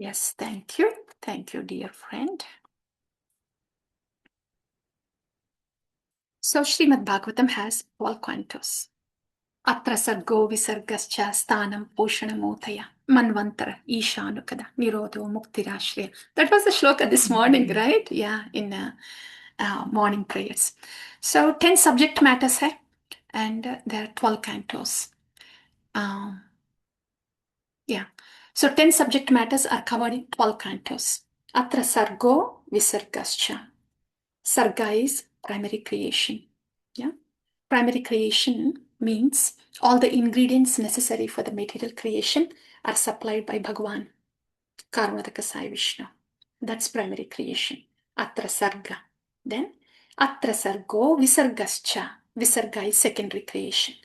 Yes, thank you. Thank you, dear friend. So, Srimad Bhagavatam has 12 cantos. Atra sargo visargascha sthanam poshanamotaya manvantara ishanukada nirodho muktirashriya. That was the shloka this morning, right? Yeah, in morning prayers. So, 10 subject matters hai, and there are 12 cantos. Yeah. So 10 subject matters are covered in 12 cantos. Atra sargo visargascha. Sarga is primary creation. Yeah. Primary creation means all the ingredients necessary for the material creation are supplied by Bhagavan, Karmadaka Sai Vishnu. That's primary creation. Atra sarga. Then atra sargo visargascha. Visarga is secondary creation.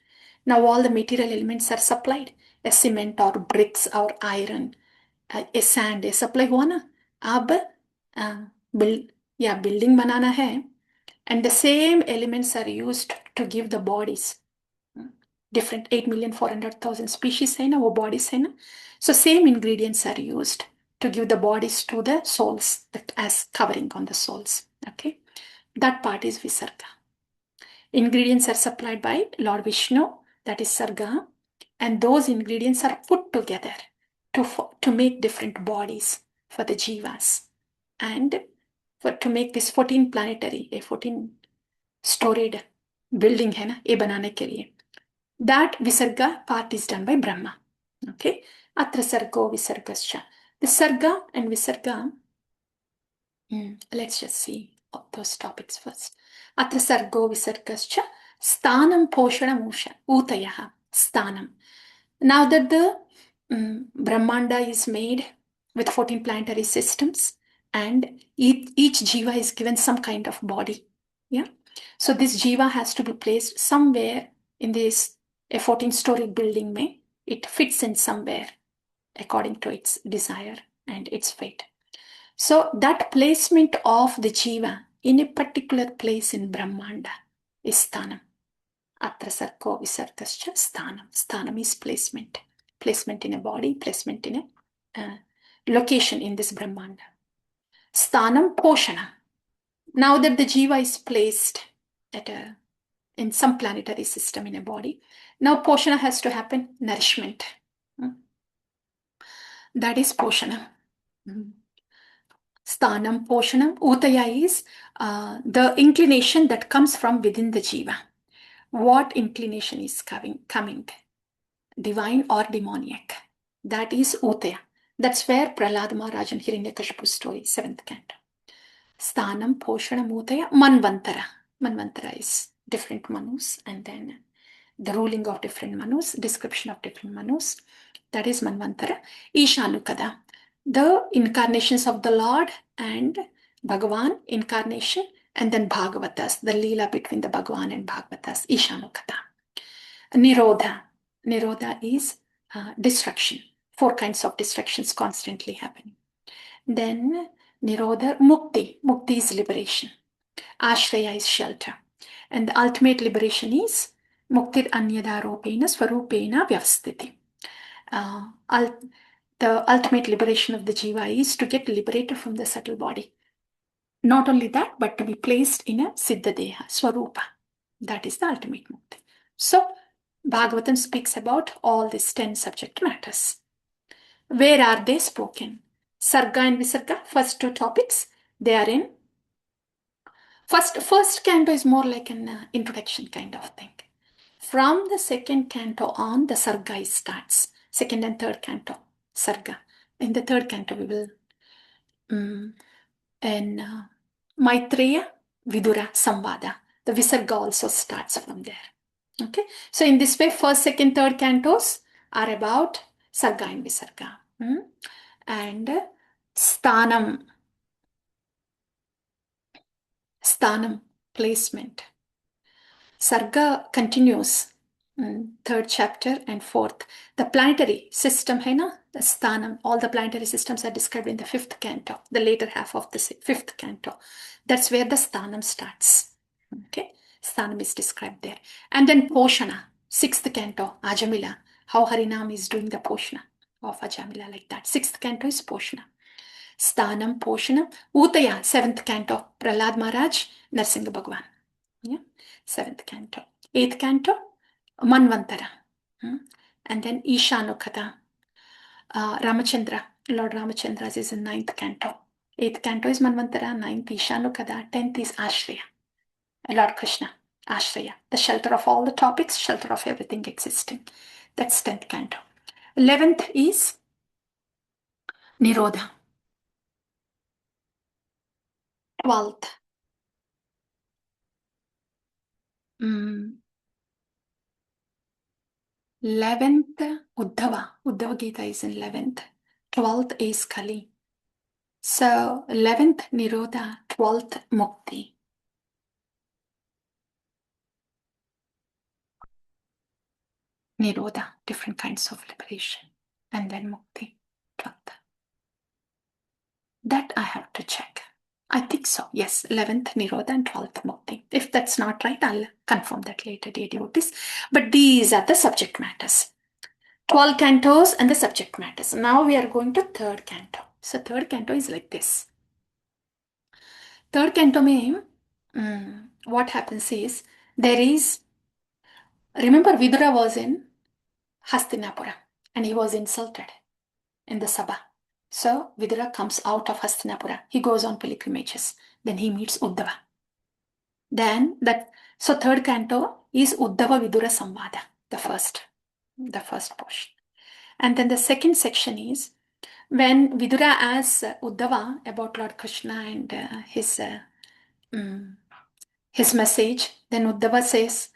Now all the material elements are supplied. A cement or bricks or iron, a sand, a supply हुआ ना. अब building बनाना है, and the same elements are used to give the bodies. Different 8,400,000 species है ना, वो bodies है ना. So same ingredients are used to give the bodies to the souls, that as covering on the souls. Okay, that part is Visarga. Ingredients are supplied by Lord Vishnu, that is Sarga, and those ingredients are put together to make different bodies for the jivas, and to make this 14 planetary, a 14 storied building है ना, ये बनाने के लिए. That Visarga part is done by Brahma. Okay, Atra Sargo Visargascha. The Sarga and Visarga, let's just see those topics first. Atra Sargo Visargascha Sthanam Poshanam Utayaha. Sthanam. Now that the Brahmanda is made with 14 planetary systems, and each jiva is given some kind of body. Yeah. So this jiva has to be placed somewhere in this a 14-story building. It fits in somewhere according to its desire and its fate. So that placement of the jiva in a particular place in Brahmanda is sthanam. Atra sargo visargascha sthanam. Sthanam is placement. Placement in a body, placement in a location in this Brahmanda. Sthanam poshana. Now that the jiva is placed in some planetary system in a body, now poshana has to happen, nourishment. That is poshana. Sthanam, poshanam, utaya is the inclination that comes from within the jiva. What inclination is coming? Divine or demoniac? That is utaya. That's where Prahlad Maharaj and Hiranyakashipu story, 7th canto. Sthanam, poshanam, utaya, manvantara. Manvantara is different manus, and then the ruling of different manus, description of different manus. That is manvantara. Ishanukada, the incarnations of the Lord and Bhagavan incarnation, and then Bhagavatas, the Leela between the Bhagavan and Bhagavatas, Ishanukada. Nirodha. Nirodha is destruction. 4 kinds of destructions constantly happening. Then Nirodha, Mukti. Mukti is liberation. Ashraya is shelter. And the ultimate liberation is Muktir Anyada Ropena Swarupena Vyavstiti. The ultimate liberation of the jiva is to get liberated from the subtle body. Not only that, but to be placed in a Siddha Deha, Swarupa. That is the ultimate mukti. So, Bhagavatam speaks about all these 10 subject matters. Where are they spoken? Sarga and Visarga, first 2 topics, they are in. First canto is more like an introduction kind of thing. From the 2nd canto on, the Sarga starts. 2nd and 3rd canto, Sarga. In the 3rd canto, we will, and Maitreya, Vidura, Samvada. The Visarga also starts from there. Okay, so in this way, 1st, 2nd, 3rd cantos are about Sarga and Visarga. And Sthanam, placement. Sarga continues, 3rd chapter and 4th. The planetary system, the Sthanam, all the planetary systems are described in the 5th canto, the later half of the 5th canto. That's where the Sthanam starts. Okay, Sthanam is described there. And then Poshana, 6th canto, Ajamila, how Harinam is doing the Poshana. of Ajamila, like that. 6th canto is Poshana. Sthanam, Poshanam. Utaya, 7th canto, Prahlad Maharaj, Narsingha Bhagwan. Yeah, 7th canto. 8th canto, Manvantara. And then Ishano Katha. Ramachandra, Lord Ramachandra is in 9th canto. 8th canto is Manvantara, 9th Ishano Katha, 10th is Ashraya. Lord Krishna, Ashraya, the shelter of all the topics, shelter of everything existing. That's 10th canto. 11th is Nirodha. 12th. 11th, Uddhava. Uddhava Gita is in 11th. 12th is Kali. So 11th, Nirodha. 12th, Mukti. Nirodha, different kinds of liberation. And then Mukti, 12th. That I have to check. I think so. Yes, 11th Nirodha and 12th Mukti. If that's not right, I'll confirm that later, dear devotees. But these are the subject matters. 12 cantos and the subject matters. Now we are going to 3rd canto. So 3rd canto is like this. 3rd canto mein, what happens is, there is, remember Vidura was in Hastinapura and he was insulted in the Sabha. So Vidura comes out of Hastinapura. He goes on pilgrimages. Then he meets Uddhava. Then so 3rd canto is Uddhava Vidura Samvada, the first portion. And then the 2nd section is when Vidura asks Uddhava about Lord Krishna and his message. Then Uddhava says,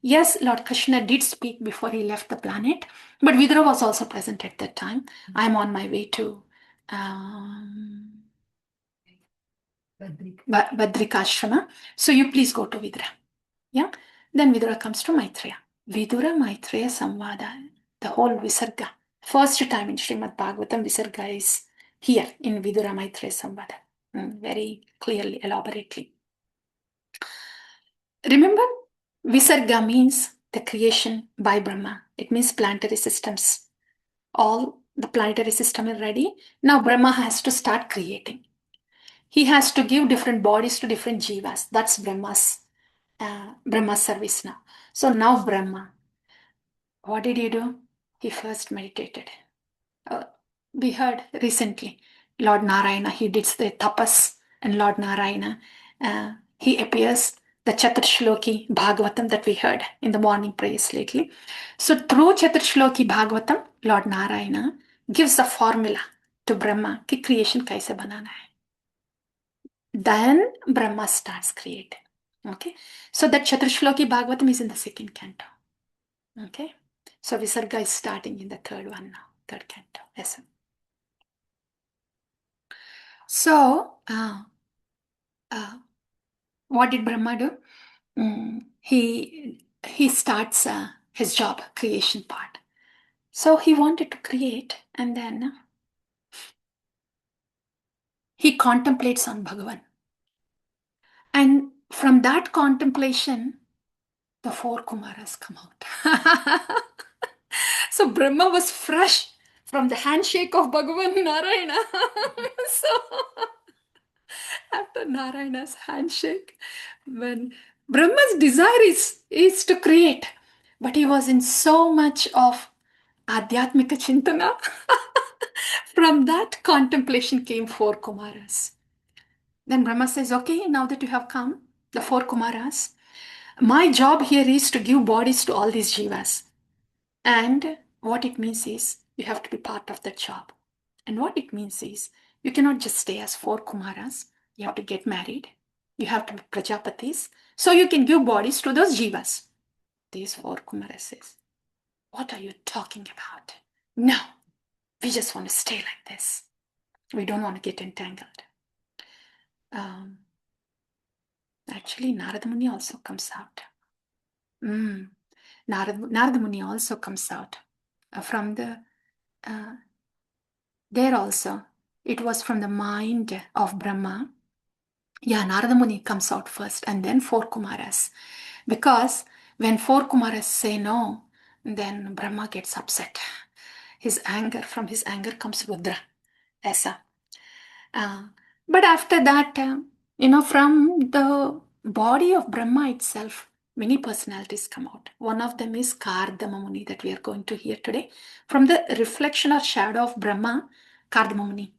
yes, Lord Krishna did speak before he left the planet, but Vidura was also present at that time. I'm on my way to Badrikashrama. So you please go to Vidura. Yeah. Then Vidura comes to Maitreya. Vidura Maitreya Samvada, the whole Visarga. First time in Srimad Bhagavatam, Visarga is here in Vidura Maitreya Samvada. Very clearly, elaborately. Remember, Visarga means the creation by Brahma. It means planetary systems. All the planetary system is ready. Now Brahma has to start creating. He has to give different bodies to different jivas. That's Brahma's service now. So now Brahma, what did he do? He first meditated. We heard recently, Lord Narayana, he did the tapas, and Lord Narayana, he appears, the Chaturshloki Bhagavatam that we heard in the morning prayers lately. So through Chaturshloki Bhagavatam, Lord Narayana gives the formula to Brahma कि creation कैसे बनाना है. Then Brahma starts creating. Okay, so that Chaturshloki Bhagavatam is in the 2nd canto. Okay, so Visarga is starting in the 3rd one now, 3rd canto. Yes. So, what did Brahma do? He starts his job, creation part. So he wanted to create, and then he contemplates on Bhagavan. And from that contemplation, the 4 Kumaras come out. So Brahma was fresh from the handshake of Bhagavan Narayana. So after Narayana's handshake, when Brahma's desire is to create, but he was in so much of Adhyatmika Chintana. From that contemplation came 4 Kumaras. Then Brahma says, okay, now that you have come, the 4 Kumaras, my job here is to give bodies to all these jivas. And what it means is you have to be part of that job. And what it means is you cannot just stay as 4 Kumaras. You have to get married. You have to be Prajapatis. So you can give bodies to those jivas. These 4 Kumaras says, what are you talking about? No, we just want to stay like this. We don't want to get entangled. Actually, Narada Muni also comes out. Narada Muni also comes out from the there also. It was from the mind of Brahma. Yeah, Narada Muni comes out first and then 4 Kumaras. Because when 4 Kumaras say no, then Brahma gets upset. his anger, from his anger comes Rudra. Aisa. But after that, from the body of Brahma itself, many personalities come out. One of them is Kardama Muni that we are going to hear today. From the reflection or shadow of Brahma, Kardama Muni,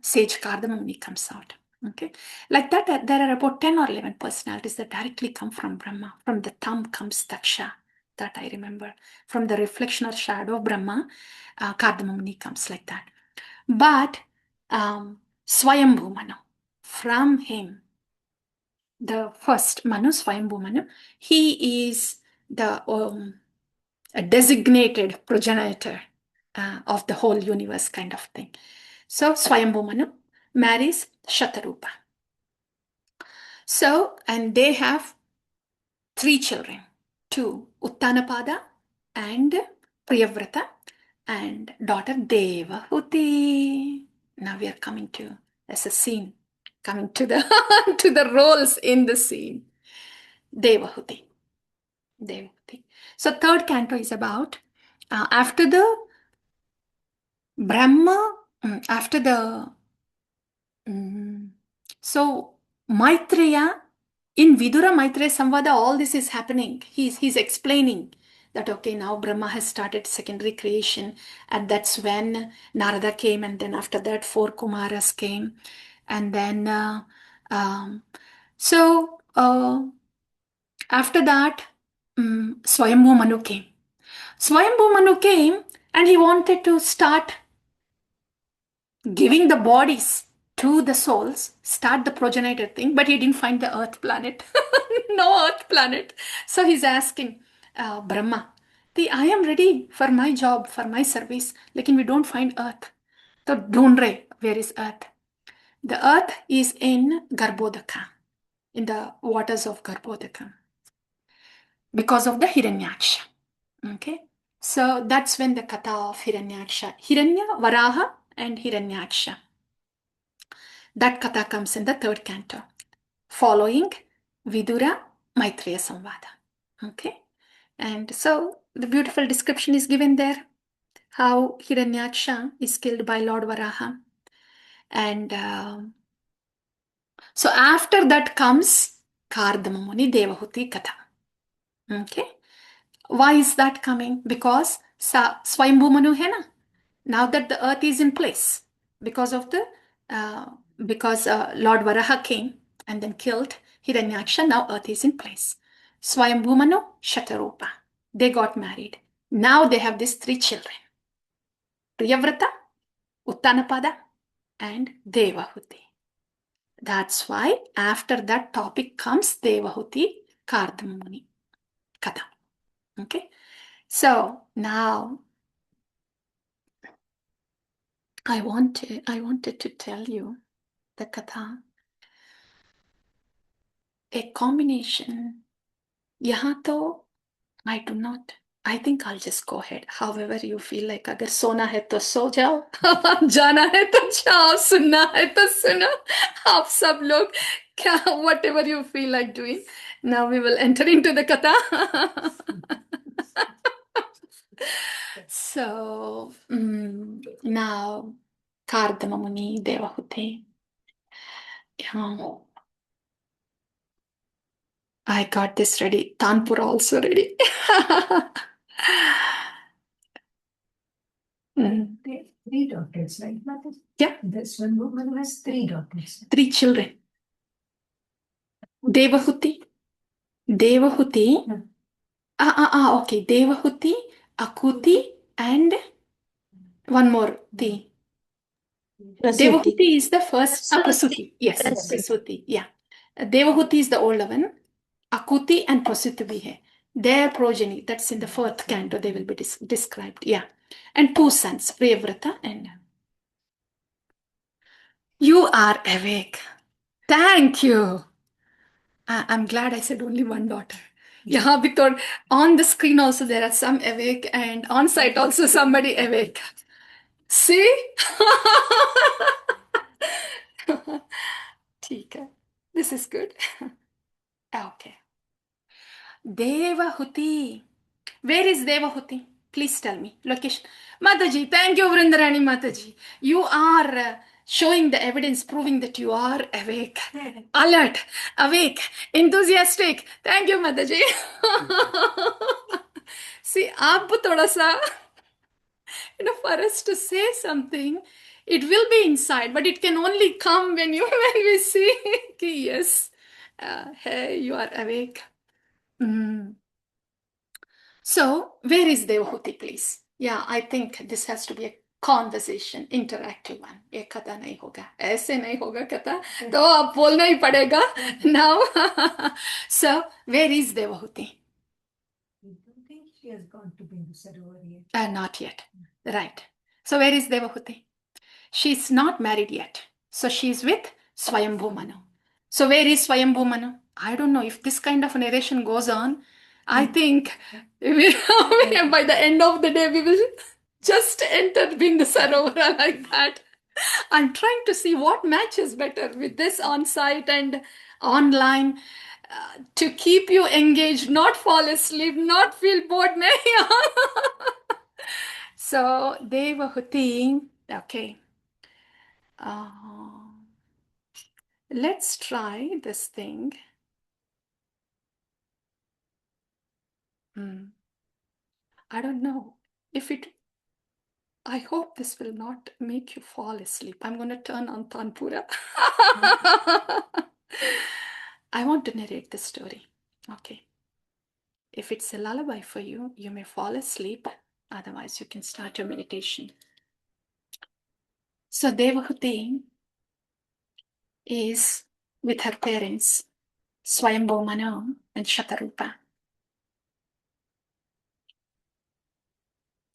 sage Kardama Muni comes out. Okay, like that, there are about 10 or 11 personalities that directly come from Brahma. From the thumb comes Daksha, that I remember. From the reflection or shadow of Brahma, Kardama Muni comes like that. But Swayambhu Manu, from him, the first Manu, Swayambhu Manu, he is the a designated progenitor of the whole universe, kind of thing. So Swayambhu Manu marries Shatarupa. So, and they have 3 children, 2, Uttanapada and Priyavrata, and daughter Devahuti. Now we are coming to, as a scene, coming to the to the roles in the scene. Devahuti. So third canto is about after the Brahma, after the so Maitreya, in Vidura Maitreya Samvada, all this is happening. He's explaining that, okay, now Brahma has started secondary creation, and that's when Narada came, and then after that 4 Kumaras came, and then after that Swayambhu Manu came. Swayambhu Manu came, and he wanted to start giving the bodies to the souls, start the progenitor thing, but he didn't find the earth planet. No earth planet. So he's asking Brahma, I am ready for my job, for my service, like we don't find earth. So don't re, where is earth? The earth is in Garbhodaka, in the waters of Garbhodaka, because of the Hiranyaksha. Okay, so that's when the Katha of Hiranyaksha, Hiranya, Varaha, and Hiranyaksha. That Katha comes in the 3rd canto, following Vidura Maitreya Samvada. Okay, and so the beautiful description is given there, how Hiranyaksha is killed by Lord Varaha. And so after that comes Kardama Muni Devahuti Katha. Okay, why is that coming? Because Swayambhu Manu hai na? Now that the earth is in place, because of the Lord Varaha came and then killed Hiranyaksha, now earth is in place. Swayambhu Manu, Shatarupa, they got married. Now they have these 3 children, Priyavrata, Uttanapada, and Devahuti. That's why after that topic comes Devahuti Kardama Muni Katha. Okay, so now I wanted to tell you the Katha, a combination. Yahan to I do not. I think I'll just go ahead. However you feel like, अगर सोना है तो सो जाओ, जाना है तो जाओ, सुनना है तो सुनो. आप सब लोग क्या, whatever you feel like doing. Now we will enter into the Katha. So now Kardama Muni Devahuti. I got this ready. Tanpura also ready. Three daughters, right, Mother? Yeah. This one woman has 3 daughters. 3 children. Devahuti. Okay. Devahuti, Akuti, and one more. Devahuti is the first. Prasuti. Yes, Prasuti. Yeah. Devahuti is the older one. Akuti and Prasuti bhi hai. Their progeny, that's in the 4th canto, they will be described. Yeah. And 2 sons, Priyavrata and. You are awake. Thank you. I'm glad I said only one daughter. Yeah, because on the screen also there are some awake, and on site also somebody awake. See? This is good. Okay. Devahuti. Where is Devahuti? Please tell me. Location. Mataji, thank you, Vrindarani Mataji. You are showing the evidence proving that you are awake, alert, awake, enthusiastic. Thank you, Mataji. See, ab thoda sa, for us to say something, it will be inside, but it can only come when we see, yes, hey, you are awake. So, where is Devahuti, please? Yeah, I think this has to be a conversation, interactive one. ये कथा नहीं होगा, ऐसे नहीं होगा कथा, तो आप बोलना ही पड़ेगा. Now, so where is Devahuti? I don't think she has gone to Bindusarovar yet. Not yet. Right. So where is Devahuti? She's not married yet. So she's with Swayambhu Manu. So where is Swayambhu Manu? I don't know. If this kind of narration goes on, I think by the end of the day, we will just enter Bindusarovar like that. I'm trying to see what matches better with this on-site and online to keep you engaged, not fall asleep, not feel bored. So, Devahuti, okay. Let's try this thing. I don't know if it. I hope this will not make you fall asleep. I'm going to turn on Tanpura. I want to narrate the story. Okay. If it's a lullaby for you, you may fall asleep. Otherwise, you can start your meditation. So, Devahuti is with her parents, Swayambhu Manu and Shatarupa.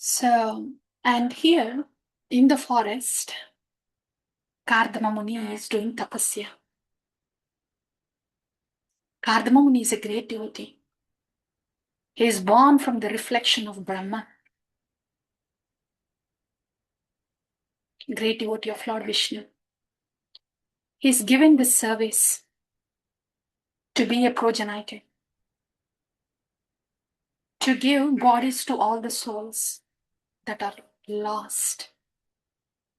So, and here in the forest, Kardama Muni is doing tapasya. Kardama Muni is a great devotee. He is born from the reflection of Brahma. Great devotee of Lord Vishnu. He is given this service to be a progenitor, to give bodies to all the souls that are lost,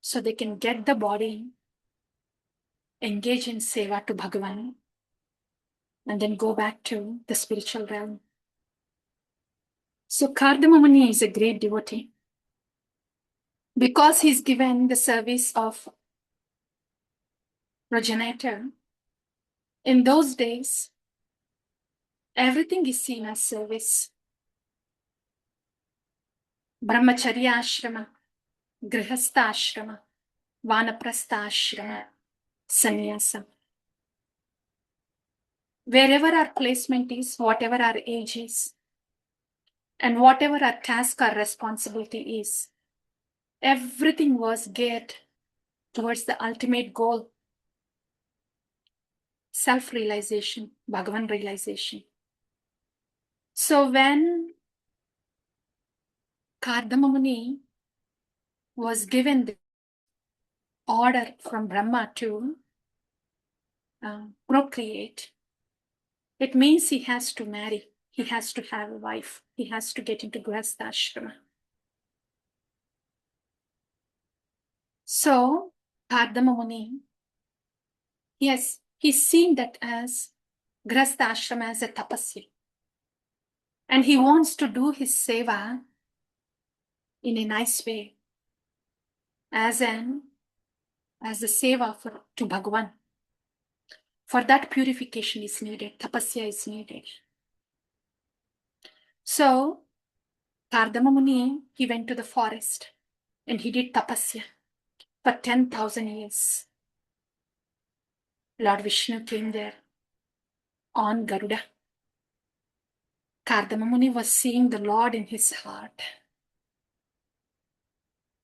so they can get the body, engage in seva to Bhagavan, and then go back to the spiritual realm. So Kardama Muni is a great devotee. Because he's given the service of progenitor, in those days, everything is seen as service. Brahmacharya ashrama, grihastha ashrama, vanaprastha ashrama, sannyasa. Wherever our placement is, whatever our age is, and whatever our task or responsibility is, everything was geared towards the ultimate goal, self-realization, Bhagavan realization. So when Kardama Muni was given the order from Brahma to procreate, it means he has to marry, he has to have a wife, he has to get into Grihastha Ashrama. So, Kardama Muni, yes, he's seen that as Grihastha Ashrama as a tapasya. And he wants to do his seva in a nice way, as a seva to Bhagavan. For that, purification is needed, tapasya is needed. So, Kardama Muni, he went to the forest and he did tapasya for 10,000 years. Lord Vishnu came there on Garuda. Kardama Muni was seeing the Lord in his heart.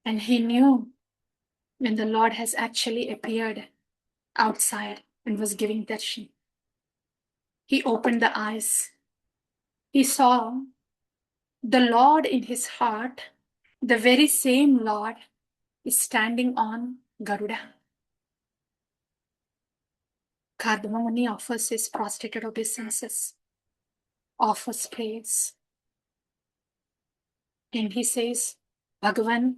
And he knew when the Lord has actually appeared outside and was giving darshan. He opened the eyes. He saw the Lord in his heart, the very same Lord is standing on Garuda. Kardama Muni offers his prostrated obeisances, offers praise. And he says, Bhagavan,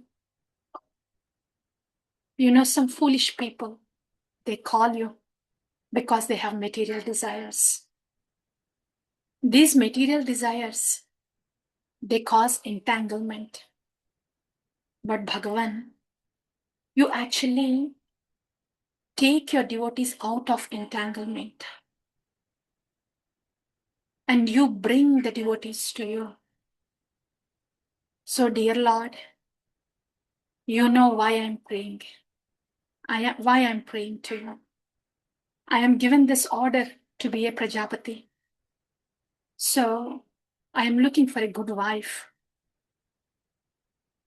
you know, some foolish people, they call you because they have material desires. These material desires, they cause entanglement. But Bhagavan, you actually take your devotees out of entanglement and you bring the devotees to you. So, dear Lord, you know why I'm praying. Why I'm praying to you. I am given this order to be a Prajapati. So, I am looking for a good wife.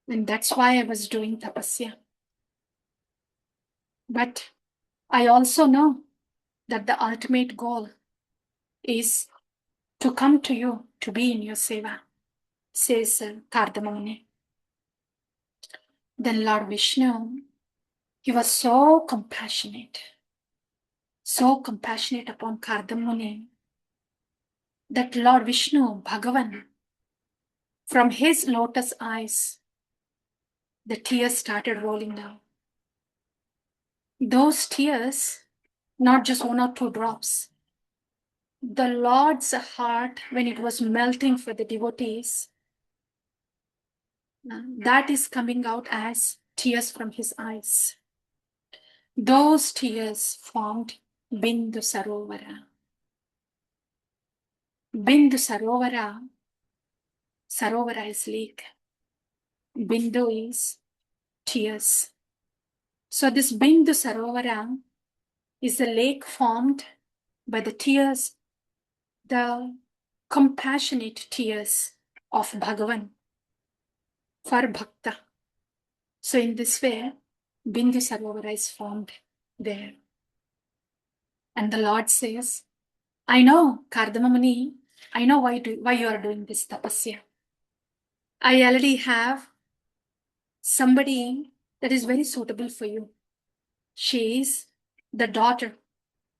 And that's why I was doing tapasya. But I also know that the ultimate goal is to come to you, to be in your seva, says Kardama. Then Lord Vishnu, he was so compassionate upon Kardama that Lord Vishnu, Bhagavan, from his lotus eyes, the tears started rolling down. Those tears, not just 1 or 2 drops, the Lord's heart, when it was melting for the devotees, that is coming out as tears from his eyes. Those tears formed Bindu Sarovara. Bindu Sarovara, Sarovara is lake. Bindu is tears. So this Bindu Sarovara is the lake formed by the tears, the compassionate tears of Bhagavan for Bhakta. So in this way, Bindu Sarovara is formed there. And the Lord says, I know, Kardama Muni, I know why you are doing this tapasya. I already have somebody that is very suitable for you. She is the daughter,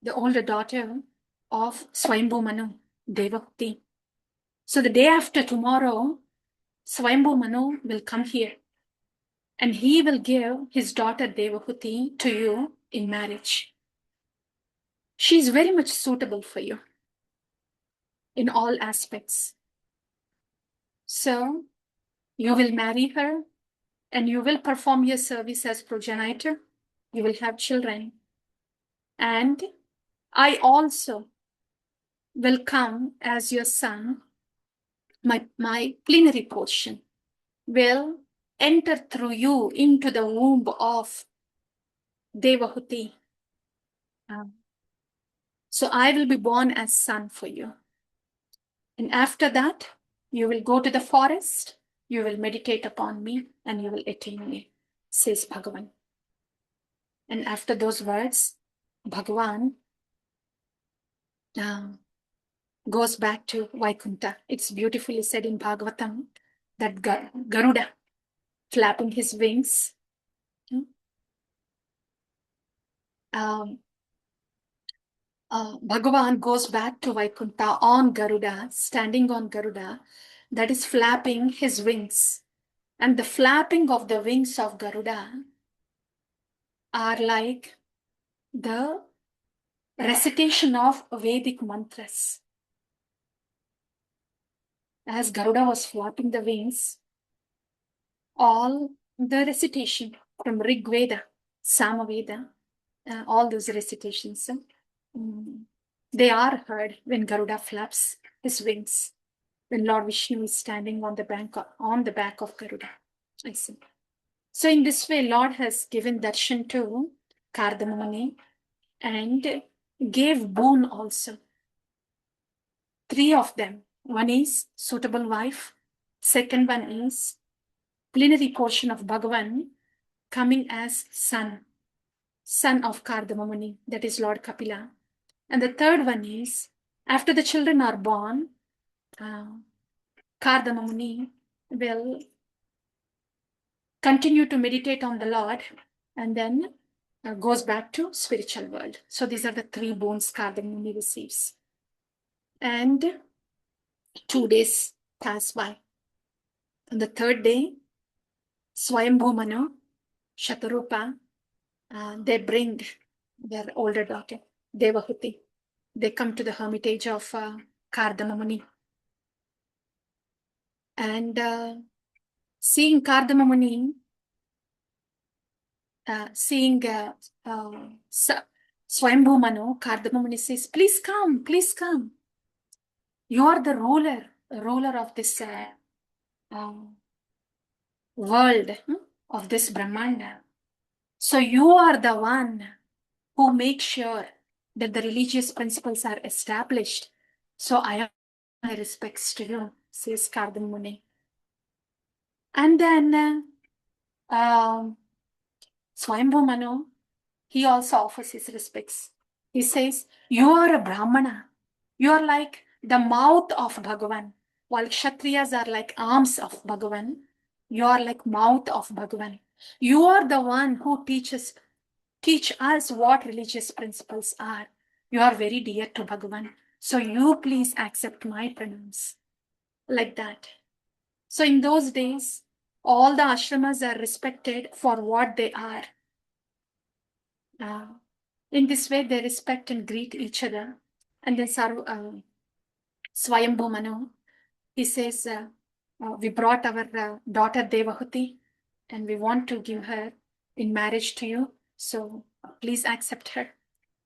the older daughter of Swayambhu Manu, Devakti. So the day after tomorrow, Swayambhu Manu will come here and he will give his daughter Devahuti to you in marriage. She is very much suitable for you in all aspects. So you will marry her and you will perform your service as progenitor. You will have children. And I also will come as your son. My plenary portion will enter through you into the womb of Devahuti. So I will be born as son for you. And after that, you will go to the forest, you will meditate upon me, and you will attain me, says Bhagavan. And after those words, Bhagavan goes back to Vaikuntha. It's beautifully said in Bhagavatam that Garuda flapping his wings. Bhagavan goes back to Vaikuntha on Garuda, standing on Garuda, that is flapping his wings. And the flapping of the wings of Garuda are like the recitation of Vedic mantras. As Garuda was flapping the wings, all the recitation from Rig Veda, Samaveda, all those recitations, they are heard when Garuda flaps his wings, when Lord Vishnu is standing on the back of Garuda. I see. So in this way, Lord has given darshan to Kardama Muni and gave boon also. 3 of them. One is suitable wife. Second one is plenary portion of Bhagavan coming as son of Kardama Muni, that is Lord Kapila. And the third one is, after the children are born, Kardama Muni will continue to meditate on the Lord and then goes back to spiritual world. So these are the 3 boons Kardama Muni receives. And 2 days pass by. On the third day, Swayambhu Manu, Shatarupa, they bring their older daughter, Devahuti. They come to the hermitage of Kardama Muni. And seeing Kardama Muni, seeing Swayambhu Manu, Kardama Muni says, please come, please come. You are the ruler of this world, of this Brahmanda. So you are the one who makes sure that the religious principles are established. So I have my respects to you, says Kardama Muni. And then Swayambhu Manu, he also offers his respects. He says, you are a Brahmana. You are like the mouth of Bhagavan. While Kshatriyas are like arms of Bhagavan, you are like mouth of Bhagavan. You are the one who teach us what religious principles are. You are very dear to Bhagavan. So you please accept my pranams. Like that. So in those days, all the ashramas are respected for what they are. In this way, they respect and greet each other. And then Swayambhu Manu, he says, we brought our daughter Devahuti and we want to give her in marriage to you. So please accept her.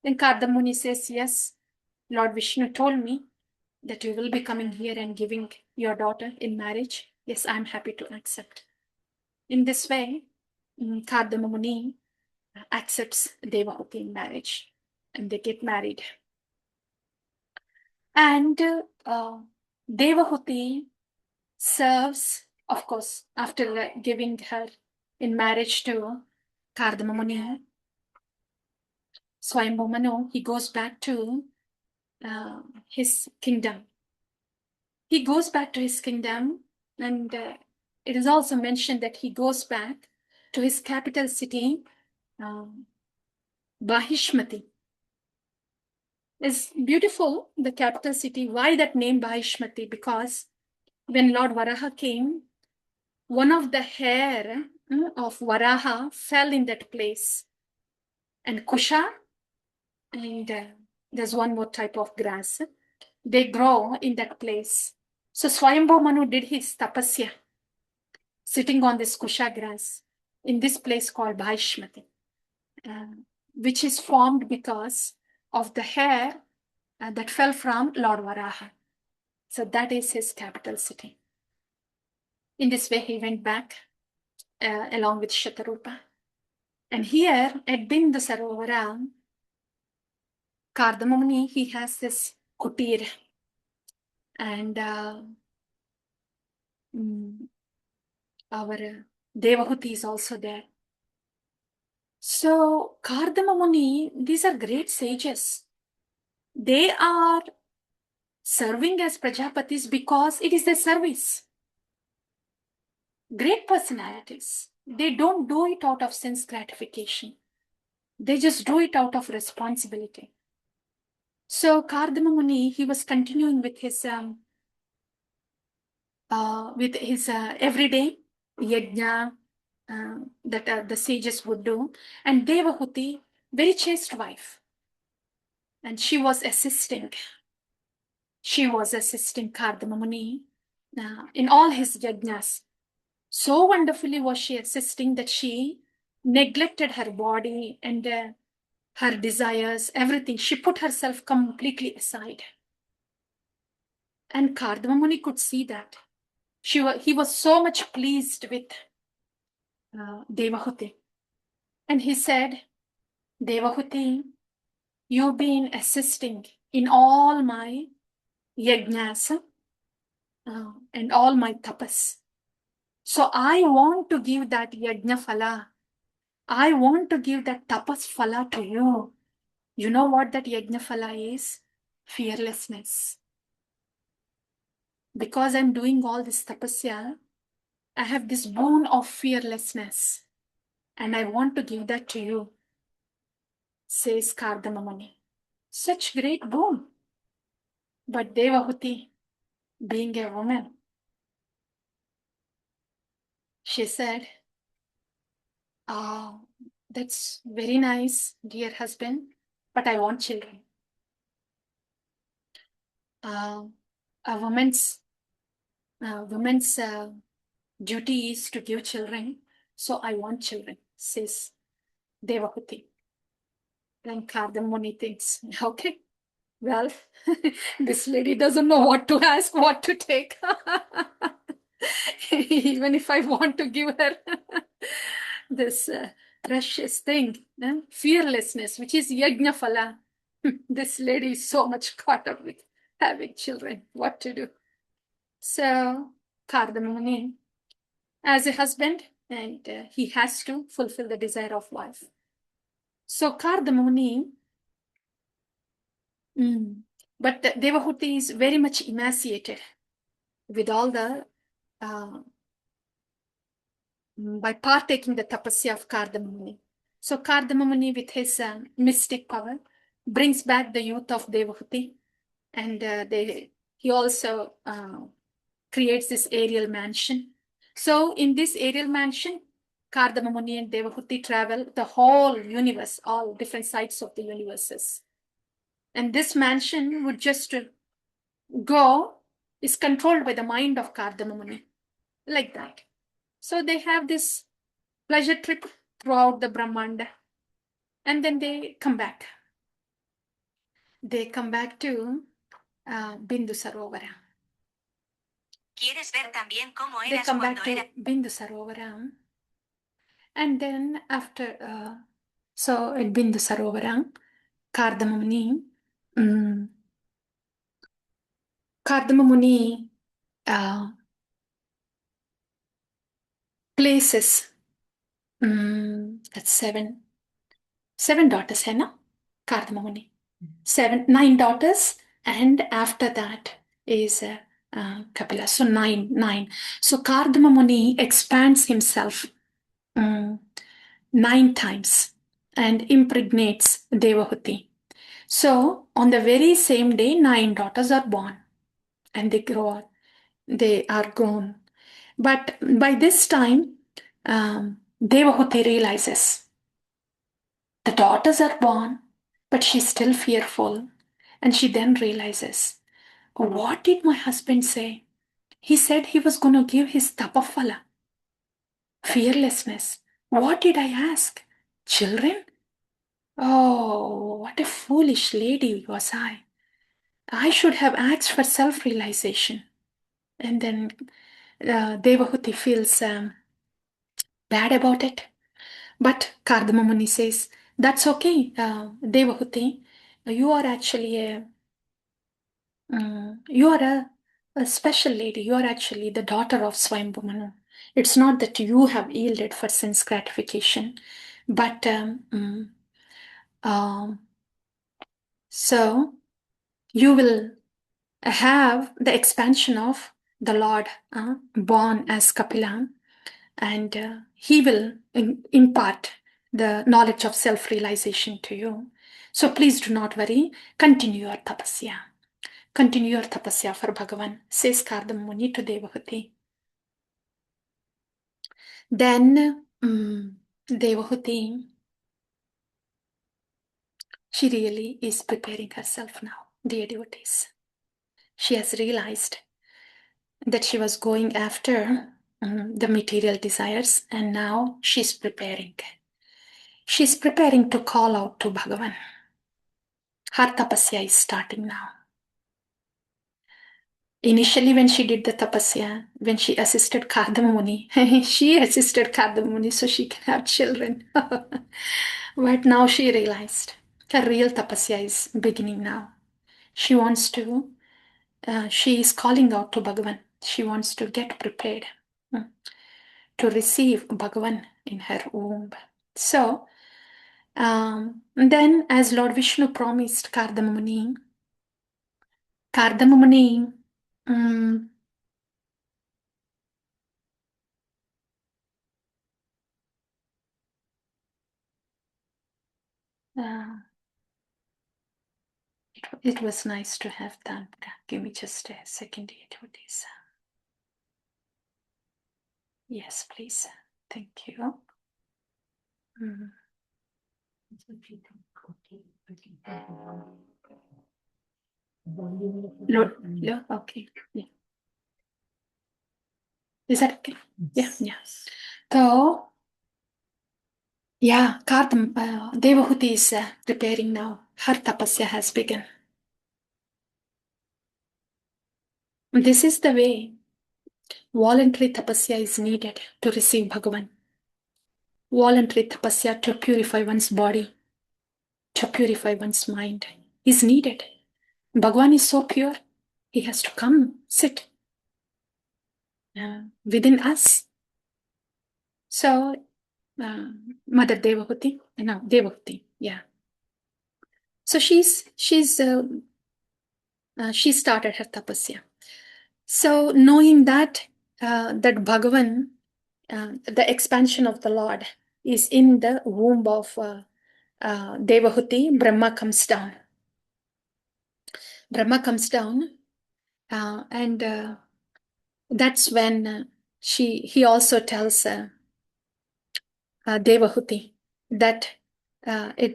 Then Kardama Muni says, yes, Lord Vishnu told me that you will be coming here and giving your daughter in marriage. Yes, I'm happy to accept. In this way, Kardama Muni accepts Devahuti in marriage and they get married. And Devahuti serves, of course, after giving her in marriage to Kardama Muni, Swayambhu Manu, he goes back to his kingdom. He goes back to his kingdom, and it is also mentioned that he goes back to his capital city, Bahishmati. It's beautiful, the capital city. Why that name Bahishmati? Because when Lord Varaha came, one of the hair of Varaha fell in that place. And Kusha, and there's one more type of grass, they grow in that place. So Swayambhu Manu did his tapasya, sitting on this Kusha grass in this place called Bahishmati, which is formed because of the hair that fell from Lord Varaha. So that is his capital city. In this way, he went back along with Shatarupa. And here at Bindu Sarovara, Kardama Muni, he has this kutir. And our Devahuti is also there. So Kardama Muni, these are great sages. They are serving as Prajapatis because it is their service. Great personalities. They don't do it out of sense gratification. They just do it out of responsibility. So Kardama Muni, he was continuing with his everyday yajna that the sages would do. And Devahuti, very chaste wife. And she was assisting Kardama Muni in all his yajnas. So wonderfully was she assisting that she neglected her body and her desires, everything. She put herself completely aside. And Kardama Muni could see that. He was so much pleased with Devahuti. And he said, Devahuti, you've been assisting in all my yajnas and all my tapas. So I want to give that yajna phala. I want to give that tapas phala to you. You know what that yajna phala is? Fearlessness. Because I'm doing all this tapasya, I have this boon of fearlessness. And I want to give that to you, says Kardama Muni. Such great boon. But Devahuti, being a woman, She said, "Oh, that's very nice, dear husband, but I want children. Uh, a woman's duty is to give children, so I want children," says Devahuti. Then Kardamuni thinks, okay, well, this lady doesn't know what to ask, what to take. Even if I want to give her this precious thing, fearlessness, which is yajna phala. This lady is so much caught up with having children, what to do. So Kardamuni, as a husband, and he has to fulfill the desire of wife. So Kardamuni, but Devahuti is very much emaciated with all the by partaking the tapasya of Kardamuni. So Kardamuni, with his mystic power, brings back the youth of Devahuti, and he also creates this aerial mansion. So in this aerial mansion, Kardamuni and Devahuti travel the whole universe, all different sides of the universes. And this mansion would just go, is controlled by the mind of Kardamuni, like that. So they have this pleasure trip throughout the Brahmanda, and then they come back. They come back to Bindu Sarovara. ¿Quieres ver también cómo They eras come back cuando to Bindu Sarovara, and then after, so at Bindu Sarovara, Kardamuni, Kardamuni places that's seven daughters, hai na? Kardamuni. 9 daughters, and after that is Kapila. So nine. So Kardamuni expands himself 9 times and impregnates Devahuti. So on the very same day, 9 daughters are born, and they grow up. They are grown. But by this time, Devahuti realizes the daughters are born, but she's still fearful. And she then realizes, what did my husband say? He said he was going to give his tapafala, fearlessness. What did I ask? Children? Oh, what a foolish lady was I. I should have asked for self-realization. And then Devahuti feels bad about it. But Kardamamuni says, that's okay, Devahuti. You are actually a special lady. You are actually the daughter of Swayambhu. It's not that you have yielded for sense gratification, but so you will have the expansion of the Lord born as Kapila, and he will impart the knowledge of self-realization to you. So please do not worry. Continue your tapasya. Continue your tapasya for Bhagavan, says Kardamuni to Devahuti. Then Devahuti, she really is preparing herself now, dear devotees. She has realized that she was going after the material desires, and now she's preparing. She's preparing to call out to Bhagavan. Her tapasya is starting now. Initially, when she did the tapasya, when she assisted Kardamuni, she assisted Kardamuni so she can have children. But now she realized her real tapasya is beginning now. She wants to, she is calling out to Bhagavan. She wants to get prepared to receive Bhagavan in her womb. So, then as Lord Vishnu promised Kardamuni, it was nice to have that. Give me just a second here, devotees. Yes, please. Thank you. Mm. Okay. Yeah. Is that okay? Yeah. So, yeah, Devahuti is preparing now. Her tapasya has begun. This is the way voluntary tapasya is needed to receive Bhagavan. Voluntary tapasya to purify one's body, to purify one's mind is needed. Bhagavan is so pure, he has to come, sit within us. So, Mother Devahuti, yeah. So she started her tapasya. So knowing that Bhagavan, the expansion of the Lord is in the womb of Devahuti, Brahma comes down. And that's when he also tells Devahuti that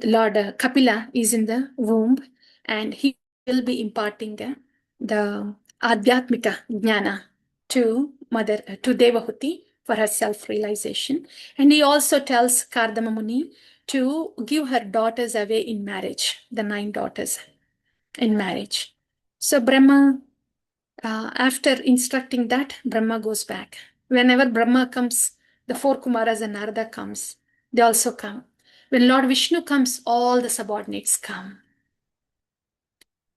Lord Kapila is in the womb and he will be imparting the Adhyatmika Jnana to Devahuti for her self-realization. And he also tells Kardama Muni to give her daughters away in marriage, the 9 daughters in marriage. So Brahma, after instructing that, Brahma goes back. Whenever Brahma comes, the 4 Kumaras and Narada comes, they also come. When Lord Vishnu comes, all the subordinates come.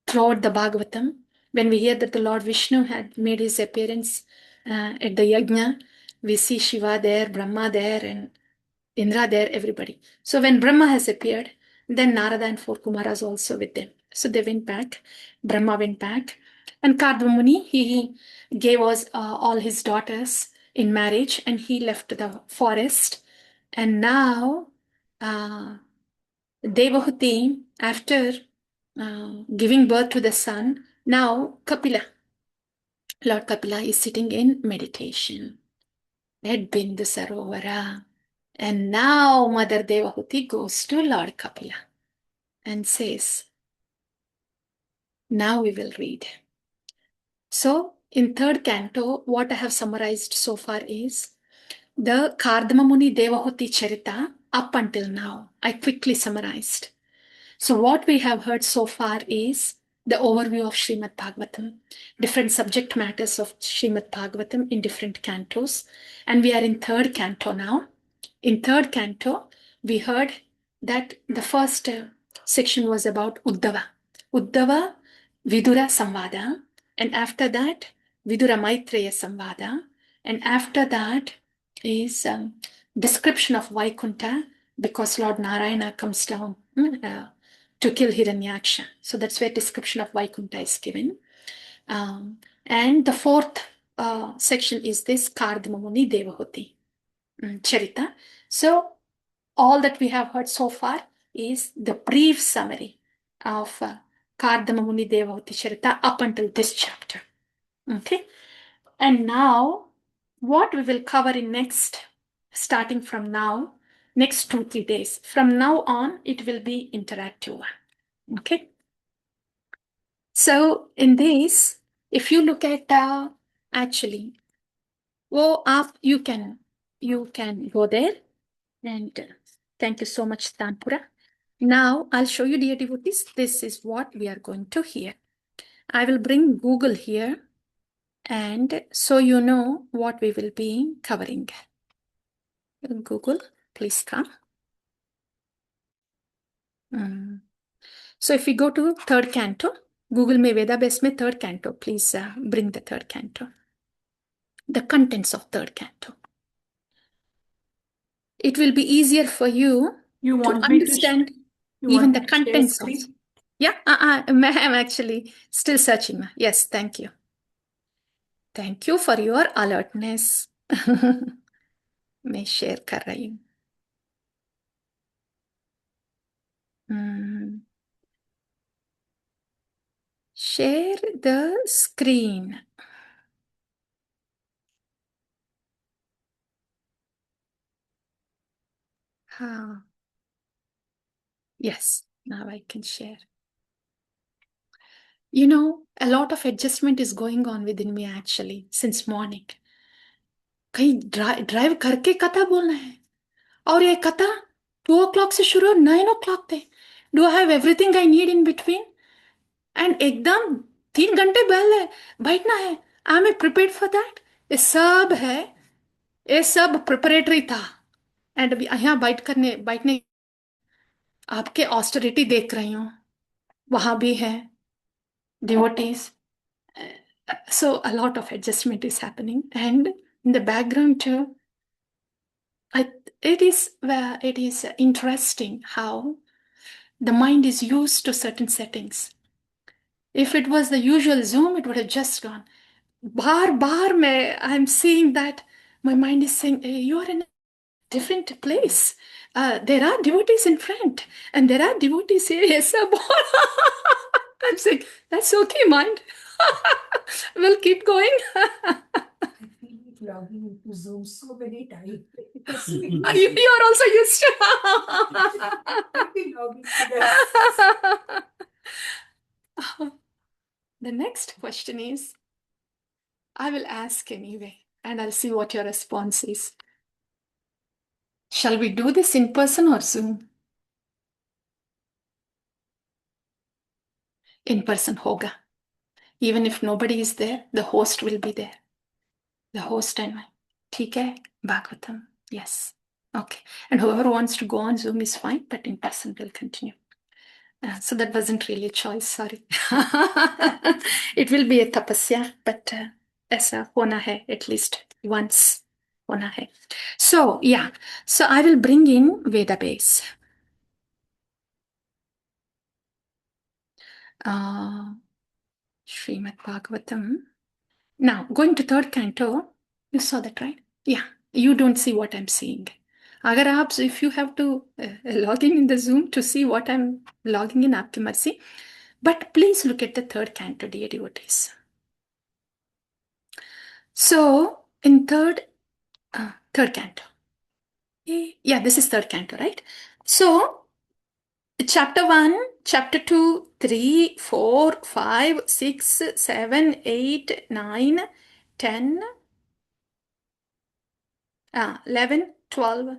Throughout the Bhagavatam, when we hear that the Lord Vishnu had made his appearance at the yajna, we see Shiva there, Brahma there, and Indra there, everybody. So when Brahma has appeared, then Narada and 4 Kumaras also with them. So they went back, Brahma went back, and Kardama Muni, he gave us all his daughters in marriage, and he left the forest. And now Devahuti, after giving birth to the son, now Lord Kapila is sitting in meditation at Bindu Sarovara. And now Mother Devahuti goes to Lord Kapila and says, now we will read. So in 3rd canto, what I have summarized so far is the Kardama Muni Devahuti Charita up until now. I quickly summarized. So what we have heard so far is the overview of Srimad Bhagavatam, different subject matters of Srimad Bhagavatam in different cantos. And we are in 3rd canto now. In 3rd canto, we heard that the first section was about Uddhava. Uddhava Vidura Samvada. And after that, Vidura Maitreya Samvada. And after that is description of Vaikuntha, because Lord Narayana comes down to kill Hiranyaksha. So that's where description of Vaikuntha is given. And the 4th section is this Kardama Muni Devahuti Charita. So all that we have heard so far is the brief summary of Kardama Muni Devahuti Charita up until this chapter. Okay. And now what we will cover in next, starting from now, next 2-3 days. From now on, it will be interactive one. Okay. So in this, if you look at actually, you can go there, and thank you so much, Tanpura. Now I'll show you, dear devotees. This is what we are going to hear. I will bring Google here, and so you know what we will be covering. Google, please come. So if we go to 3rd canto, Google में Vedabase में 3rd canto, please bring the 3rd canto. The contents of 3rd canto. It will be easier for you to understand even the contents of. Yeah, I'm actually still searching. Yes, thank you. Thank you for your alertness. मैं share कर रही हूँ. Share the screen. Yes, now I can share. You know, a lot of adjustment is going on within me actually since morning. कहीं drive करके कथा बोलना है और ये कथा 2 o'clock से शुरू 9 o'clock पे do I have everything I need in between and एकदम 3 घंटे पहले बैठना है I am prepared for that ये सब है ये सब प्रिपरेटरी था एंड अभी यहाँ बैठने आपके ऑस्टेरिटी देख रही हूँ वहां भी है devotees. So a lot of adjustment is happening, and in the background too, it is interesting how the mind is used to certain settings. If it was the usual Zoom, it would have just gone. Bar mein, I'm seeing that my mind is saying, hey, you are in a different place. There are devotees in front, and there are devotees here. Yes, I'm saying, that's okay, mind. We'll keep going. I feel like logging into Zoom so many times. You are also used to. I've been logging to that. The next question is, I will ask anyway, and I'll see what your response is. Shall we do this in person or Zoom? In person hoga. Even if nobody is there, the host will be there. The host and I. ठीक है? Bhagavatam. Yes. Okay. And whoever wants to go on Zoom is fine, but in person we'll continue. So that wasn't really a choice, sorry. It will be a tapasya, but ऐसा होना है at least once. होना है. So, yeah. So I will bring in Veda base. Srimad Bhagavatam. Now, going to third canto, you saw that, right? Yeah. You don't see what I'm seeing. अगर आप, if you have to log in the Zoom to see what I'm logging in, आपकी मर्जी. But please look at the third canto, dear devotees. So, in third canto. Yeah, this is third canto, right? So, chapter 1, chapter 2, 3, 4, 5, 6, 7, 8, 9, 10, 11, 12,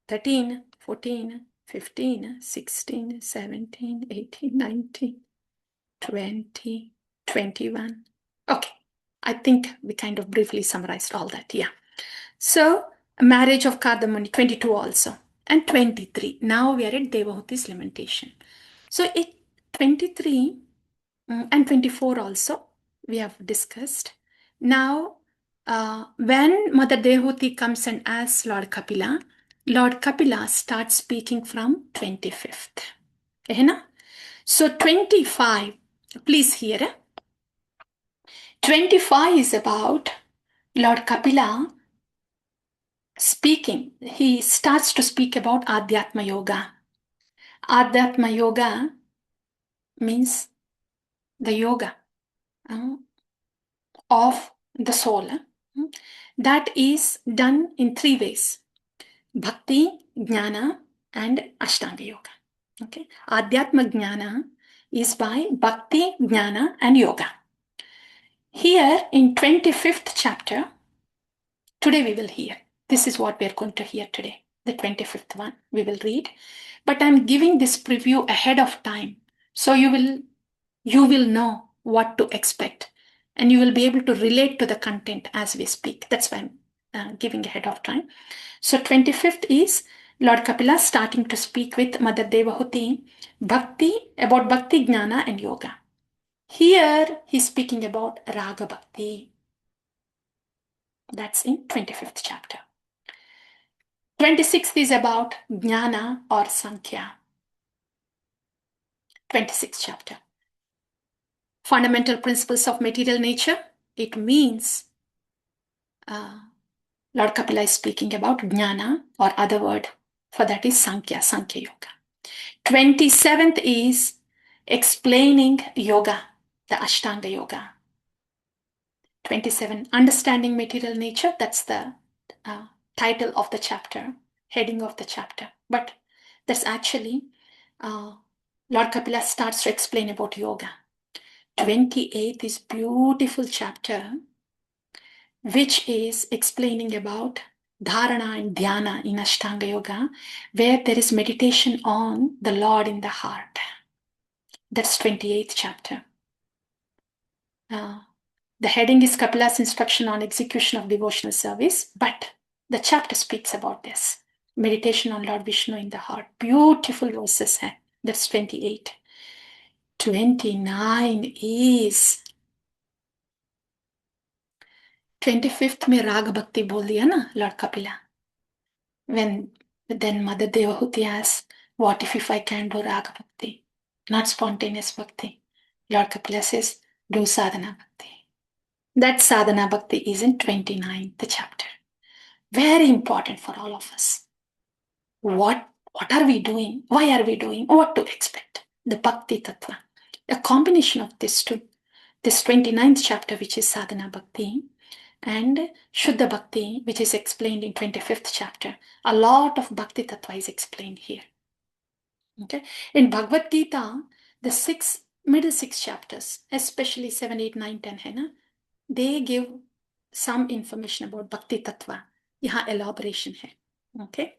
13, 14, 15, 16, 17, 18, 19, 20, 21. Okay, I think we kind of briefly summarized all that, yeah. So, marriage of Kardamani, 22 also, and 23. Now we are at Devahuti's lamentation. So, 23 and 24 also, we have discussed. Now, when Mother Devahuti comes and asks Lord Kapila starts speaking from 25th. Okay, na? So, 25, please hear. 25 is about Lord Kapila speaking. He starts to speak about Adhyatma Yoga. Adhyatma Yoga means the yoga of the soul. That is done in 3 ways. Bhakti, Jnana and Ashtanga Yoga. Okay. Adhyatma Jnana is by Bhakti, Jnana and Yoga. Here in 25th chapter, today we will hear. This is what we are going to hear today. The 25th one we will read. But I'm giving this preview ahead of time. So you will know what to expect. And you will be able to relate to the content as we speak. That's why I'm giving ahead of time. So 25th is Lord Kapila starting to speak with Mother Devahuti about Bhakti, Jnana and Yoga. Here he's speaking about Raga Bhakti. That's in 25th chapter. 26th is about Jnana or Sankhya. 26th chapter. Fundamental principles of material nature. It means Lord Kapila is speaking about Jnana, or other word for that is Sankhya Yoga. 27th is explaining yoga, the Ashtanga Yoga. 27, understanding material nature, that's the title of the chapter. heading of the chapter. But that's actually, Lord Kapila starts to explain about yoga. 28th is beautiful chapter, which is explaining about dharana and dhyana in Ashtanga Yoga, where there is meditation on the Lord in the heart. That's 28th chapter. The heading is Kapila's instruction on execution of devotional service, but the chapter speaks about this. Meditation on Lord Vishnu in the heart. Beautiful verses hai. That's 28. 29 is 25th में राग भक्ति बोल दिया ना Lord Kapila. When then Mother Devahuti asked, what if I can do raga bhakti, not spontaneous bhakti? Lord Kapila says, do sadhana bhakti. That sadhana bhakti is in 29th chapter. Very important for all of us. What are we doing? Why are we doing? What to expect? The bhakti tattva. A combination of these two. This 29th chapter, which is sadhana bhakti, and Shuddha Bhakti, which is explained in 25th chapter. A lot of Bhakti Tattva is explained here. Okay. In Bhagavad Gita, the middle six chapters, especially 7, 8, 9, 10, hai na, they give some information about Bhakti Tattva. Yahan elaboration hai. Okay.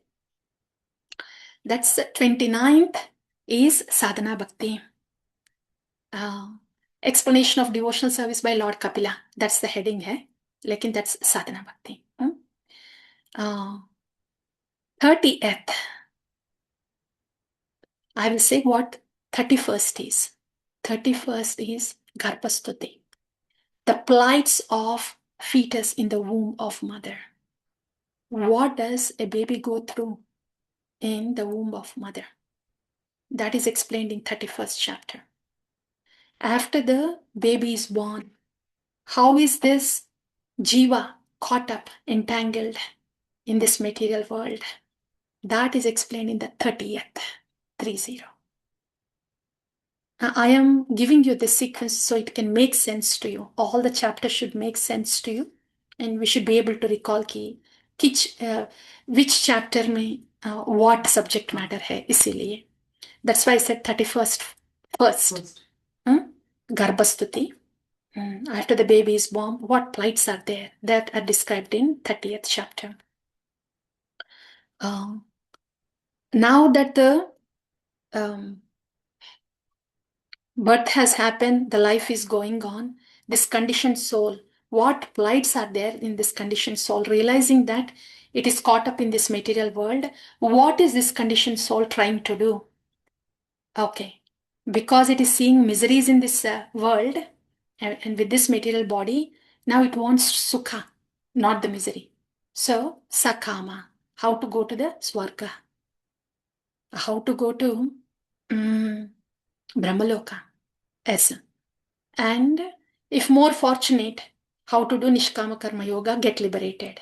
That's 29th is Sadhana Bhakti. Explanation of devotional service by Lord Kapila. That's the heading hai. Lekin that's Sadhana Bhakti. 30th. I will say what 31st is. 31st is Garbhastuti. The plights of fetus in the womb of mother. What does a baby go through in the womb of mother? That is explained in 31st chapter. After the baby is born, how is this jiva caught up, entangled in this material world? That is explained in the 30th, 30. I am giving you this sequence so it can make sense to you. All the chapters should make sense to you, and we should be able to recall which chapter में what subject matter है इसीलिए. That's why I said 31st first. Garbhastuti. After the baby is born, what plights are there that are described in 30th chapter. Now that the birth has happened, the life is going on, this conditioned soul, what plights are there in this conditioned soul, realizing that it is caught up in this material world, what is this conditioned soul trying to do? Okay, because it is seeing miseries in this world and with this material body, now it wants sukha, not the misery. So, sakama, how to go to the swarga, how to go to Brahmaloka. Yes. And if more fortunate, how to do Nishkama Karma Yoga, get liberated.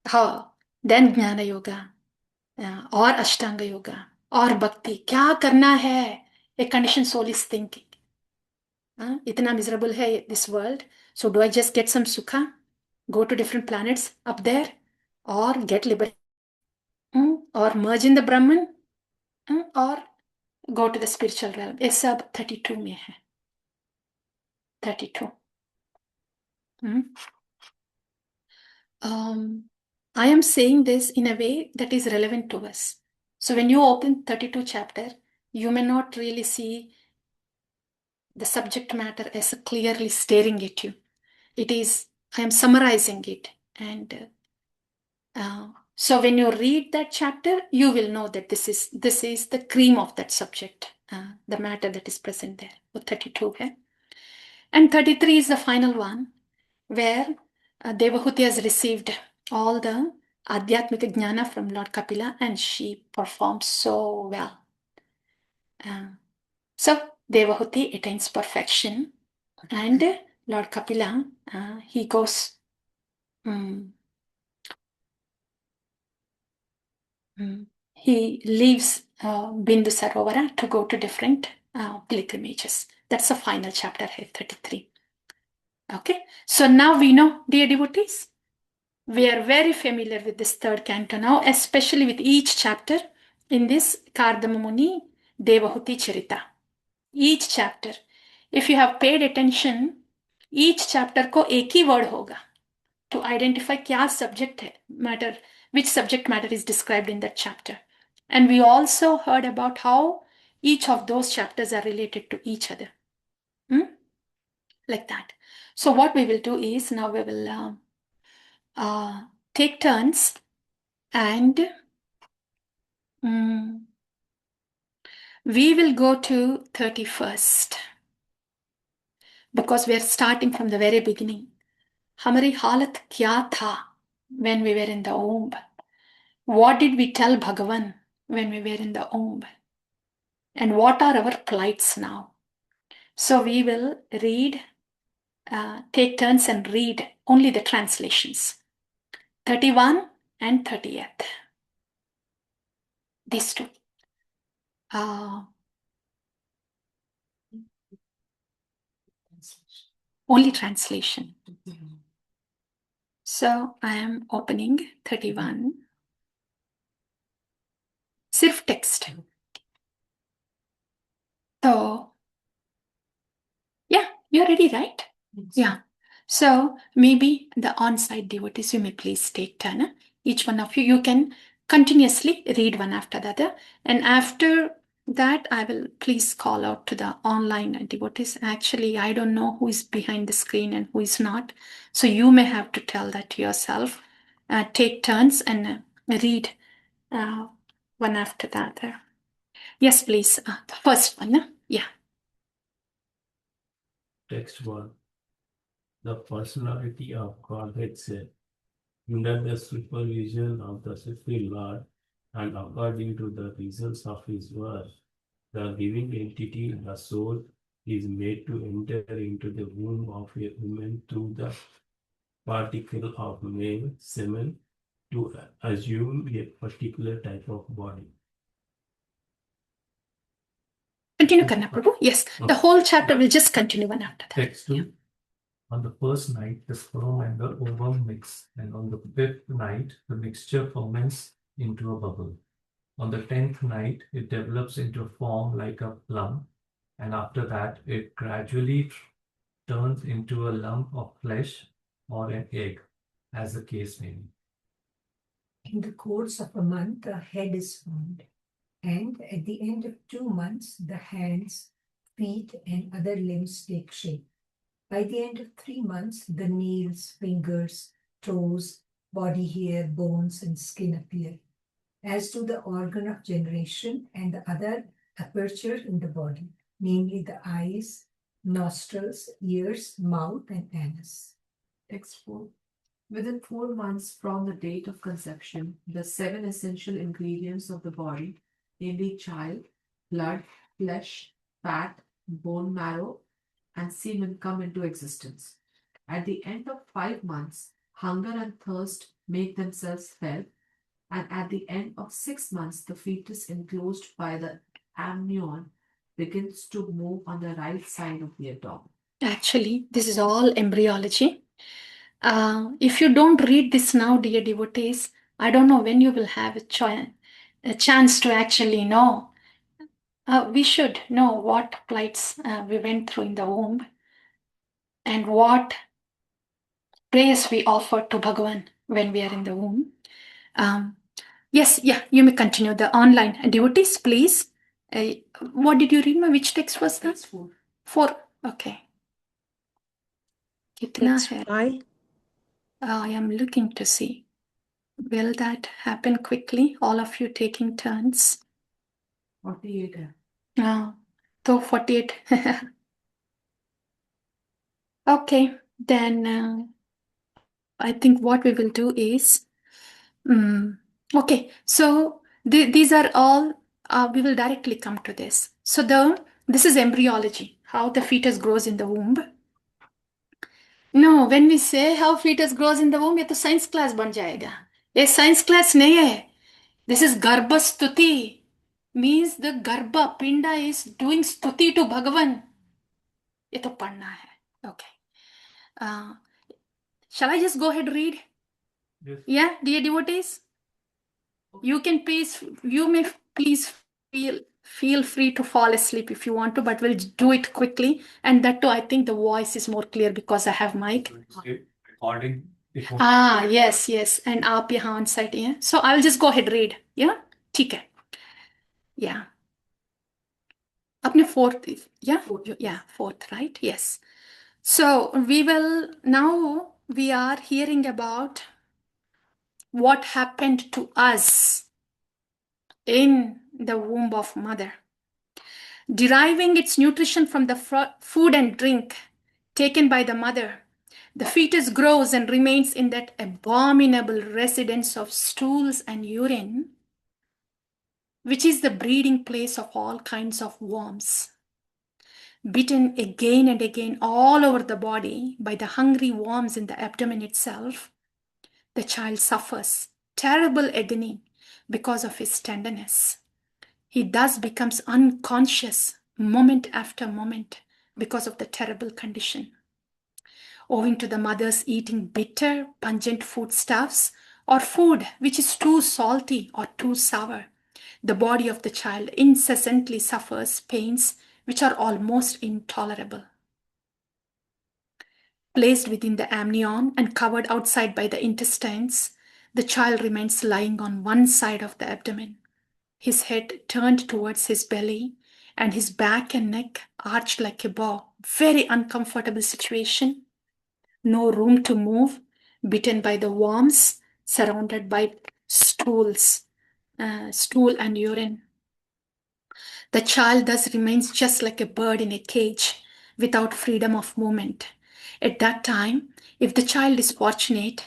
How? Then Jnana Yoga, or Ashtanga Yoga, or Bhakti. Kya karna hai? A conditioned soul is thinking. Itna miserable hai this world. So do I just get some sukha? Go to different planets up there? Or get liberated? Or merge in the Brahman? Or go to the spiritual realm? Ye sab 32 mein hai. 32. I am saying this in a way that is relevant to us. So when you open 32 chapter, you may not really see the subject matter as clearly staring at you. It is, I am summarizing it. And so when you read that chapter, you will know that this is the cream of that subject, the matter that is present there. 32 hai. And 33 is the final one, where Devahuti has received all the Adhyatmika Jnana from Lord Kapila, and she performs so well. So Devahuti attains perfection, and Lord Kapila, he goes he leaves Bindu Sarovara to go to different pilgrimages. That's the final chapter, 33. Okay, so now we know, dear devotees, We are very familiar with this third canto now, especially with each chapter in this Kardama Muni Devahuti Charita. Each chapter, if you have paid attention, each chapter को एक ही word होगा to identify क्या subject matter, which subject matter is described in that chapter. And we also heard about how each of those chapters are related to each other. Like that. So what we will do is now we will take turns and we will go to 31st because we are starting from the very beginning. हमारी हालत क्या था when we were in the womb? What did we tell Bhagavan when we were in the womb? And what are our plights now? So we will read, take turns and read only the translations. 31 and 30th. These two. Only translation. So I am opening 31. सिर्फ text. So, yeah, you're ready, right? Yes. Yeah. So maybe the on-site devotees, you may please take turn. Each one of you, you can continuously read one after the other. And after that, I will please call out to the online devotees. Actually, I don't know who is behind the screen and who is not. So you may have to tell that yourself. Take turns and read one after the other. Yes, please. The first one. Yeah. Text 1. The personality of Godhead said, under the supervision of the Supreme Lord and according to the results of his work, the living entity, the soul, is made to enter into the womb of a woman through the particle of male semen to assume a particular type of body. Continue, Karna Prabhu. Yes, the whole chapter will just continue one after that. Text 2. On the first night, the sperm and the ovum mix, and on the fifth night, the mixture ferments into a bubble. On the 10th night, it develops into a form like a plum, and after that, it gradually turns into a lump of flesh or an egg, as the case may be. In the course of a month, a head is formed, and at the end of 2 months, the hands, feet, and other limbs take shape. By the end of 3 months, the nails, fingers, toes, body hair, bones, and skin appear, as do the organ of generation and the other aperture in the body, namely the eyes, nostrils, ears, mouth, and anus. Text 4. Within 4 months from the date of conception, the 7 essential ingredients of the body, namely child, blood, flesh, fat, bone marrow, and semen come into existence. At the end of 5 months, hunger and thirst make themselves felt, and at the end of 6 months, the fetus enclosed by the amnion begins to move on the right side of the abdomen. Actually, this is all embryology. If you don't read this now, dear devotees, I don't know when you will have a chance to actually know. We should know what plights we went through in the womb and what praise we offer to Bhagavan when we are in the womb. Yes, yeah, you may continue. The online devotees, please. What did you read? Which text was that? Text 4. 4. Okay. Kitna Text hai? 5. I am looking to see. Will that happen quickly? All of you taking turns? 48 है. So 48. Okay, then I think what we will do is, okay, so these are all, we will directly come to this. So this is embryology, how the fetus grows in the womb. No, when we say how fetus grows in the womb, ये तो science class बन जाएगा. ये science class नहीं है. This is Garbha Stuti. Means the Garbha Pinda is doing Stuti to Bhagavan. ये तो पढ़ना है. Okay. Shall I just go ahead read? Yes. Yeah, dear devotees, you may please feel free to fall asleep if you want to, but we'll do it quickly. And that too, I think the voice is more clear because I have mic. Recording. Yes. And आप यहाँ on site, yeah. So I'll just go ahead read, yeah. ठीक है. Yeah. अपने fourth, yeah, fourth, right? Yes. So we are hearing about what happened to us in the womb of mother, deriving its nutrition from the food and drink taken by the mother. The fetus grows and remains in that abominable residence of stools and urine, which is the breeding place of all kinds of worms. Bitten again and again all over the body by the hungry worms in the abdomen itself, the child suffers terrible agony because of his tenderness. He thus becomes unconscious moment after moment because of the terrible condition. Owing to the mother's eating bitter, pungent foodstuffs or food which is too salty or too sour, the body of the child incessantly suffers pains which are almost intolerable. Placed within the amnion and covered outside by the intestines, the child remains lying on one side of the abdomen, his head turned towards his belly and his back and neck arched like a bow. Very uncomfortable situation. No room to move, bitten by the worms, surrounded by stool and urine. The child thus remains just like a bird in a cage, without freedom of movement. At that time, if the child is fortunate,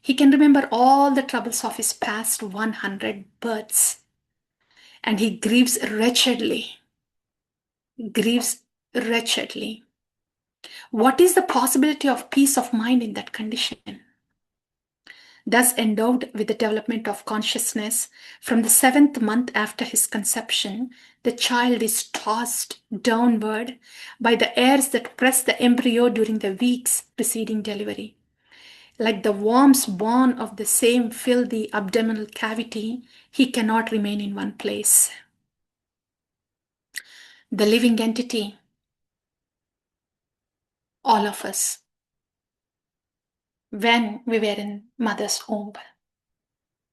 he can remember all the troubles of his past 100 births. And he grieves wretchedly. What is the possibility of peace of mind in that condition? Thus endowed with the development of consciousness, from the 7th month after his conception, the child is tossed downward by the airs that press the embryo during the weeks preceding delivery. Like the worms born of the same filthy abdominal cavity, he cannot remain in one place. The living entity, all of us, when we were in mother's womb,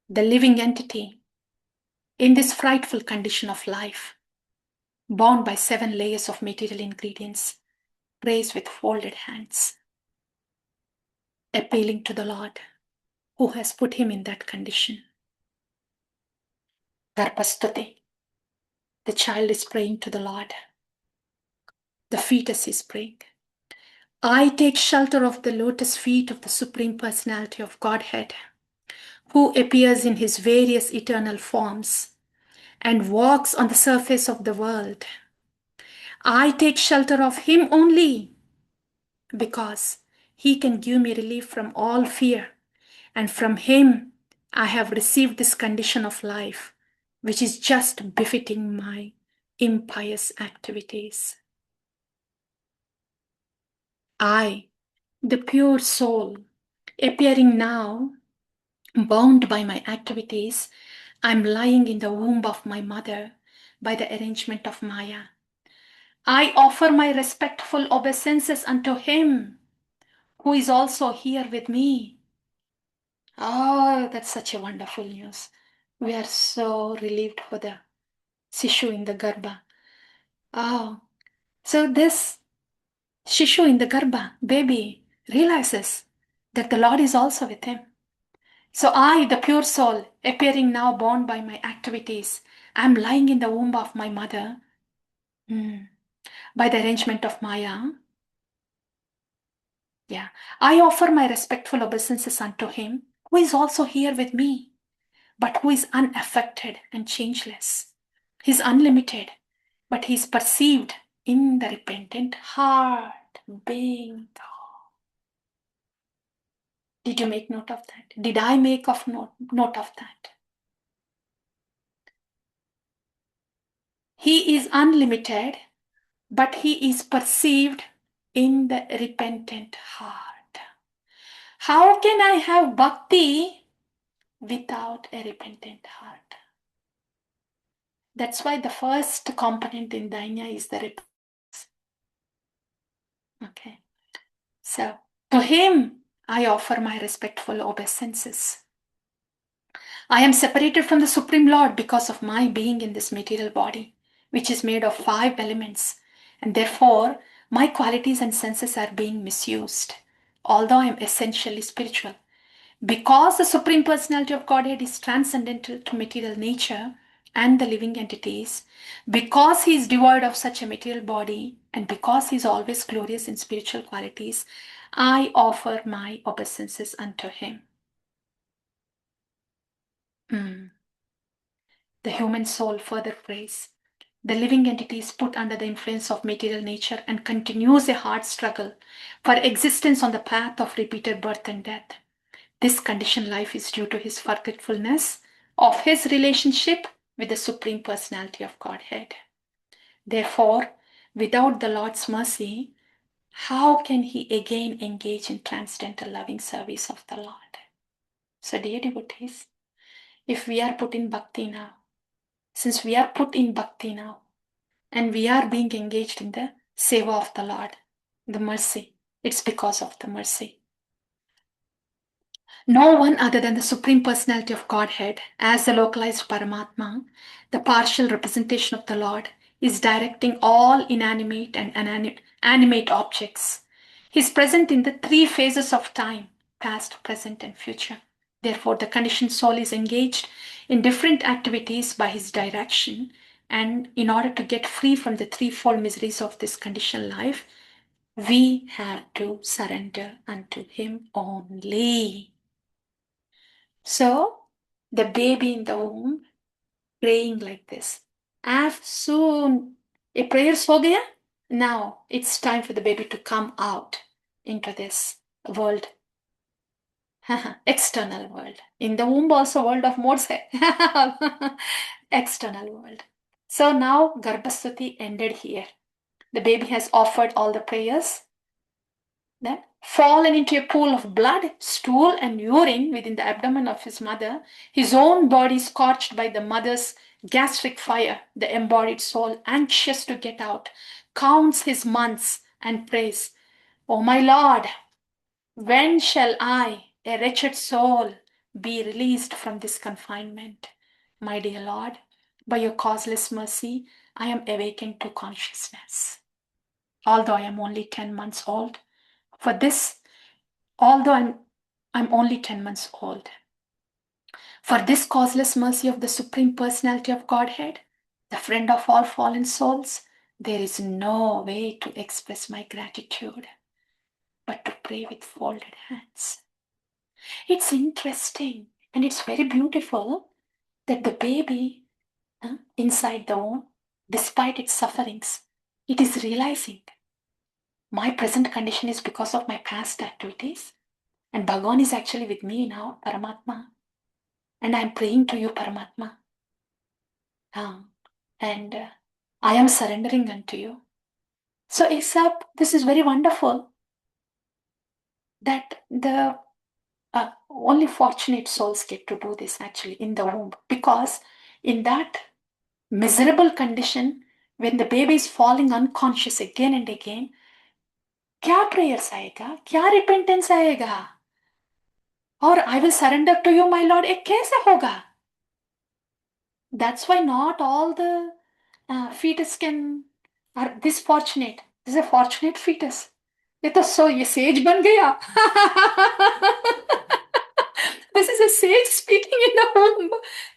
the living entity in this frightful condition of life, bound by 7 layers of material ingredients, prays with folded hands, appealing to the Lord who has put him in that condition. Garpastuti. The child is praying to the Lord. The fetus is praying. I take shelter of the lotus feet of the Supreme Personality of Godhead, who appears in his various eternal forms and walks on the surface of the world. I take shelter of him only because he can give me relief from all fear, and from him I have received this condition of life, which is just befitting my impious activities. I, the pure soul, appearing now, bound by my activities, I'm lying in the womb of my mother by the arrangement of Maya. I offer my respectful obeisances unto him who is also here with me. Oh, that's such a wonderful news. We are so relieved for the Shishu in the Garbha. Oh, so this Shishu in the Garbha, baby, realizes that the Lord is also with him. So I, the pure soul, appearing now bound by my activities, I'm lying in the womb of my mother by the arrangement of Maya. Yeah, I offer my respectful obeisances unto him who is also here with me, but who is unaffected and changeless. He's unlimited, but he's perceived in the repentant heart being. Did you make note of that? Did I make note of that? He is unlimited, but he is perceived in the repentant heart. How can I have bhakti without a repentant heart? That's why the first component in Dainya is the repentance. Okay. So, to him, I offer my respectful obeisances. I am separated from the Supreme Lord because of my being in this material body, which is made of 5 elements, and therefore my qualities and senses are being misused, although I am essentially spiritual. Because the Supreme Personality of Godhead is transcendental to material nature and the living entities, because he is devoid of such a material body, and because he is always glorious in spiritual qualities, I offer my obeisances unto him. The human soul further prays. The living entity is put under the influence of material nature and continues a hard struggle for existence on the path of repeated birth and death. This conditioned life is due to his forgetfulness of his relationship with the Supreme Personality of Godhead. Therefore, without the Lord's mercy, how can he again engage in transcendental loving service of the Lord? So, dear devotees, if we are put in bhakti now, since we are put in bhakti now, and we are being engaged in the seva of the Lord, the mercy, it's because of the mercy. No one other than the Supreme Personality of Godhead, as the localized Paramatma, the partial representation of the Lord, is directing all inanimate and animate objects. He is present in the 3 phases of time, past, present, and future. Therefore, the conditioned soul is engaged in different activities by his direction, and in order to get free from the 3-fold miseries of this conditioned life, we have to surrender unto him only. So, the baby in the womb praying like this. As soon a prayer ho gaya, now it's time for the baby to come out into this world. External world. In the womb also world of modes hai. External world. So now Garbhasthuti ended here. The baby has offered all the prayers, then fallen into a pool of blood, stool, and urine within the abdomen of his mother, his own body scorched by the mother's gastric fire, the embodied soul, anxious to get out, counts his months and prays, "O my Lord, when shall I, a wretched soul, be released from this confinement? My dear Lord, by your causeless mercy, I am awakened to consciousness. Although I am only 10 months old, for this although I'm only 10 months old. For this causeless mercy of the Supreme Personality of Godhead, the friend of all fallen souls, there is no way to express my gratitude but to pray with folded hands." It's interesting and it's very beautiful that the baby inside the womb, despite its sufferings, it is realizing my present condition is because of my past activities. And Bhagavan is actually with me now, Paramatma. And I'm praying to you, Paramatma. And I am surrendering unto you. So, except this is very wonderful that the only fortunate souls get to do this actually in the womb. Because in that miserable condition, when the baby is falling unconscious again and again, क्या prayers आएगा, क्या repentance आएगा, और I will surrender to you, my Lord, ये कैसे होगा? That's why not all the fetus are this fortunate. This is a fortunate fetus. ये sage बन गया. This is a sage speaking in the womb.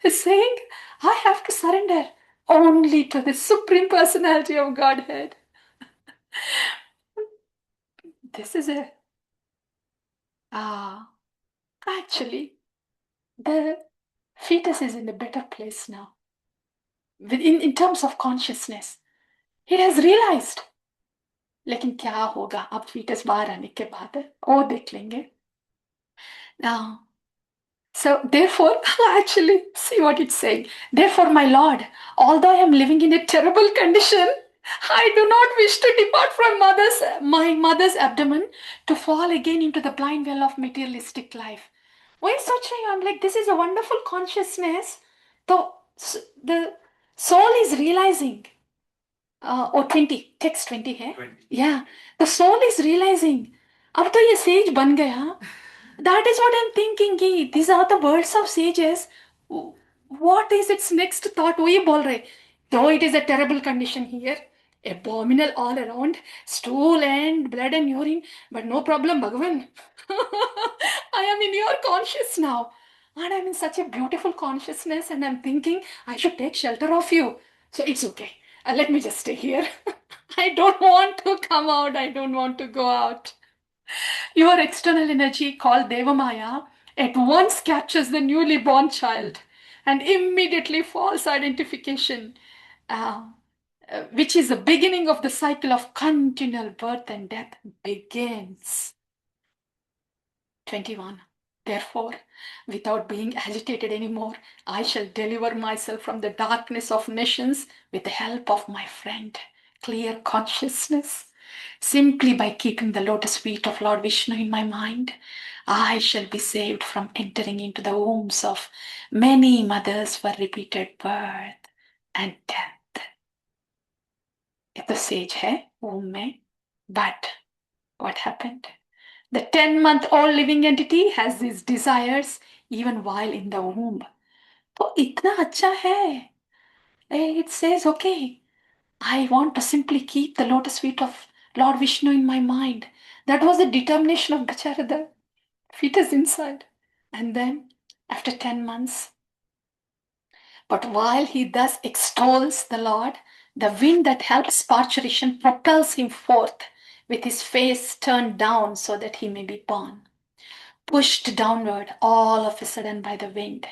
He's saying, I have to surrender only to the Supreme Personality of Godhead. This is actually, the fetus is in a better place now. In terms of consciousness, it has realized. लेकिन क्या होगा अब foetus बाहर आने के बाद वो देख लेंगे. Now, so therefore, actually, see what it's saying. Therefore, my Lord, although I am living in a terrible condition, I do not wish to depart from my mother's abdomen to fall again into the blind well of materialistic life. Why such I'm like, this is a wonderful consciousness. The soul is realizing. Oh, 20, text 20 है. 20. Yeah, the soul is realizing. अब तो ये sage बन गया. That is what I'm thinking. कि these are the words of sages. What is its next thought? वो ये बोल रहे. Though it is a terrible condition here, abominable all around, stool and blood and urine, but no problem, Bhagavan. I am in your conscious now. And I'm in such a beautiful consciousness, and I'm thinking I should take shelter of you. So it's okay. Let me just stay here. I don't want to come out. I don't want to go out. Your external energy called Devamaya at once captures the newly born child and immediately false identification, which is the beginning of the cycle of continual birth and death, begins. 21. Therefore, without being agitated anymore, I shall deliver myself from the darkness of nations with the help of my friend, clear consciousness. Simply by keeping the lotus feet of Lord Vishnu in my mind, I shall be saved from entering into the wombs of many mothers for repeated birth and death. ये तो sage है womb में, but what happened? The 10-month-old living entity has these desires even while in the womb. तो इतना अच्छा है. It says, okay, I want to simply keep the lotus feet of Lord Vishnu in my mind. That was the determination of Bachara, the fetus inside. And then, after 10 months, but while he thus extols the Lord, the wind that helps parturition propels him forth with his face turned down so that he may be born. Pushed downward all of a sudden by the wind,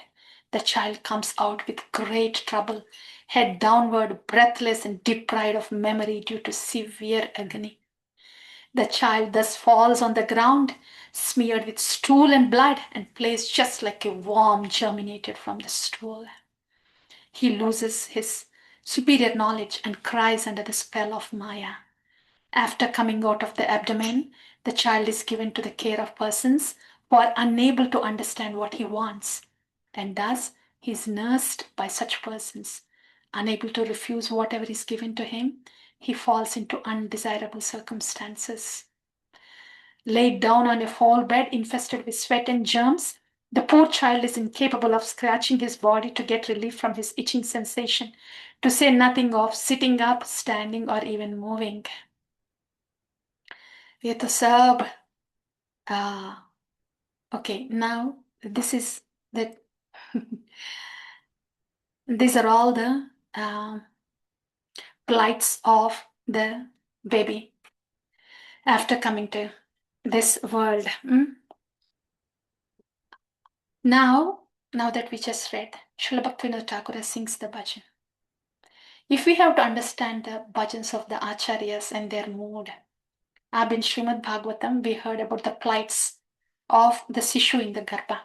the child comes out with great trouble, head downward, breathless and deprived of memory due to severe agony. The child thus falls on the ground, smeared with stool and blood, and plays just like a worm germinated from the stool. He loses his superior knowledge and cries under the spell of Maya. After coming out of the abdomen, the child is given to the care of persons who are unable to understand what he wants, and thus he is nursed by such persons. Unable to refuse whatever is given to him, he falls into undesirable circumstances. Laid down on a foul bed infested with sweat and germs, the poor child is incapable of scratching his body to get relief from his itching sensation, to say nothing of sitting up, standing, or even moving. ये तो सब okay, now this is the these are all the plights of the baby after coming to this world. Now that we just read, Srila Bhaktivinoda Thakur sings the bhajan. If we have to understand the bhajans of the acharyas and their mood, in Srimad Bhagavatam, we heard about the plights of the Sishu in the Garbha.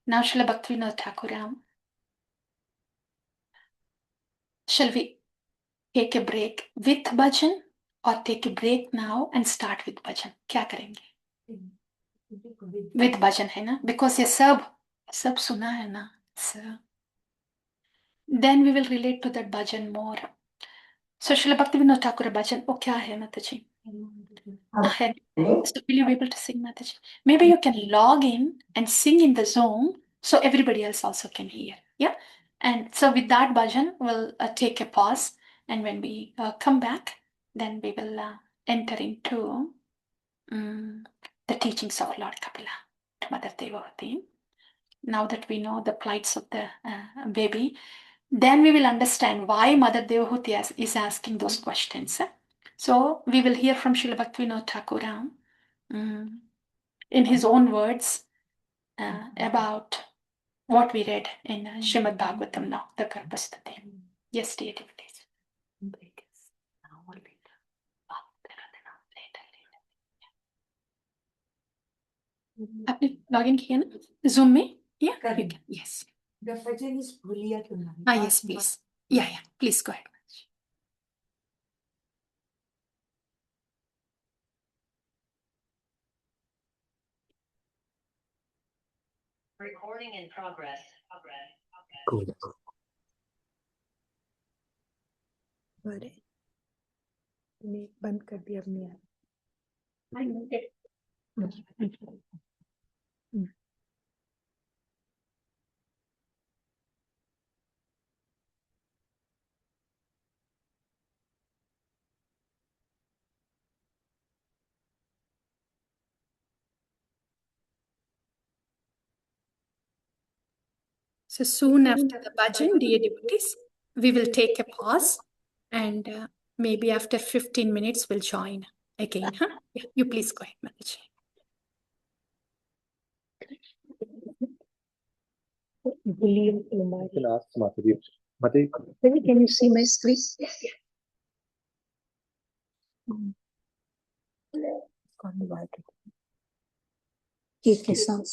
Now Srila Bhaktivinoda Thakur, shall we take a break with bhajan or take a break now and start with bhajan? क्या करेंगे? With bhajan है ना? Because ये सब सुना है ना? So then we will relate to that bhajan more. So Srila Bhaktivinoda Thakur bhajan, वो क्या है Mataji? So will you be able to sing, Mataji? Maybe you can log in and sing in the Zoom so everybody else also can hear. Yeah? And so with that bhajan, we'll take a pause. And when we come back, then we will enter into the teachings of Lord Kapila to Mother Devavati. Now that we know the plights of the baby, then we will understand why Mother Devavati is asking those questions. So we will hear from Srila Bhaktivinoda Thakur in his own words about what we read in Srimad Bhagavatam now, the Garbhastati. Yes, dear devotees. आपने login किया ना Zoom में? Yeah, you can. Yes. The bhajan is Bhuliya Tumhari. Yes, please. Yeah, please go ahead. Recording in progress. Cool. बड़े ने बंद कर दिया अपने आप. So soon after the bhajan, dear devotees, we will take a pause and maybe after 15 minutes we'll join again. Huh? Yeah, you please go ahead, Mataji. William Umar. Can ask Mataji. Mataji, Can you see my screen? ठीक है सांस.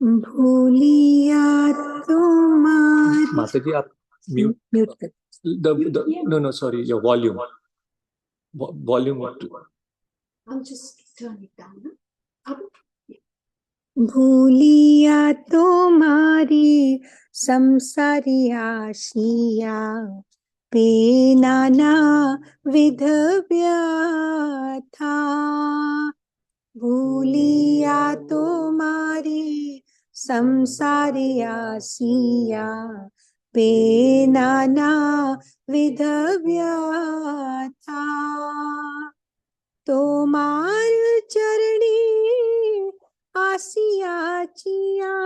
भूलिया तुम्हारी. Mataji, आप mute. Mute कर. No, sorry, your volume. Volume. I'll just turn it down. Huh? Up. भूलिया तुम्हारी संसारी आशिया पे नाना विध व्यथा. भूलिया तुम्हारी संसारी आशिया पे नाना विध व्यथा. তোমার চরণে আসিয়া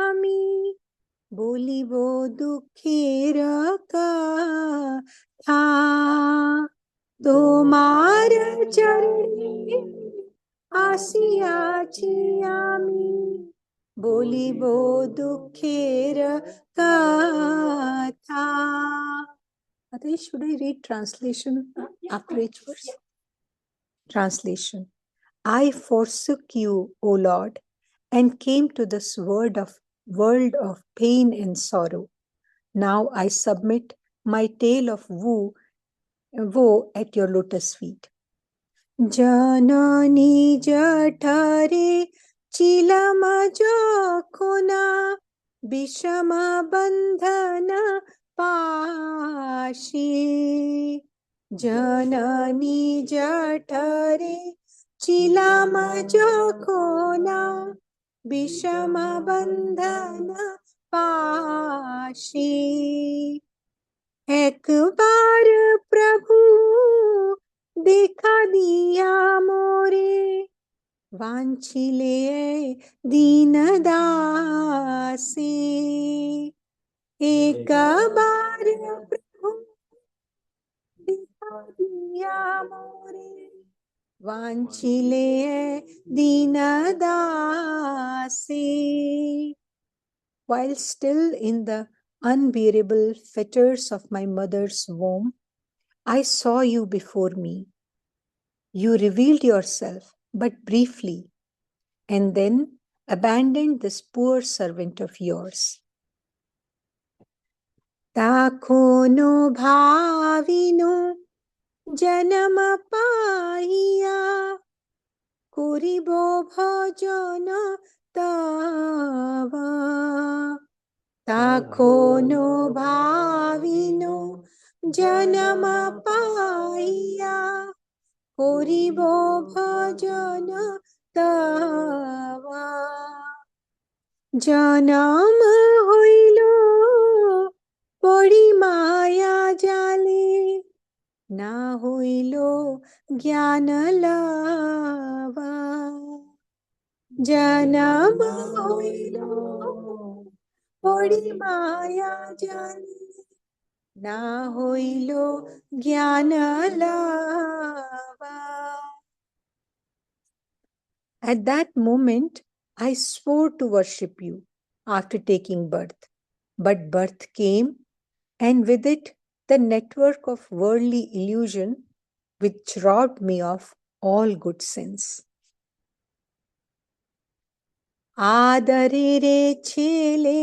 আমি বলিব দুঃখের কথা. তোমার চরণে আসিয়া আমি বলিব দুঃখের কথা. Should I read translation after each verse? Translation. I forsook you, O Lord, and came to this world of pain and sorrow. Now I submit my tale of woe at your lotus feet. Janani jathare chilama jokhona bishama bandhana pashi. Janani jathare chilama jokhona bishama bandhana pashi. একবার প্রভু দেখা দিয়া মোরে वांछिले दीन दासी. एक बार प्रभु दिखा दिया मोरे वांछिले दीन दासी. While still in the unbearable fetters of my mother's womb, I saw you before me. You revealed yourself, but briefly, and then abandoned this poor servant of yours. Takhono bhavino janama pahiya koribo bhajana tava. Takhono bhavino janama pahiya করিব ভজন তবা. জনম হইল পড়ি মায়া জালে না হইল জ্ঞান lava. জনম হইল পড়ি মায়া জালে না হইল জ্ঞান lava. At that moment, I swore to worship you after taking birth. But birth came, and with it, the network of worldly illusion which robbed me of all good sense. আদরেরে ছেলে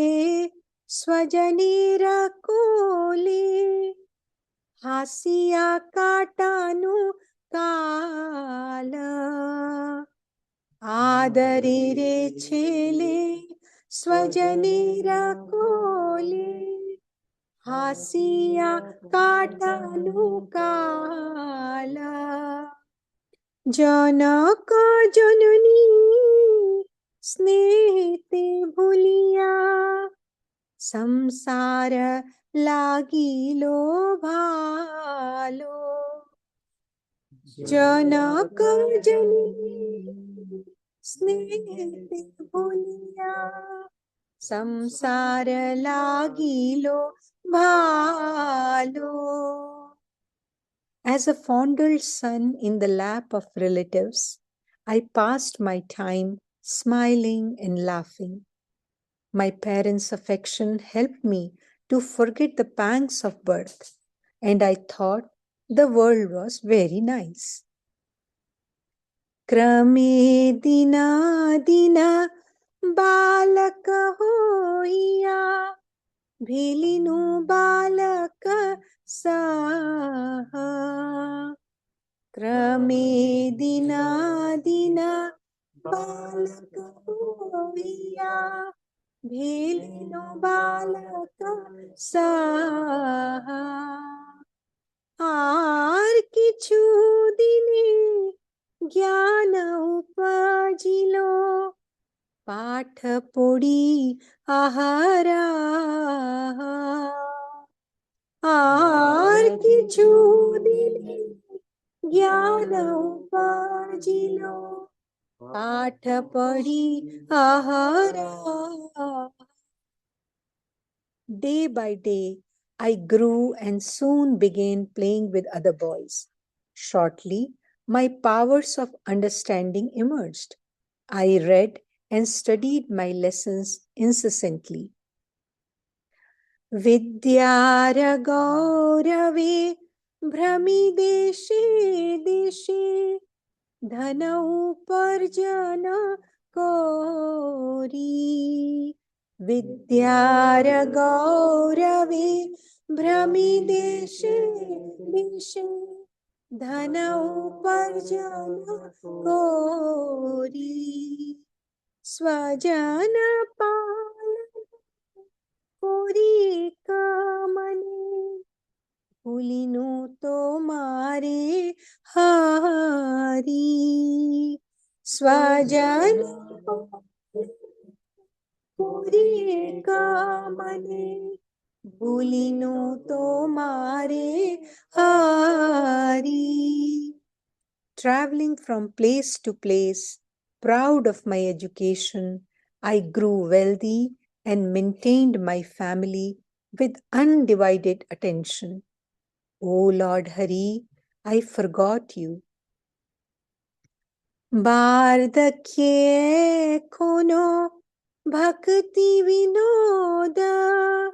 স্বজনেরা কোলে হাসিয়া কাটানো কাল. আদরেরে ছেলে স্বজনেরা কোলে হাসিয়া কাটালো কালা জনক জননী স্নেহেতে ভুলিয়া সংসার লাগিল ভালো জনক জননী স্নেহেতে ভুলিয়া সংসার লাগিল ভালো As a fondled son in the lap of relatives, I passed my time smiling and laughing. My parents' affection helped me to forget the pangs of birth, and I thought the world was very nice. Krame dina dina balak hoiya Bhelinu balaka saha Krame dina dina balaka hoiya Bhelinu balaka saha আর কিছু দিনে জ্ঞান উপাজিল পাঠ পড়ি আহারা আর কিছু দিনে জ্ঞান উপাজিল পাঠ পড়ি আহারা Day by day, I grew and soon began playing with other boys. Shortly, my powers of understanding emerged. I read and studied my lessons incessantly. Vidyar gaurave bhrami deshe deshe dhana uparjana kori Vidyar gaurave bhrami deshe deshe dhana uparjana kori swajana palana kori kamane ভুলিনু তোমারে হারি স্বজন করি কামনে ভুলিনু তোমারে হারি Traveling from place to place, proud of my education, I grew wealthy and maintained my family with undivided attention. O Lord Hari, I forgot you. Bardakye kono bhakti vinoda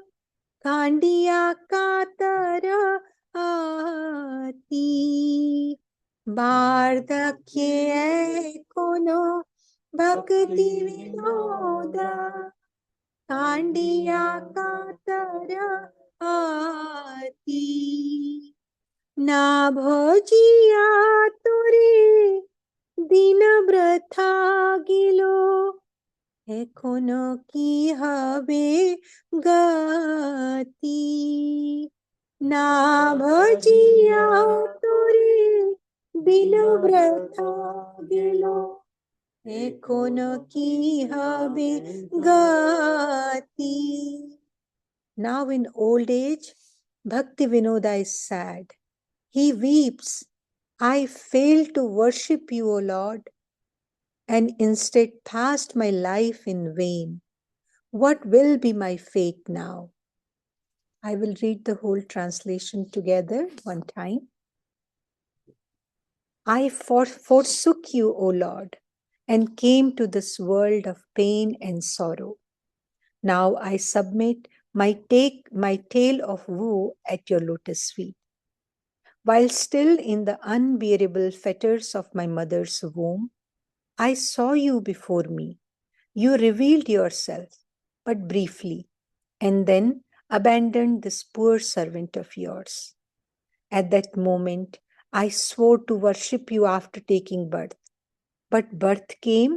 kandiya katara ati Bardakye kono bhakti vinoda kandiya katara ati না ভজিয়া তোরে দিন ব্রথা গেল এখনো কি হবে গতি না ভজিয়া তোরে দিন ব্রথা গেল এখনো কি হবে গতি Now in old age, Bhakti Vinoda is sad. He weeps, I failed to worship you, O Lord, and instead passed my life in vain. What will be my fate now? I will read the whole translation together one time. I forsook you, O Lord, and came to this world of pain and sorrow. Now I submit my tale of woe at your lotus feet. While still in the unbearable fetters of my mother's womb, I saw you before me. You revealed yourself, but briefly, and then abandoned this poor servant of yours. At that moment, I swore to worship you after taking birth, But birth came,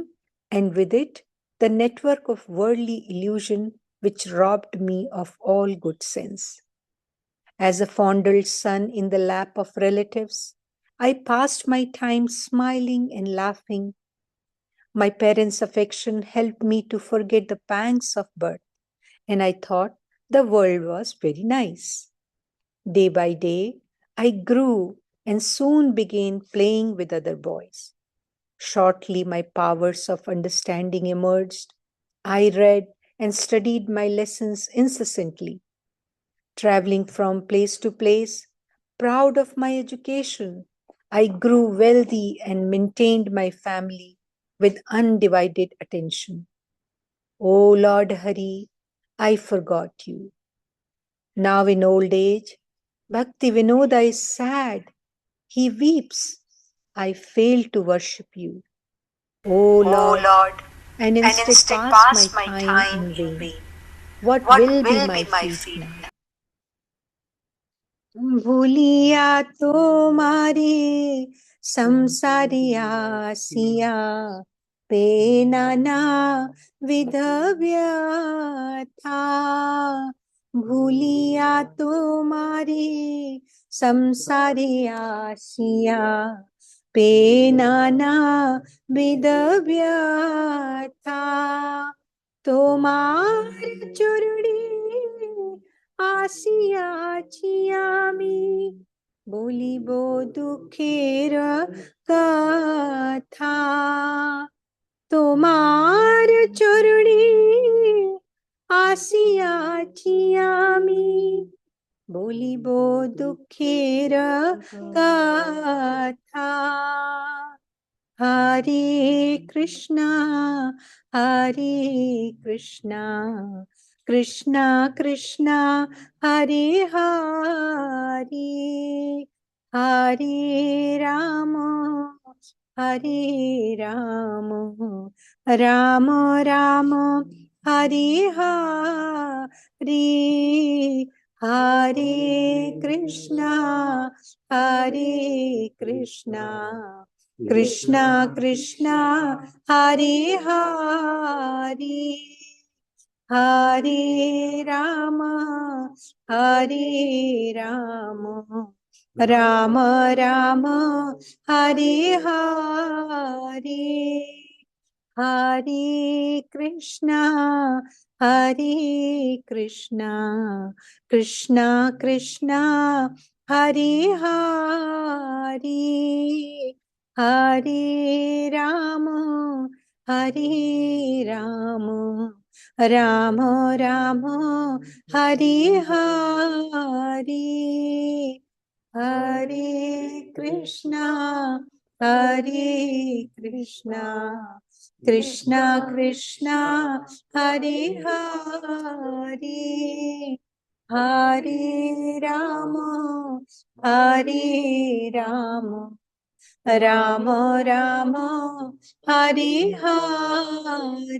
and with it, the network of worldly illusion which robbed me of all good sense. As a fondled son in the lap of relatives, I passed my time smiling and laughing. My parents' affection helped me to forget the pangs of birth, and I thought the world was very nice. Day by day, I grew and soon began playing with other boys. Shortly, my powers of understanding emerged. I read and studied my lessons incessantly, traveling from place to place, proud of my education. I grew wealthy and maintained my family with undivided attention. O Lord Hari, I forgot you. Now in old age, Bhakti Vinoda is sad. He weeps. I fail to worship you. O Lord, and instead pass my time in vain. What will be my fate now? भूलिया तो मारे संसारिया सिया पे नाना विध व्यथा भूलिया तो मारे संसारिया सिया पे नाना विध व्यथा তোমার চরণে আসিয়া আমি বলিব দুঃখের কথা তোমার চরণে আসিয়াছি আমি বলিব দুঃখের কথা Hare Krishna, Hare Krishna, Krishna Krishna, Hare Hare, Hare Rama, Hare Rama, Rama Rama, Hare Hare, Hare Krishna, Hare Krishna, Krishna Krishna, Hare Hare, Hare Rama, Hare Rama, Rama Rama, Hare Hare, Hare Krishna, Hare Krishna, Krishna Krishna, Hare Hare, Hare Rama, Hare Rama, Rama Rama, Hare Hare, Hare Krishna, Hare Krishna, Krishna Krishna, Hare Hare, Hare Rama, Hare Rama, Rama Rama, Hare Hare,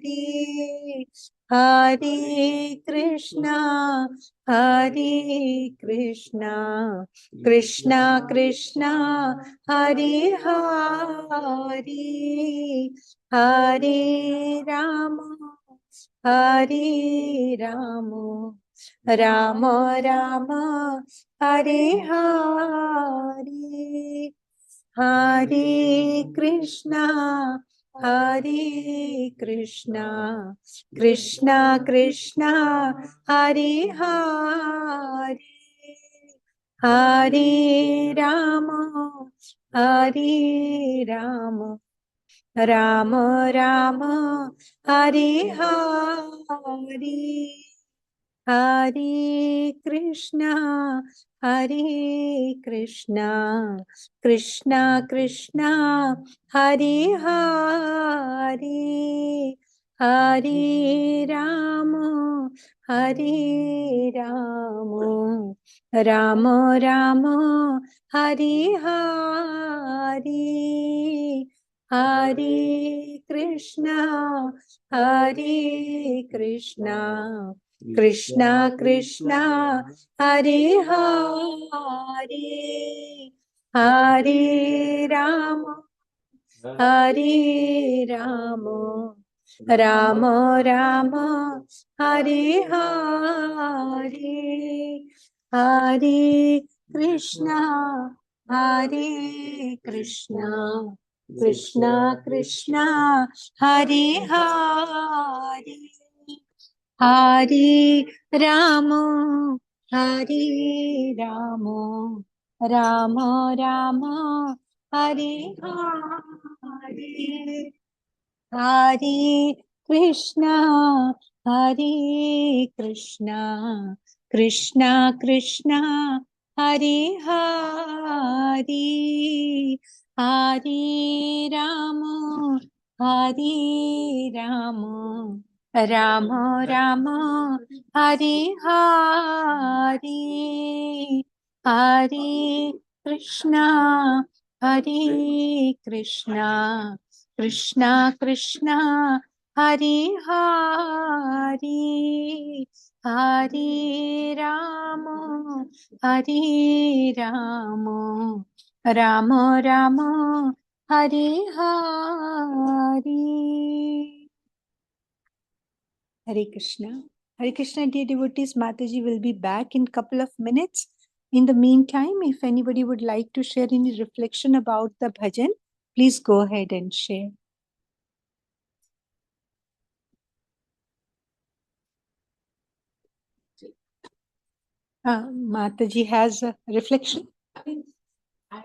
Hare Krishna, Hare Krishna, Krishna Krishna, Hare Hare, Hare Rama, Hare Rama, Rama Rama, Hare Hare, Hare Krishna, Hare Krishna, Krishna Krishna, Hare Hare, Hare Rama, Hare Rama, Rama Rama, Hare Hare, Hare Krishna, Hare Krishna, Krishna Krishna, Hare Hare, Hare Rama, Hare Rama, Rama Rama, Hare Hare, Hare Krishna, Hare Krishna, Krishna Krishna, Hare Hare, Hare Rama, Hare Rama, Rama Rama, Hare Hare, Hare Krishna, Hare Krishna, Krishna Krishna, Hare Hare, Hare Rama, Hare Rama, Rama Rama, Hare Hare, Hare Krishna, Hare Krishna, Krishna Krishna, Hare Hare, Hare Rama, Hare Rama, Rama Rama, Hare Hare, Hare Krishna, Hare Krishna, Krishna Krishna, Hare Hare, Hare Rama, Hare Rama, Rama Rama, Hare Hare. Hare Krishna. Hare Krishna, dear devotees, Mataji will be back in a couple of minutes. In the meantime, if anybody would like to share any reflection about the bhajan, please go ahead and share. Mataji has a reflection. I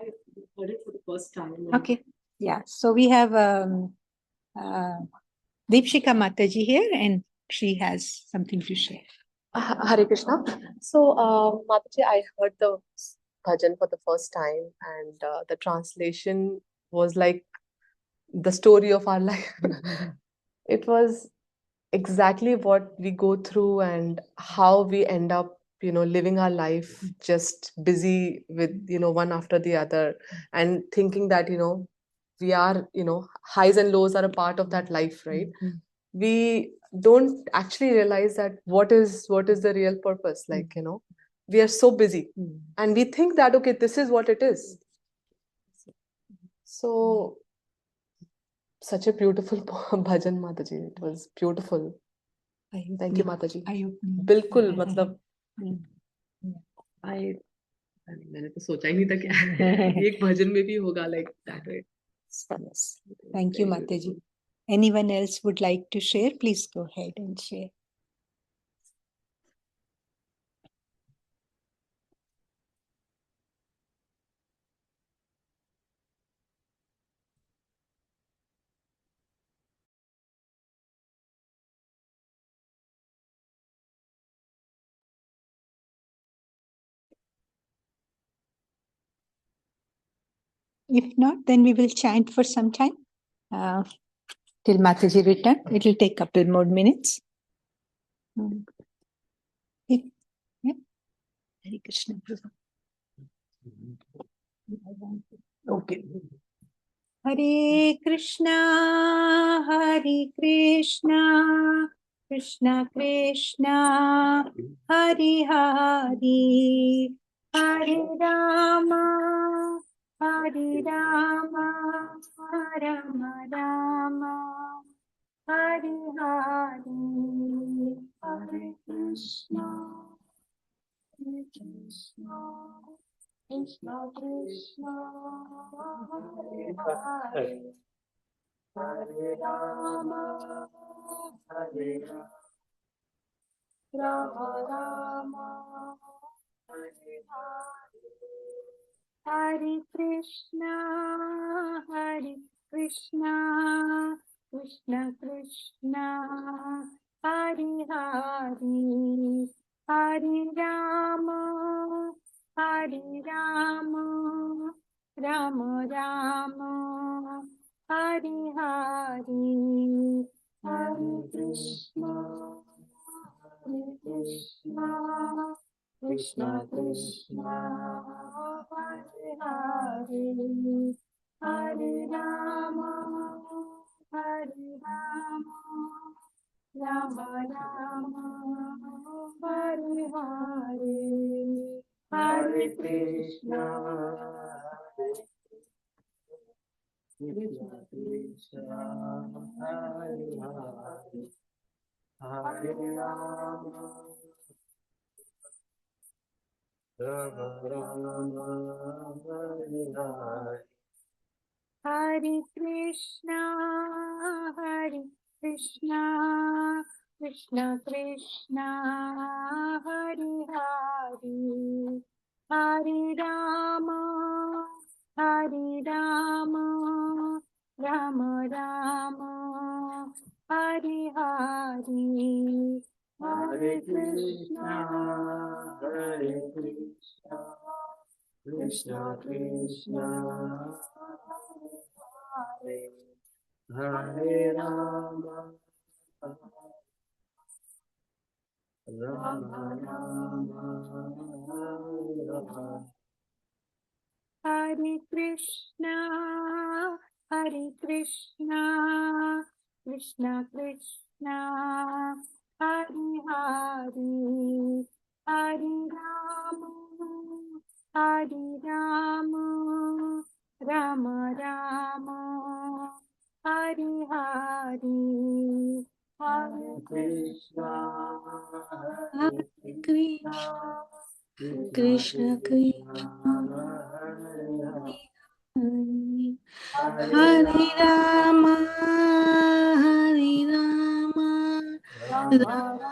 heard it for the first time. Okay. Yeah. So we have Deepshika Mataji here, and she has something to share. Hare Krishna. So, Mataji, I heard the bhajan for the first time, and the translation was like the story of our life. It was exactly what we go through and how we end up, living our life just busy with, one after the other, and thinking that, we are, highs and lows are a part of that life, right? We don't actually realize that what is the real purpose, like, we are so busy and we think that, okay, this is what it is. So such a beautiful bhajan, Mataji. It was beautiful. Thank you, Mataji. बिल्कुल मतलब मैंने तो सोचा ही नहीं था कि एक भजन में भी होगा like that way. Thank you, Mataji. Anyone else would like to share? Please go ahead and share. If not, then we will chant for some time till Mataji return. It will take a couple more minutes. Yeah. Hare Krishna. Okay. Hare Krishna, Hare Krishna, Krishna Krishna, Hare Hare, Hare Rama, Hare Rama, Rama Rama, Hare Hare, Hare Krishna, Hare Krishna, Krishna Krishna, Hare Hare, Hare Rama, Hare Rama, Rama Rama, Hare Hare, Hare Krishna, Hare Krishna, Krishna Krishna, Hare Hare, Hare Rama, Hare Rama, Rama Rama, Hare Hare, Hare Krishna, Hare Krishna, Krishna Krishna, Hare Hare, Hare Rama, Hare Rama, Rama Rama, Hare Hare, Hare Krishna. Krishna Krishna Hare Hare Hare Rama Rama Rama Hare Hare Hare Krishna, Krishna Krishna, Hare Hare, Hare Rama, Rama Rama, Hare Hare, Hare Krishna Hare Krishna Krishna Krishna Hare Hare Rama Rama Rama Hare Hare Hare Krishna, Krishna Krishna, Hare Hare, Hare Rama, Rama Rama, Hare Hare, Hare Krishna Hare Krishna, Krishna Krishna, Hare Hare Rama, Rama Rama Rama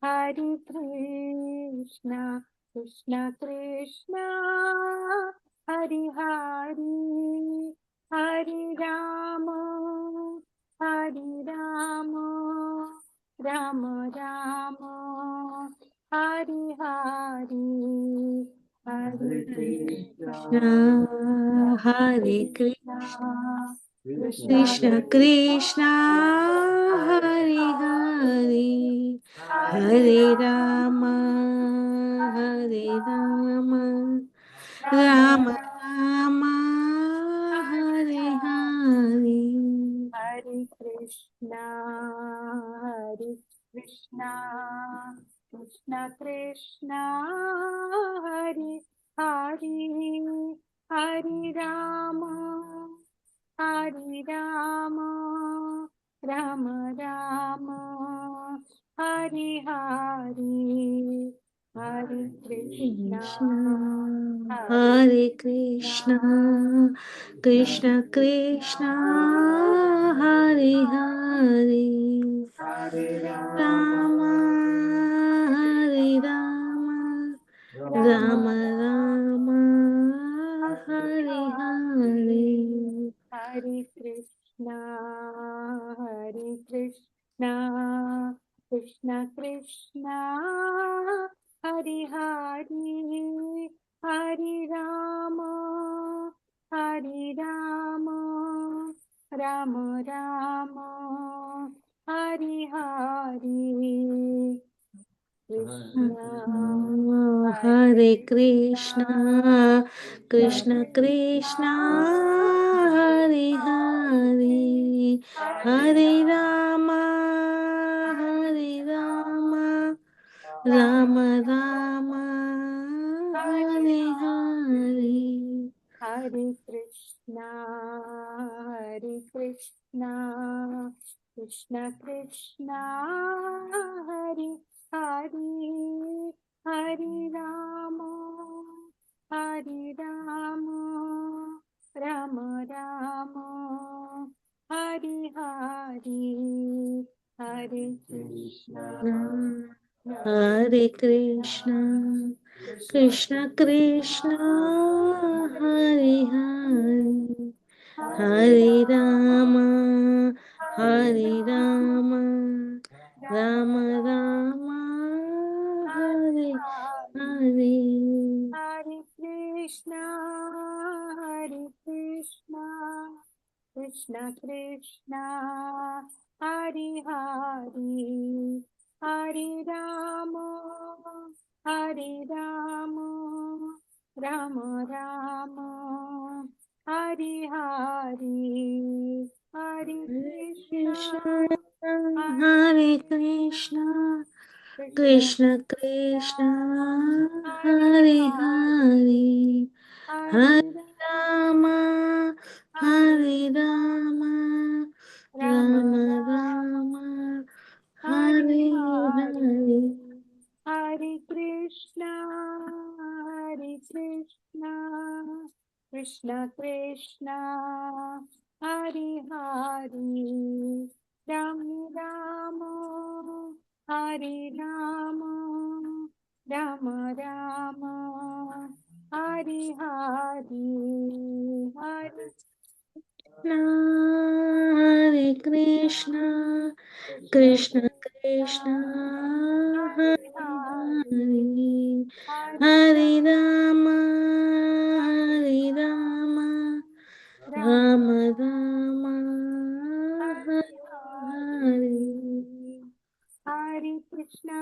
Hare Hare Krishna, Krishna Krishna, Hare Hare, Hare Rama, Rama Rama, Hare Hare, Hare Krishna, Hare Krishna, Krishna Krishna, Hare Hare, Hare Rama, Rama Rama, Hare Hare. Hare Krishna, Krishna Krishna, Hare Hare, Hare Rama, Rama Rama, Hare Hare, Hare Krishna, Hare Krishna, Krishna Krishna, Hare Hare, Hare Rama, Hare Rama, Rama Rama, Hare Hare, Hare Krishna, Krishna Krishna, Hare Hare, Hare Rama, Rama Rama, Hare Hare. Krishna, Hare Krishna, Krishna Krishna, Hare Hare, Hare Rama, Rama Rama, Hare Hare. Hare Krishna, Krishna Krishna, Hare Hare, Hare Rama, Rama Rama, Hare Hare, Hare Krishna, Hare Krishna, Krishna Krishna, Hare Hare, Hare Rama, Rama Rama, Hare Hare. Hare Krishna, Krishna Krishna, Hare Hare, Hare Rama, Rama Rama, Hare Hare, Hare Krishna, Hare Krishna, Krishna Krishna Hare Hare Hare Rama Hare Rama Rama Rama Hare Hare. Hare Krishna, Krishna Krishna, Hare Hare, Ram Rama, Hare Rama, Rama Rama, Hare Hare, Hare Hare Krishna, Krishna Krishna, Hare Hare, Hare Rama, Hare Rama, Rama Rama, Hare Hare. Hare Krishna,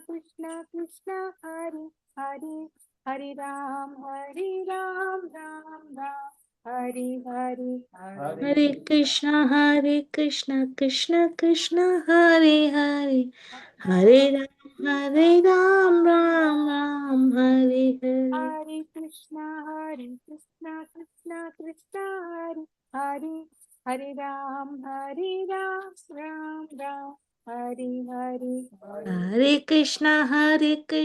Krishna Krishna, Hare Hare, Hare Ram, Ram Ram, Hare Hare, Hare Krishna, Krishna Krishna, Hare Hare, Hare Ram, Ram Ram, Hare Hare. Hare Krishna, Krishna Krishna, Hare Hare, Hare Ram, Ram Ram, Hare Hare. Hare Krishna,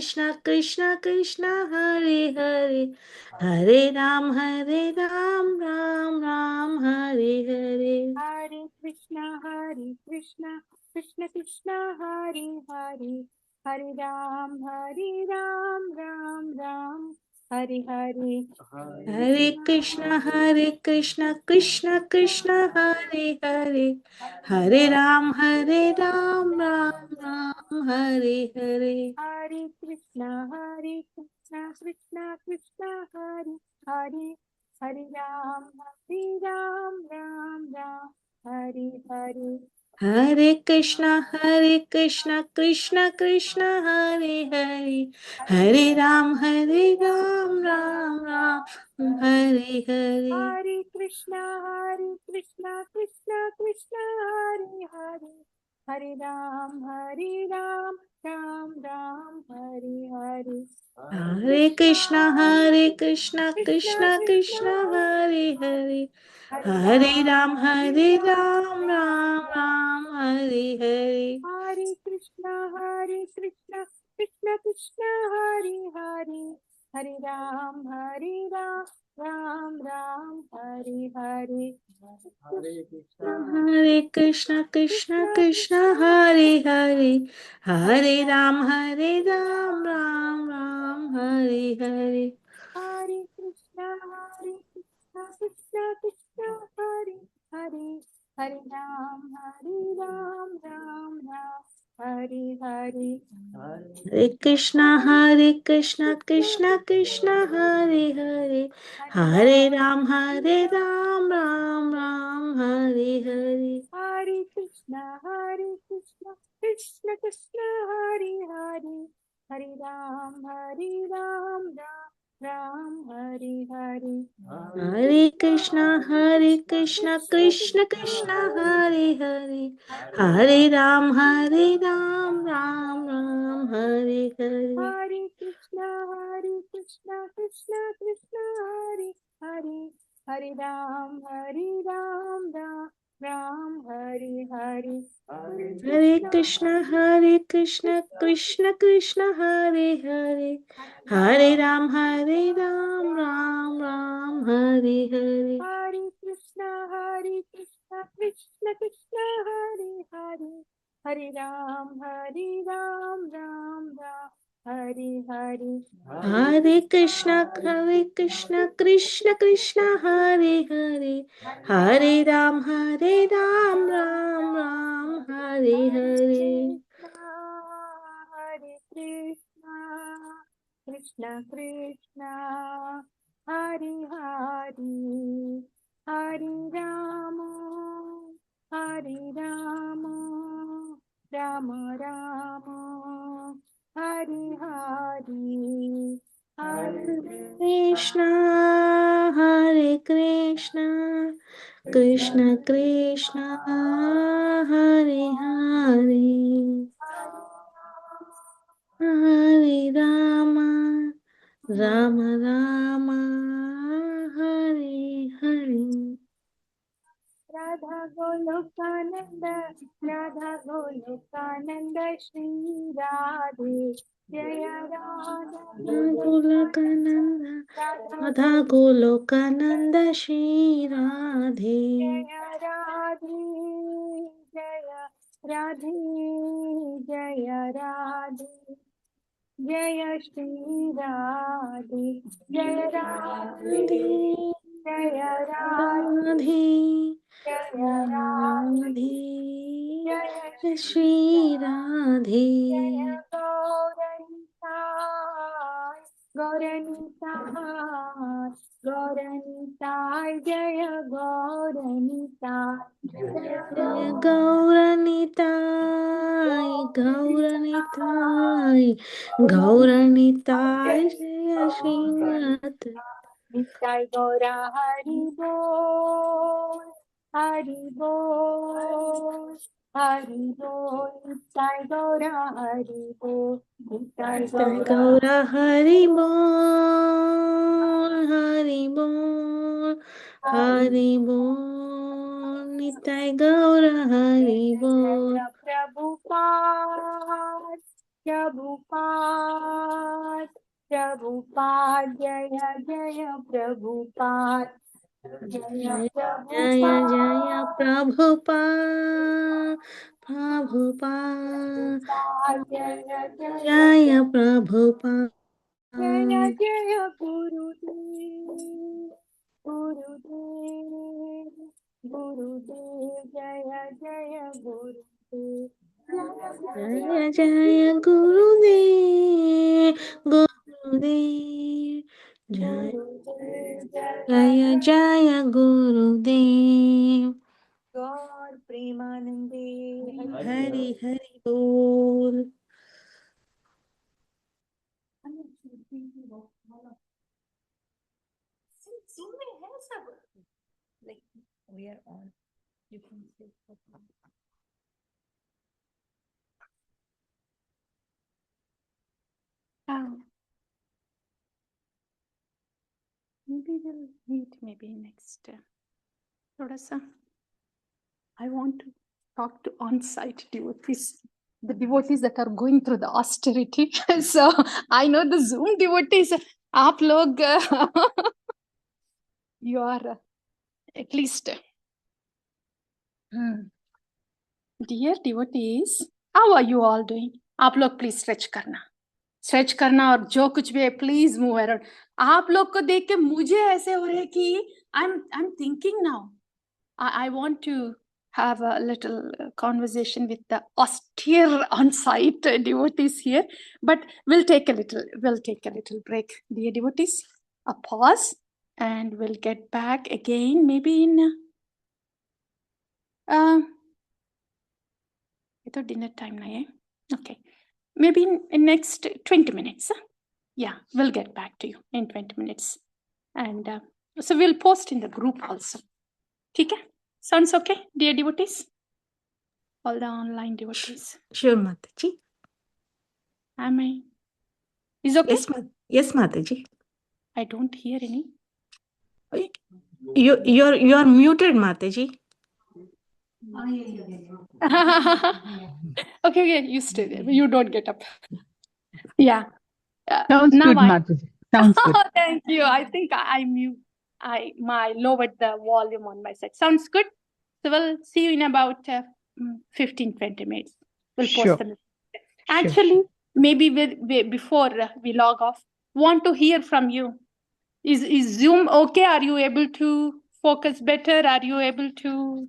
Krishna Krishna, Hare Hare, Hare Ram, Ram Ram, Hare Hare. Hare Krishna, Krishna Krishna, Hare Hare, Hare Ram, Ram Ram, Hare Hare. Hare Krishna, Krishna Krishna, Hare Hare, Hare Ram, Ram Ram, Hare Hare. Hare Krishna, Krishna Krishna, Hare Hare, Hare Ram, Ram Ram, Hare Hare. Hare Krishna, Krishna Krishna, Hare Hare, Hare Ram, Ram Ram, Hare Hare. Hare Krishna, Krishna Krishna, Hare Hare, Hare Ram, Ram Ram, Hare Hare. Hare Krishna, Krishna Krishna, Hare Hare, Hare Ram, Ram Ram, Hare Hare. Hare Krishna, Krishna Krishna, Hare Hare, Hare Ram, Ram Ram, Hare Hare. Hare Krishna, Krishna Krishna, Hare Hare, Hare Ram, Ram Ram, Hare Hare. Hare Krishna, Krishna Krishna, Hare Hare, Hare Ram, Ram Ram, Hare Hare. Hare Krishna, Krishna Krishna, Hare Hare, Hare Ram, Ram Ram, Hare Hare. Hare Krishna, Krishna Krishna, Hare Hare, Hare Ram, Ram Ram, Hare Hare. Hare Krishna, Krishna Krishna, Hare Hare, Hare Ram, Ram Ram, Hare Hare. Hare Krishna, Krishna Krishna, Hare Hare, Hare Ram, Ram Hare Hare. Hare Krishna, Krishna Krishna, Hare Hare, Hare Ram, Ram Ram, Hare Hare. Hare Krishna, Krishna Krishna, Hare Hare, Hare Ram, Ram Ram, Hare Hare. Hare Krishna, Krishna Krishna, Hare Hare, Hare Ram, Ram Ram, Hare Hare. Hare Krishna, Krishna Krishna, Hare Hare, Hare Rama, Rama Rama, Hare Hare, Hare Krishna, Hare Krishna, Krishna Krishna, Hare Hare. Hare Rama, Rama Rama, Hare Hare. Radha Golokananda, Shri Radhe, Jaya Radha Golokananda, Radha Radha Golokananda, Shri Radhe. Jaya Radhe, Jaya Radhe, Jaya Radhe, Jaya Shri Radhe, Jaya Radhe, Jaya Radhe, Radhe, Jaya Radhe, Radhe, Jaya Shri Radhe, Jaya Radhe. Gauranitai, Gauranitai, Jaya Gauranitai, Jaya Jaya Gauranitai, Gauranitai, Gauranitai, Jaya Srimad. Nitai Gaura Hari Bol, Hari Bol, Hari Bol, Nitai Gaura Hari Bol, Nitai Jai Gaura Gaura Hari Bol, Hari Bol, Hari Bol, Nitai Gaura Hari Bol. Jaya Prabhupada, Prabhupada, Prabhupada, Jaya Jaya Prabhupada, Jaya Jaya Jaya Prabhupada, Prabhupada, Prabhupada, Jaya Jaya Jaya Prabhupada. Jaya Jaya Gurudev, Gurudev, Gurudev, Jaya Jaya Gurudev, Jaya Jaya Gurudev, Gurudev, Jaya Gurudev, Jaya Jaya Jaya Gurudev. Gaur Premanande, Hari Hari Bol. Zoom में है सब like we are on. You can see. Maybe we'll meet maybe next. थोड़ा सा. I want to talk to on-site devotees, the devotees that are going through the austerity. So I know the Zoom devotees. आप लोग you are at least dear devotees. How are you all doing? आप लोग please stretch करना और जो कुछ भी है please move around. आप लोग को देख के मुझे ऐसे हो रहा है कि I'm thinking now. I want to have a little conversation with the austere on-site devotees here, but we'll take a little break, dear devotees. A pause, and we'll get back again maybe in it's dinner time now, eh? Okay, maybe in next 20 minutes. Yeah, we'll get back to you in 20 minutes, and so we'll post in the group also. Okay, sounds okay, dear devotees? All the online devotees. Sure, Mataji. Am I? Is okay? Yes, Mataji. I don't hear any. You're muted, Mataji. Okay, you stay there. You don't get up. Yeah. Sounds Now good, Mataji. Sounds good. Thank you. I think I lowered the volume on my side. Sounds good. So we'll see you in about 15-20 minutes. We'll Sure. post them. Actually, maybe before we log off, want to hear from you. Is Zoom okay? Are you able to focus better? Are you able to?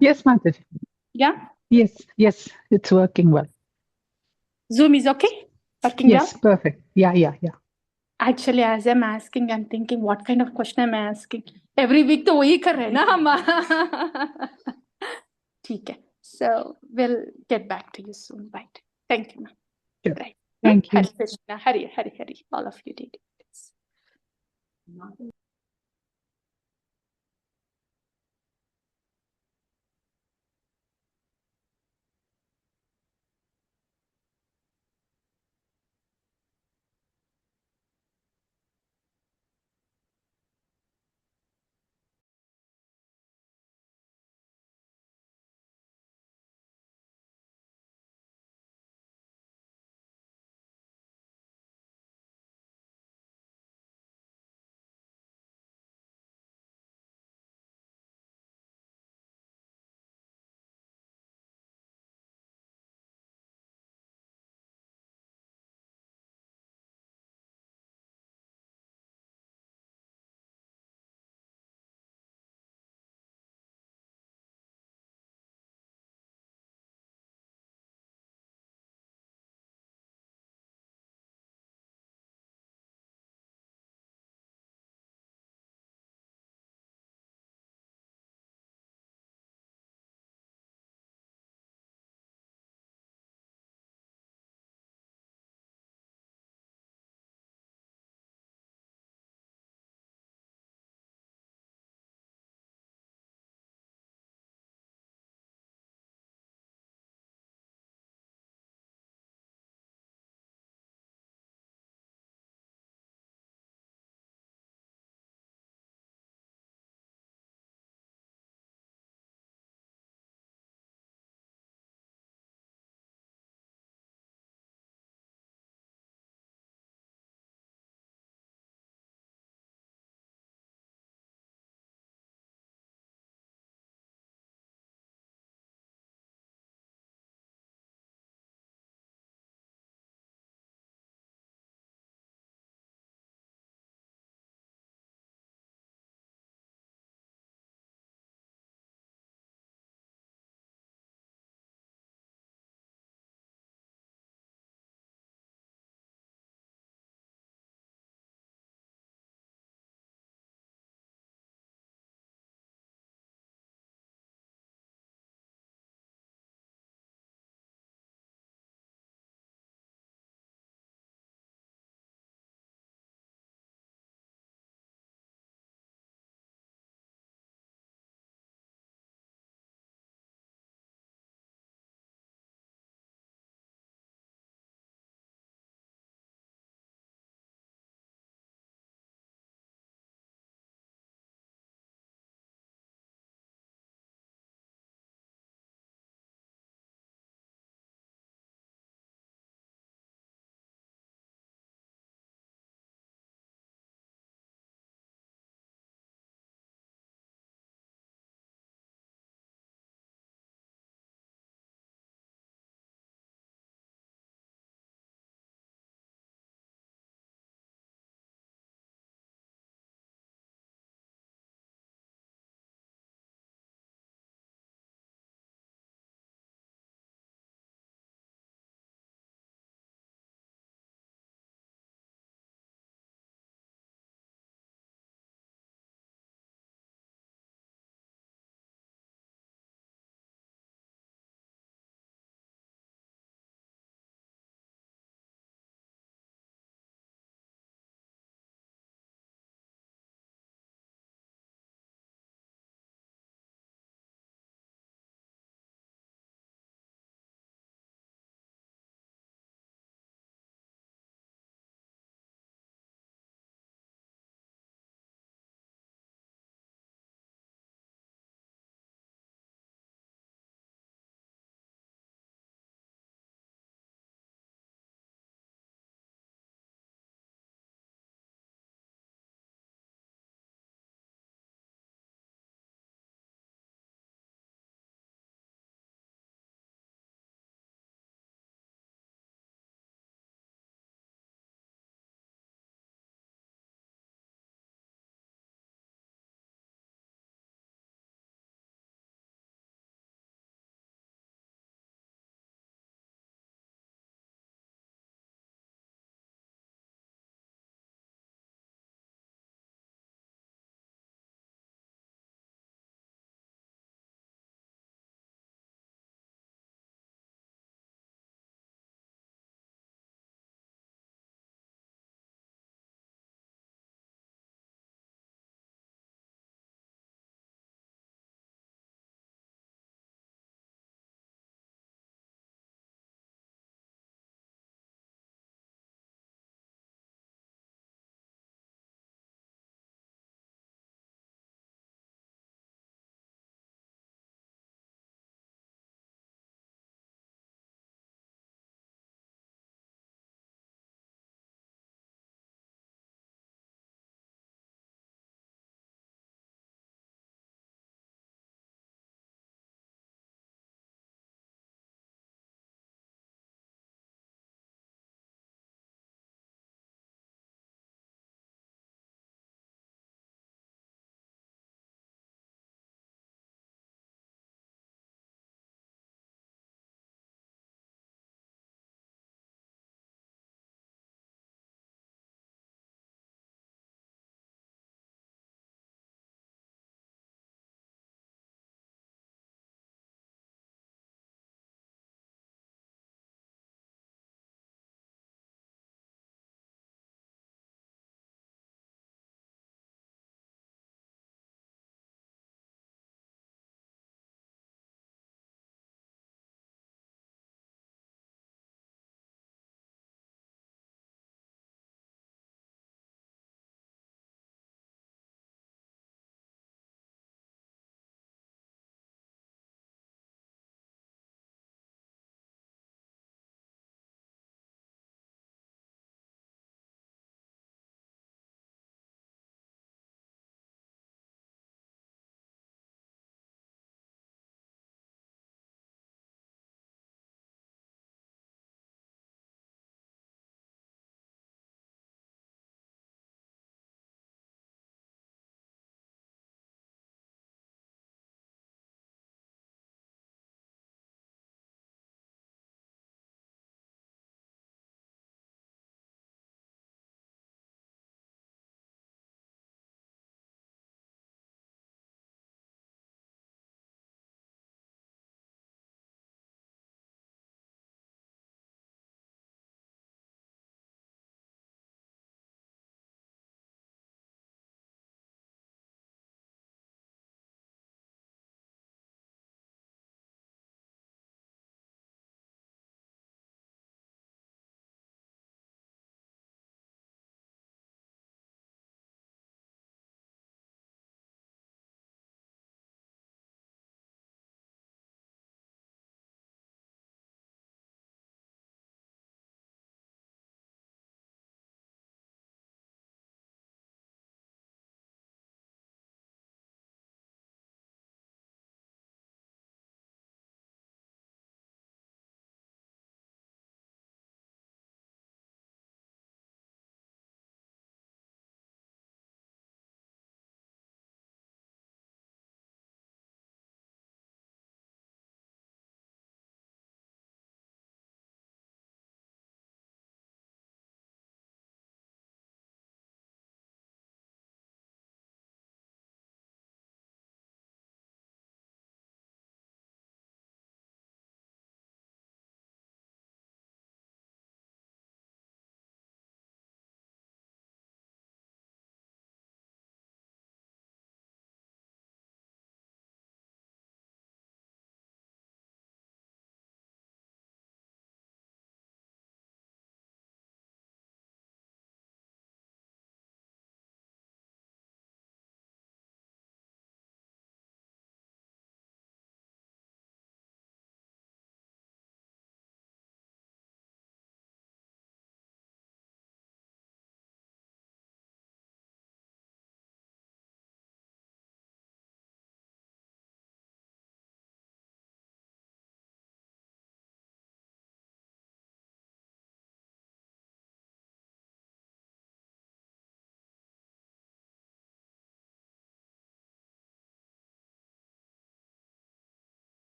Yes, Mataji. Yeah. Yes, it's working well. Zoom is okay? Working Yes, well? perfect. Yeah. Actually, as I'm asking, I'm thinking, what kind of question am I asking? Every week तो वही कर रहे हैं ना हम. ठीक है. So we'll get back to you soon. Right. Thank you, ma'am. Sure. Right. Thank you. Hare Krishna. Hari. All of you did.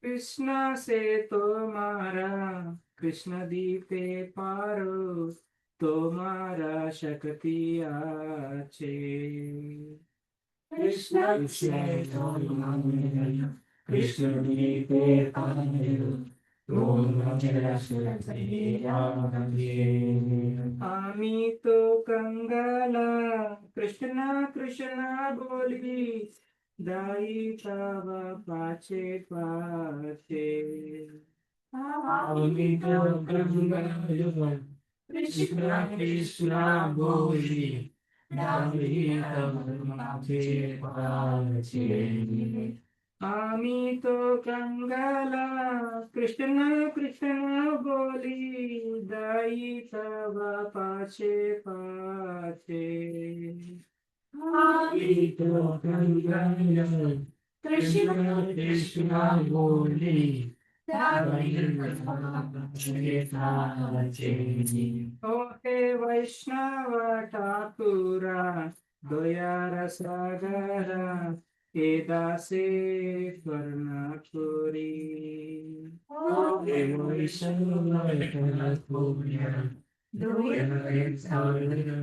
Krishna से तुम्हारा कृष्ण दीपे पारो तुम्हारा शक्ति आचे कृष्ण से तुम्हारा कृष्ण दीपे पारो तुम्हारा शक्ति आचे आमी तो कंगाला कृष्णा कृष्णा बोली दाई तव पाचे पाचे आमी तो कंगाला कृष्णा कृष्णा बोली दाई तव पाचे पाचे आमी तो कंगाला कृष्णा कृष्णा बोली दाई तव पाचे पाचे आमी तो कंगाला कृष्णा कृष्णा बोली दाई तव पाचे पाचे ओ हे वैष्णव ठाकुरा दया सागरा हे दासे कर्णपुरी ओ हे वैष्णव ठाकुरा दया सागरा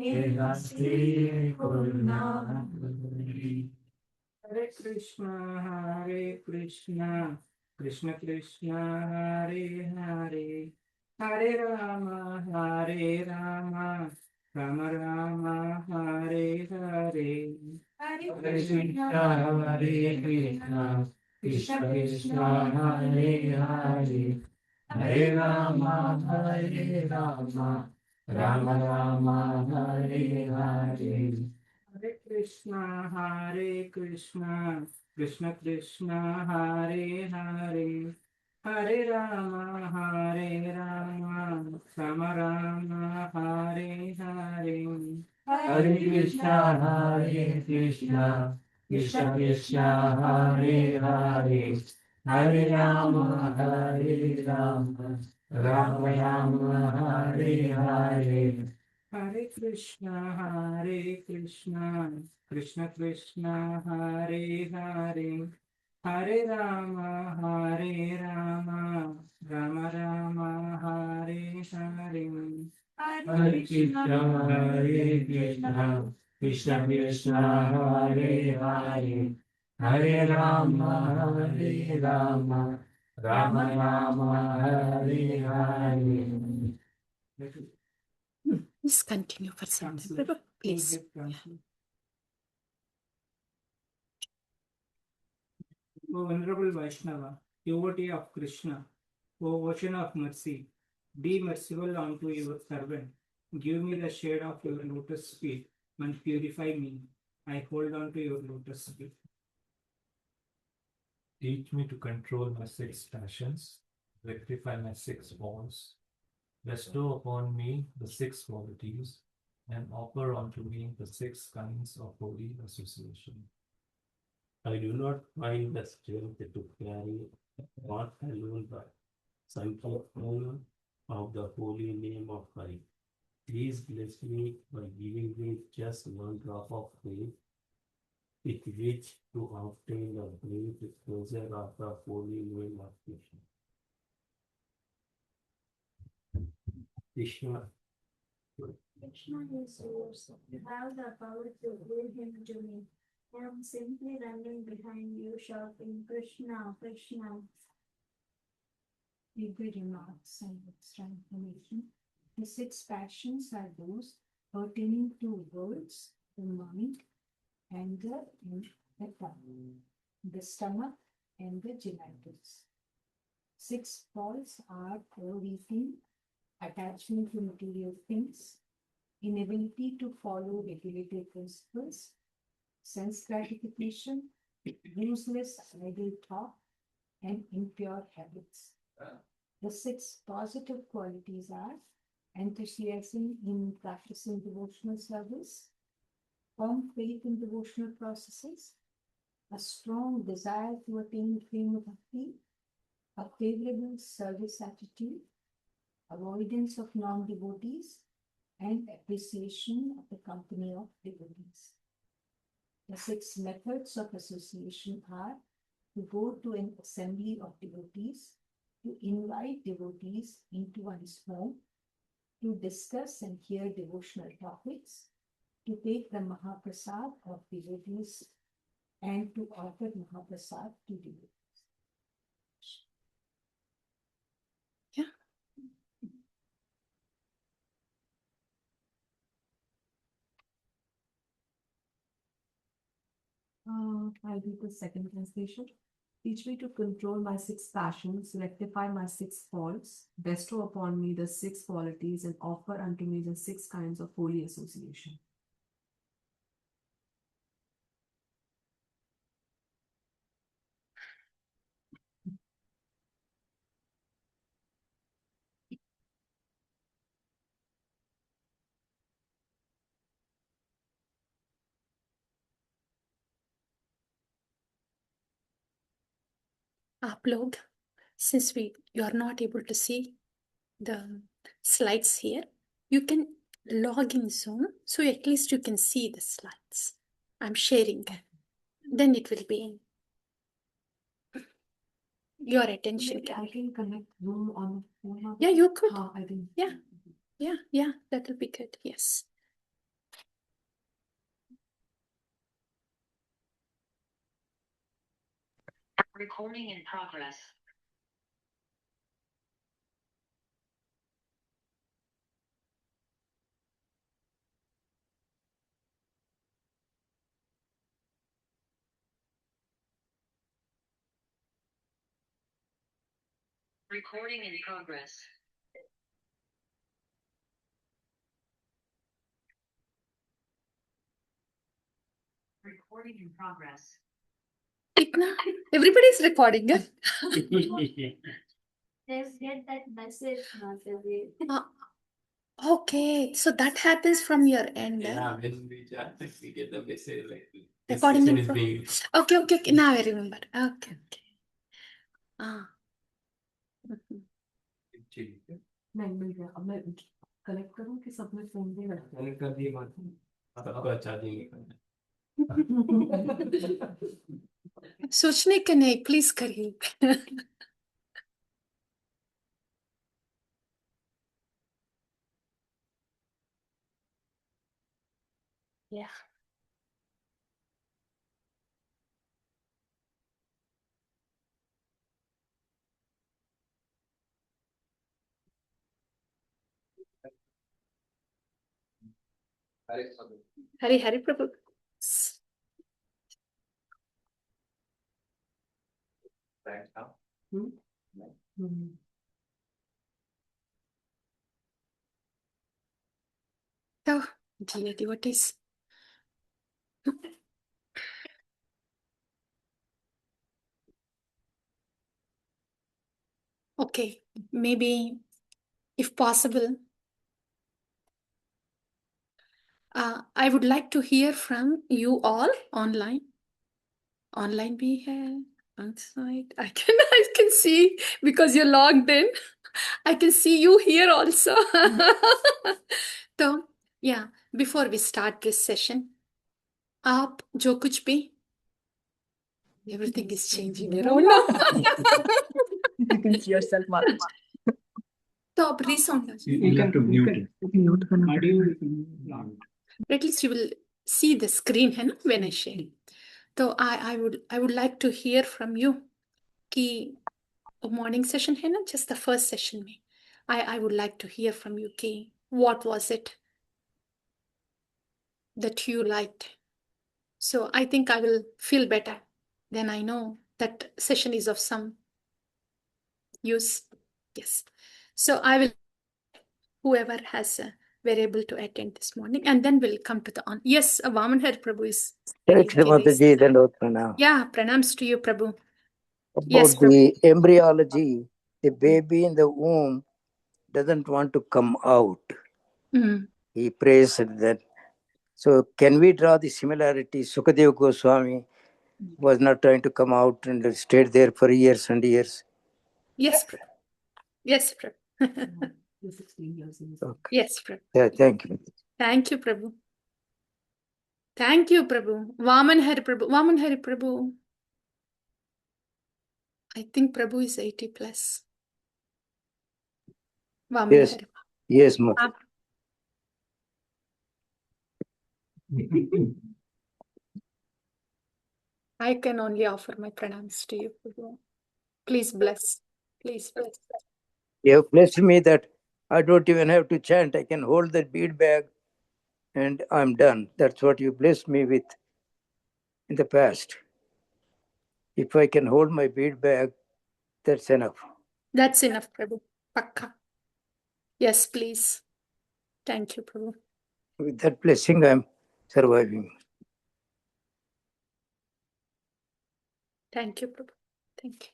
हे दासे कर्णपुरी हरे Krishna Krishna Krishna Hare Hare Hare Ram Ram Ram Hare Hare Hare Krishna Krishna Krishna Hare Hare Hare Ram Ram Ram Hare Hare Hare Krishna Krishna Krishna Hare Hare Hare Ram Ram Ram Hare Hare Hare Krishna Krishna Krishna Hare Hare Hare Ram Ram Ram Hare Hare Hare Krishna Krishna Krishna Hare Hare Hare Ram Ram Ram Hare Hare Hare Krishna Krishna Krishna Hare Hare Hare Ram Ram Ram Hare Hare Please continue for some time. Prabhu, please. O Venerable Vaishnava, devotee of Krishna, O Ocean of Mercy, be merciful unto your servant. Give me the shade of your lotus feet and purify me. I hold on to your lotus feet. Teach me to control my six passions, rectify my six faults, bestow upon me the six qualities, and offer unto me the six kinds of holy association. I do not find the strength to carry not alone but sanctify of the holy name of Christ. Please bless me by giving me just one drop of faith with which to obtain the great pleasure of the holy name of Krishna. Krishna. Krishna is yours. You have the power to give him to me. I am simply running behind you, shouting, Krishna, Krishna. Good remarks and explanation. The six passions are those pertaining to words, the mind, anger, and the tongue, the stomach, and the genitals. Six faults are overeating, attachment to material things, inability to follow regulated principles, sense gratification, useless idle talk, and impure habits. The six positive qualities are enthusiasm in practicing devotional service, firm faith in devotional processes, a strong desire to attain fame of bhakti, a favorable service attitude, avoidance of non-devotees, and appreciation of the company of devotees. The 6 methods of association are to go to an assembly of devotees, to invite devotees into one's home, to discuss and hear devotional topics, to take the Mahaprasad of devotees, and to offer Mahaprasad to devotees. I'll read the second translation. Teach me to control my 6 passions, rectify my 6 faults, bestow upon me the 6 qualities, and offer unto me the 6 kinds of holy association. आप लोग, since you are not able to see the slides here, you can log in Zoom, so at least you can see the slides. I'm sharing. Then it will be in your attention. I can connect Zoom on phone. Yeah, you could. I think. Yeah, that will be good. Yes. Recording in progress. Recording in progress. Recording in progress. Everybody is recording. Just get that message, Mataji. Okay, so that happens from your end. Yeah, when we get the message like this Recording session in is being. Okay. Now I remember. Okay. Ah. नहीं मिल गया अब मैं collect करूं कि सब में phone दे रहा मैंने कर दिया बात सबको अच्छा देंगे सोचने का नहीं, प्लीज करिए. Yeah. Hari Prabhu. So, dear devotees. Okay, maybe if possible, I would like to hear from you all online. Online we have on site. I can see because you're logged in. I can see you here also. So, yeah, before we start this session, आप जो कुछ भी, everything is changing around now. You can see yourself, Mataji. तो अब resound. You have to mute At least you will see the screen है ना when I share. So I would like to hear from you कि morning session है ना, just the first session में. I would like to hear from you कि what was it that you liked. So I think I will feel better. Then I know that session is of some use. Yes. So I will, whoever has were able to attend this morning, and then we'll come to the on. Yes, Vaman Hari Prabhu is. Yeah, pranams to you, Prabhu. About Yes, the embryology, the baby in the womb doesn't want to come out. Mm. He prays that. So can we draw the similarity? Sukadeva Goswami was not trying to come out and stayed there for years and years. Yes, Prabhu. Yes, Prabhu. after 16 years. Okay. Yes, Prabhu. Yeah, thank you. Thank you, Prabhu. Thank you, Prabhu. Vaman Hari Prabhu. Vaman Hari Prabhu. I think Prabhu is 80 plus. Vaman Yes, Hari. yes, Mataji. Ah, I can only offer my pranams to you, Prabhu. Please bless. Please bless. You have blessed me that I don't even have to chant. I can hold the bead bag and I'm done. That's what you blessed me with in the past. If I can hold my bead bag, that's enough. That's enough, Prabhu. Pakka. Yes, please. Thank you, Prabhu. With that blessing, I'm surviving. Thank you, Prabhu. Thank you.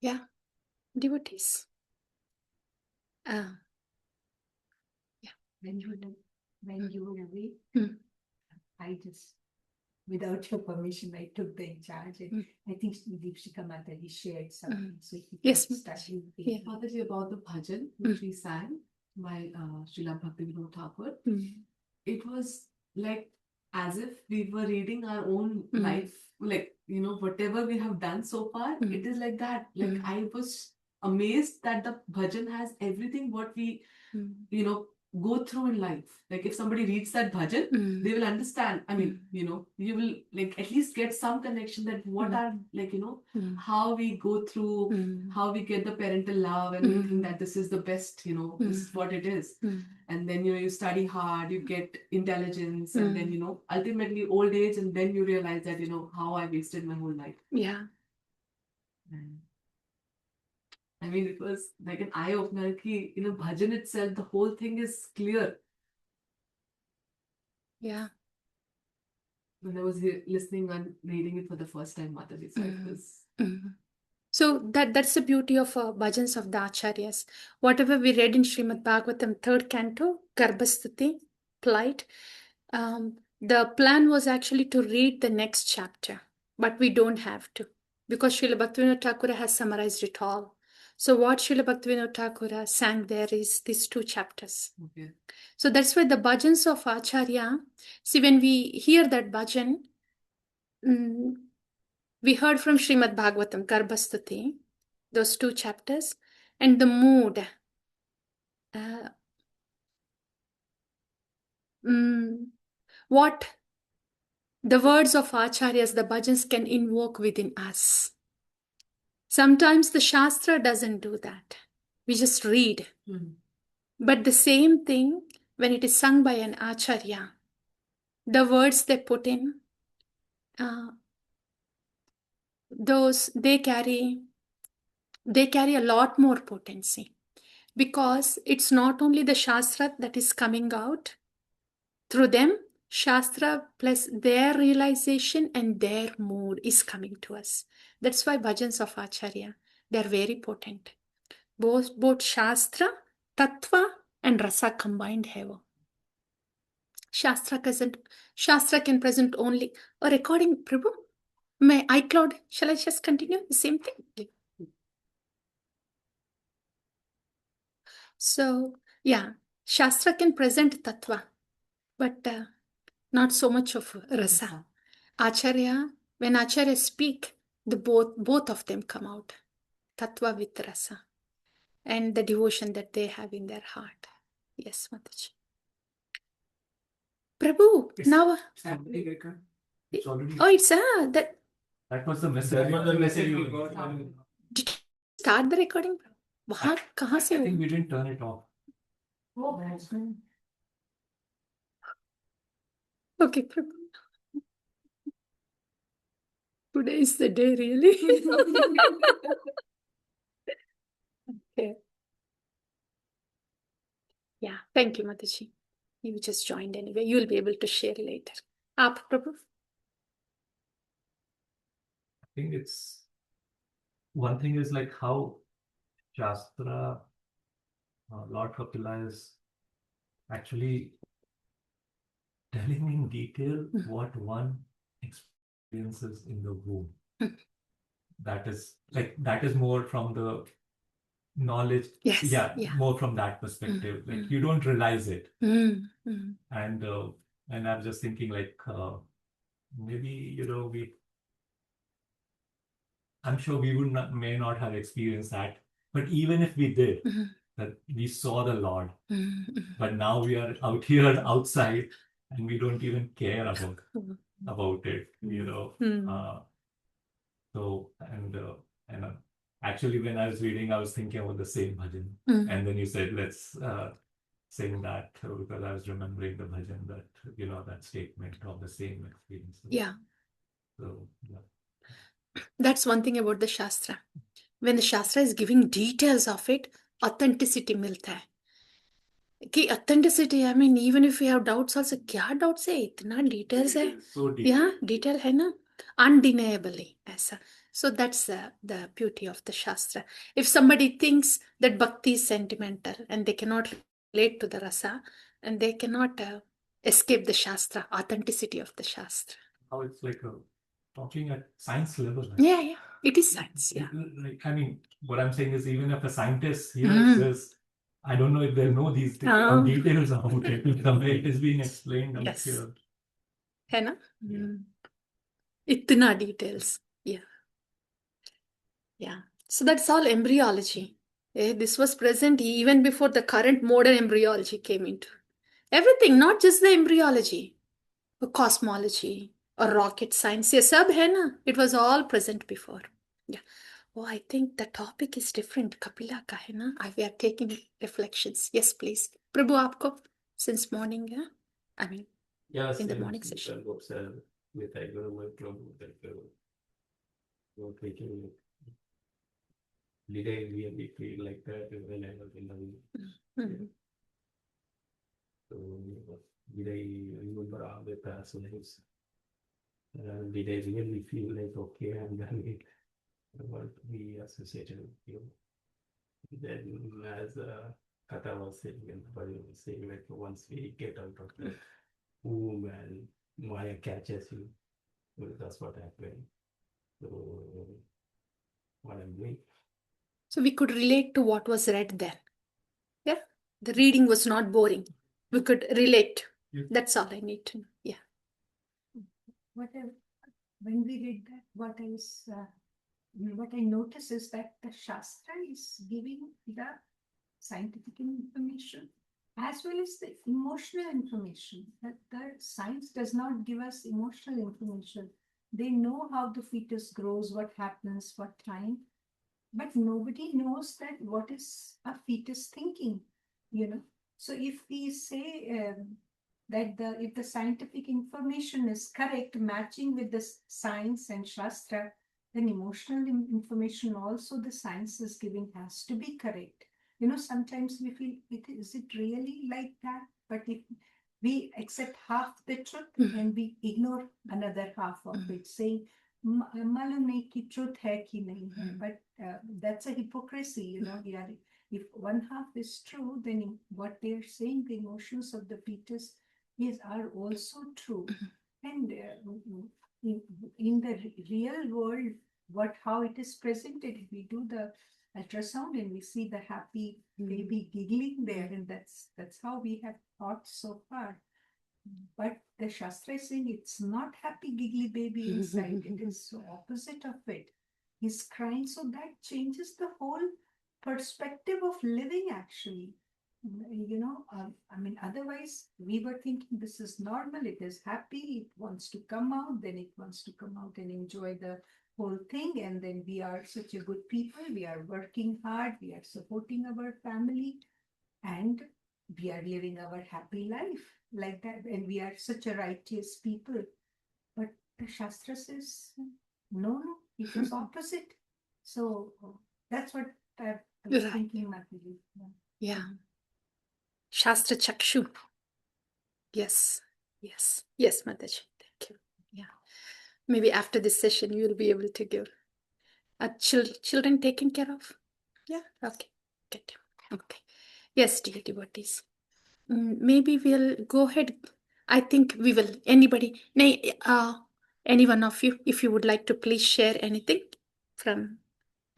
Yeah, devotees. When you were away, Hmm. I just, without your permission, I took the charge. And I think Deepshika Mataji shared something. So he Yes, was Mataji. studying. Yeah. Mataji, about the bhajan which we sang by Srila Bhaktivinoda Thakur, it was like as if we were reading our own life, like, you know, whatever we have done so far, it is like that. Like, I was amazed that the bhajan has everything what we, you know, go through in life. Like, if somebody reads that bhajan, they will understand. I mean, you know, you will like at least get some connection that what are, like, you know, how we go through, how we get the parental love, and we think that this is the best, you know, this is what it is. And then, you know, you study hard, you get intelligence, and then, you know, ultimately old age, and then you realize that, you know, how I wasted my whole life. Yeah. And I mean, it was like an eye opener. You know, bhajan itself, the whole thing is clear. Yeah. When I was listening and reading it for the first time, Mataji, so it was. So that's the beauty of bhajans of the acharyas. Whatever we read in Srimad Bhagavatam, 3rd canto, Garbhastuti, plight, the plan was actually to read the next chapter, but we don't have to because Srila Bhaktivinoda Thakur has summarized it all. So what Srila Bhaktivinoda Thakur sang there is these 2 chapters. Okay. So that's why the bhajans of Acharya, see, when we hear that bhajan, we heard from Srimad Bhagavatam, Garbhastuti, those 2 chapters, and the mood. What the words of Acharyas, the bhajans can invoke within us. Sometimes the Shastra doesn't do that. We just read. But the same thing, when it is sung by an Acharya, the words they put in, those they carry a lot more potency, because it's not only the Shastra that is coming out through them, Shastra plus their realization and their mood is coming to us. That's why bhajans of Acharya, they're very potent. Both Shastra, Tattva and Rasa combined have. Shastra can present only a recording. Prabhu, my iCloud, shall I just continue the same thing? So, yeah, Shastra can present Tattva, but not so much of Rasa. Acharya, when Acharya speak, the both of them come out. Tattva with Rasa. And the devotion that they have in their heart. Yes, Mataji. Prabhu, now... It's already. Oh, it's that... That was the message. That was the message we got. Did you start the recording? Kahan se I think we didn't turn it off. Okay, Prabhu. Today is the day, really. Okay. Yeah, thank you, Mataji. You just joined anyway. You'll be able to share later. Aap, Prabhu. I think it's one thing is like how Shastra, Lord Kapila is actually telling in detail what one experiences in the womb. That is more from the knowledge. Yes, Yeah, yeah. more from that perspective. Like you don't realize it. Mm. And I'm just thinking like maybe I'm sure we may not have experienced that, but even if we did, that we saw the Lord, but now we are out here outside and we don't even care about it, So and actually when I was reading, I was thinking about the same bhajan, and then you said let's sing that because I was remembering the bhajan that that statement of the same experience. Yeah. So yeah. That's one thing about the Shastra. When the Shastra is giving details of it, authenticity मिलता है. कि authenticity, I mean, even if we have doubts also, क्या doubts है? इतना details है. So deep. Yeah, detail है ना? Undeniably, ऐसा. So that's the beauty of the Shastra. If somebody thinks that bhakti is sentimental and they cannot relate to the rasa, and they cannot escape the Shastra, authenticity of the Shastra. How it's like talking at science level. Yeah, yeah. It is science, yeah. I mean, what I'm saying is even if a scientist here says, I don't know if they'll know these details about it, the way it is being explained out here. है ना? इतना details. Yeah. Yeah. So that's all embryology. This was present even before the current modern embryology came into everything, not just the embryology, or cosmology or rocket science. ये सब है ना? It was all present before. Yeah. Oh, I think the topic is different. Kapila का है ना? We are taking reflections. Yes, please. Prabhu, आपको since morning, yeah? I mean, yes, in the morning session. Did I really feel like that when I was in the So did I remember all the past lives? Did I really feel like okay, I'm done it? I want to be associated with you. Then as Katha was saying and Bhagavata was saying, like once we get out of the womb and Maya catches you, that's what happened. So what I'm doing. So we could relate to what was read then. Yeah. The reading was not boring. We could relate. That's all I need to know. Yeah. When we read that, what I notice is that the Shastra is giving the scientific information as well as the emotional information. That the science does not give us emotional information. They know how the fetus grows, what happens, what time, but nobody knows that what is a fetus thinking, So if we say that if the scientific information is correct, matching with the science and Shastra, then emotional information also the science is giving has to be correct. Sometimes we feel, is it really like that? But if we accept half the truth and we ignore another half of it, saying, मालूम नहीं कि truth है कि नहीं है, but that's a hypocrisy, If one half is true, then what they're saying, the emotions of the fetus are also true. And in the real world, how it is presented, if we do the ultrasound and we see the happy baby giggling there, and that's how we have thought so far. But the Shastra is saying it's not happy giggly baby inside. It is the opposite of it. He's crying, so that changes the whole perspective of living, actually. Otherwise we were thinking this is normal, it is happy, it wants to come out, then it wants to come out and enjoy the whole thing, and then we are such a good people, we are working hard, we are supporting our family, and we are living our happy life like that, and we are such a righteous people. But the Shastra says, no, it is opposite. So that's what I was thinking, Mataji. Yeah. Shastra Chakshu. Yes, Mataji. Thank you. Yeah. Maybe after this session, you will be able to give. Children taken care of? Yeah, okay. Get him. Okay. Yes, dear devotees. Maybe we'll go ahead. I think we will. Anybody, any one of you, if you would like to please share anything from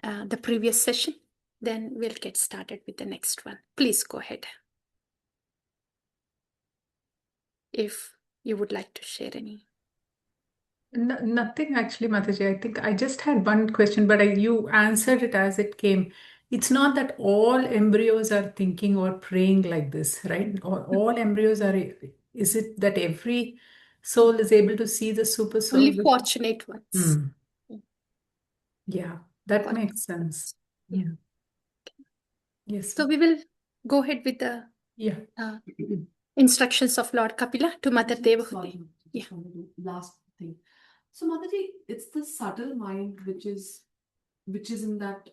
the previous session. then we'll get started with the next one. Please go ahead. If you would like to share any. Nothing actually, Mataji. I think I just had one question, but you answered it as it came. It's not that all embryos are thinking or praying like this, right? Or all embryos are, is it that every soul is able to see the super soul? Only fortunate ones. Yeah, that Fortunate makes sense. Yeah. Yes. So we will go ahead with the instructions of Lord Kapila to Mother Devahuti. Yeah. Last thing. So Mataji, it's the subtle mind which is in that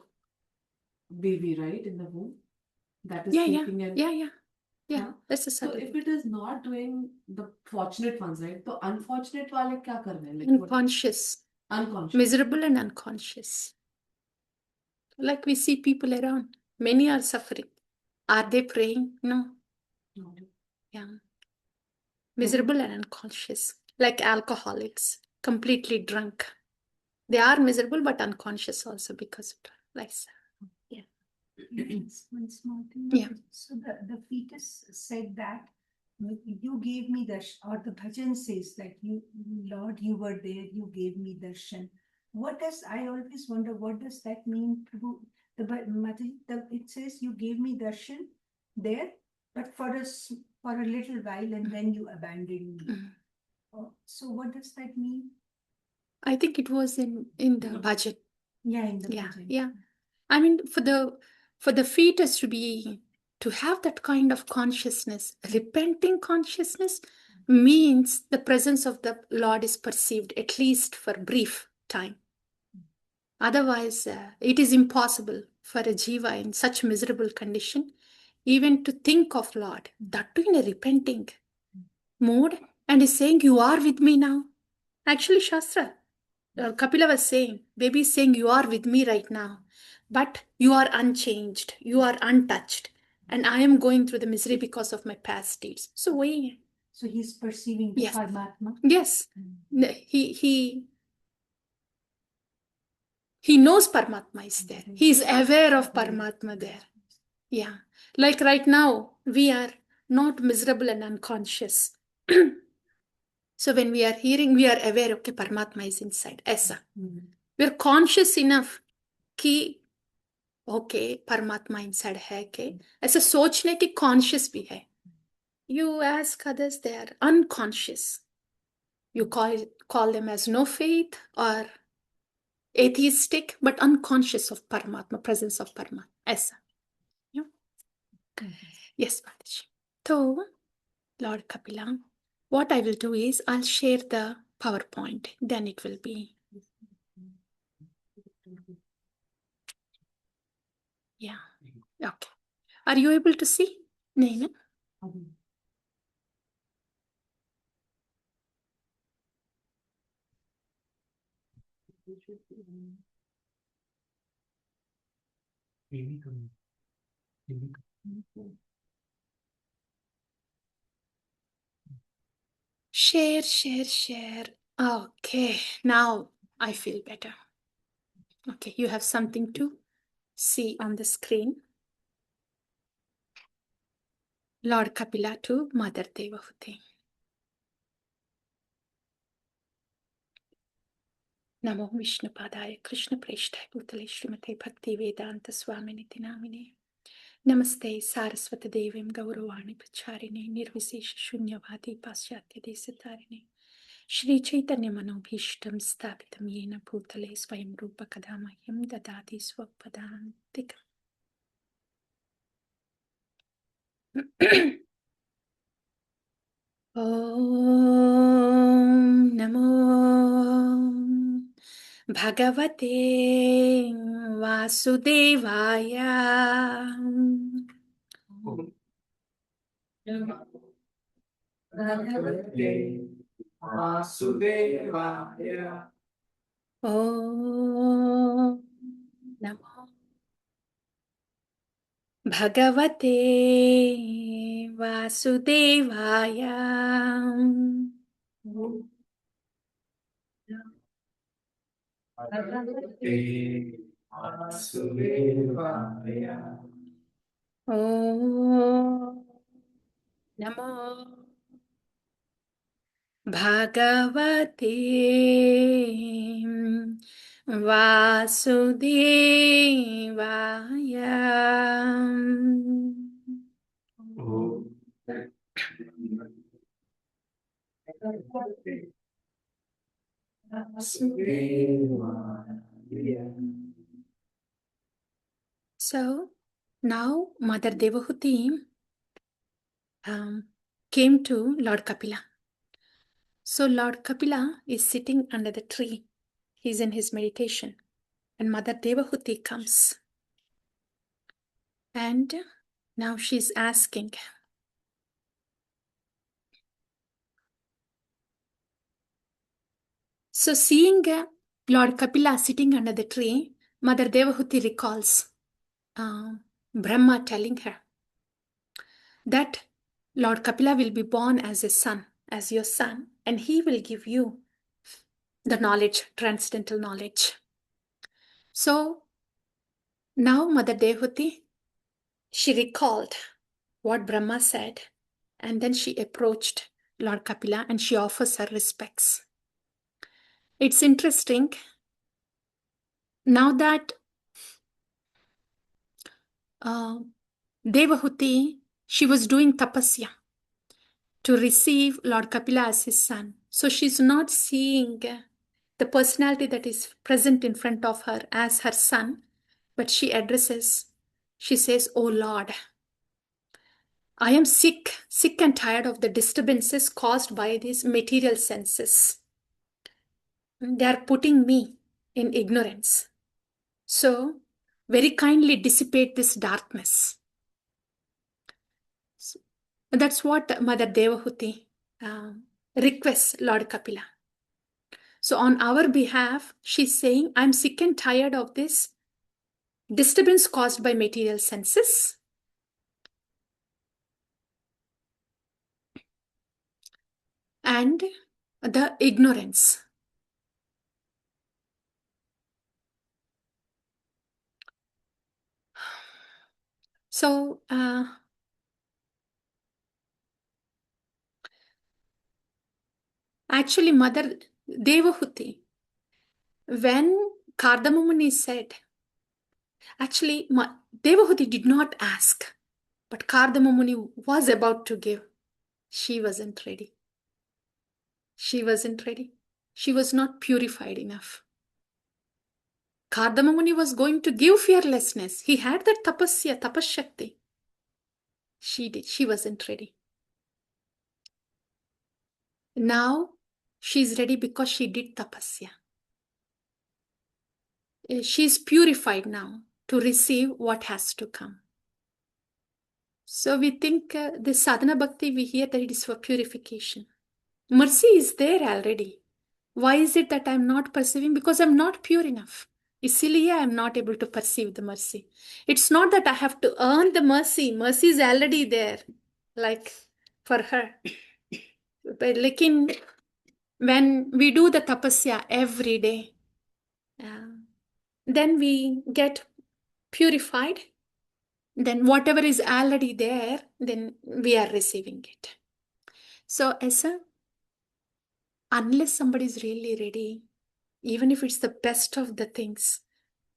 baby, right? In the womb. That is thinking and Yeah. That's a so subtle. if it is not doing the fortunate ones, right? So unfortunate wale kya karne hain? Like Unconscious. Unconscious. Miserable and unconscious. Like we see people around. Many are suffering. Are they praying? No. Yeah. Miserable and unconscious. Like alcoholics. Completely drunk. They are miserable but unconscious also because of life. Yeah. Yes, one small thing. Yeah. So the fetus said that you gave me or the bhajan says that you, Lord, you were there, you gave me darshan. What does, I always wonder, what does that mean? It says you gave me darshan there, but for a little while and then you abandoned me. So what does that mean? I think it was in the budget. Yeah, in the bhajan. Yeah. I mean, for the fetus to have that kind of consciousness, repenting consciousness means the presence of the Lord is perceived, at least for brief time. Otherwise, it is impossible for a jiva in such miserable condition even to think of Lord, that too in a repenting mode, and is saying, you are with me now. Actually, Shastra, Kapila was saying, baby is saying, you are with me right now, but you are unchanged, you are untouched, and I am going through the misery because of my past deeds. So wait. So he's perceiving the Paramatma? Yes. He knows Paramatma is there. He is aware of Paramatma there. Yeah. Like right now, we are not miserable and unconscious. So when we are hearing, we are aware, okay, Paramatma is inside. Aisa. We are conscious enough कि okay, Paramatma inside है के ऐसा सोचने की conscious भी है. You ask others, they are unconscious. You call them as no faith or atheistic, but unconscious of Paramatma, presence of Paramatma. ऐसा. Yes, Mataji. So, Lord Kapila, what I will do is I'll share the PowerPoint. Then it will be. Yeah. Okay. Are you able to see? No. Share. Okay. Now I feel better. Okay. You have something to see on the screen. Lord Kapila to Mother Devahuti. Namo Vishnu Padaya Krishna Preshthaya Bhutale Srimate Bhakti Vedanta Swaminiti Namine. Namaste Saraswati Devim Gauravani Pacharine Nirvisesha Shunyavadi Pasyatya Desatarine Shri Chaitanya Manobhishtam Sthapitam Yena Bhutale Swayam Rupa Kadamayam Dadati Swapadantikam. Om Namo Bhagavate Vasudevaya. Bhagavate Vasudevaya. Om Namo Bhagavate Vasudevaya. Bhagavate Vasudevaya. Om Namo Bhagavate Vasudevaya. Om. So now Mother Devahuti came to Lord Kapila. So Lord Kapila is sitting under the tree. He's in his meditation. And Mother Devahuti comes. And now she's asking. So seeing Lord Kapila sitting under the tree, Mother Devahuti recalls Brahma telling her that Lord Kapila will be born as a son, as your son, and he will give you the knowledge, transcendental knowledge. So now Mother Devahuti, she recalled what Brahma said, and then she approached Lord Kapila and she offers her respects. It's interesting now that Devahuti, she was doing tapasya to receive Lord Kapila as his son. So she's not seeing the personality that is present in front of her as her son, but she says, "Oh Lord, I am sick and tired of the disturbances caused by these material senses. They are putting me in ignorance. So very kindly dissipate this darkness." So that's what Mother Devahuti requests Lord Kapila. So on our behalf, she's saying, I'm sick and tired of this disturbance caused by material senses. And the ignorance. So actually, Mother Devahuti, when Kardamamuni said, actually, Devahuti did not ask, but Kardamamuni was about to give. She wasn't ready. She wasn't ready. She was not purified enough. Kardamamuni was going to give fearlessness. He had that tapasya, tapashakti. She did. She wasn't ready. Now she's ready because she did tapasya. She's purified now to receive what has to come. So we think this sadhana bhakti, we hear that it is for purification. Mercy is there already. Why is it that I'm not perceiving? Because I'm not pure enough. Isliye I'm not able to perceive the mercy. It's not that I have to earn the mercy. Mercy is already there, like for her. But when we do the tapasya every day, then we get purified. Then whatever is already there, then we are receiving it. So unless somebody is really ready, even if it's the best of the things,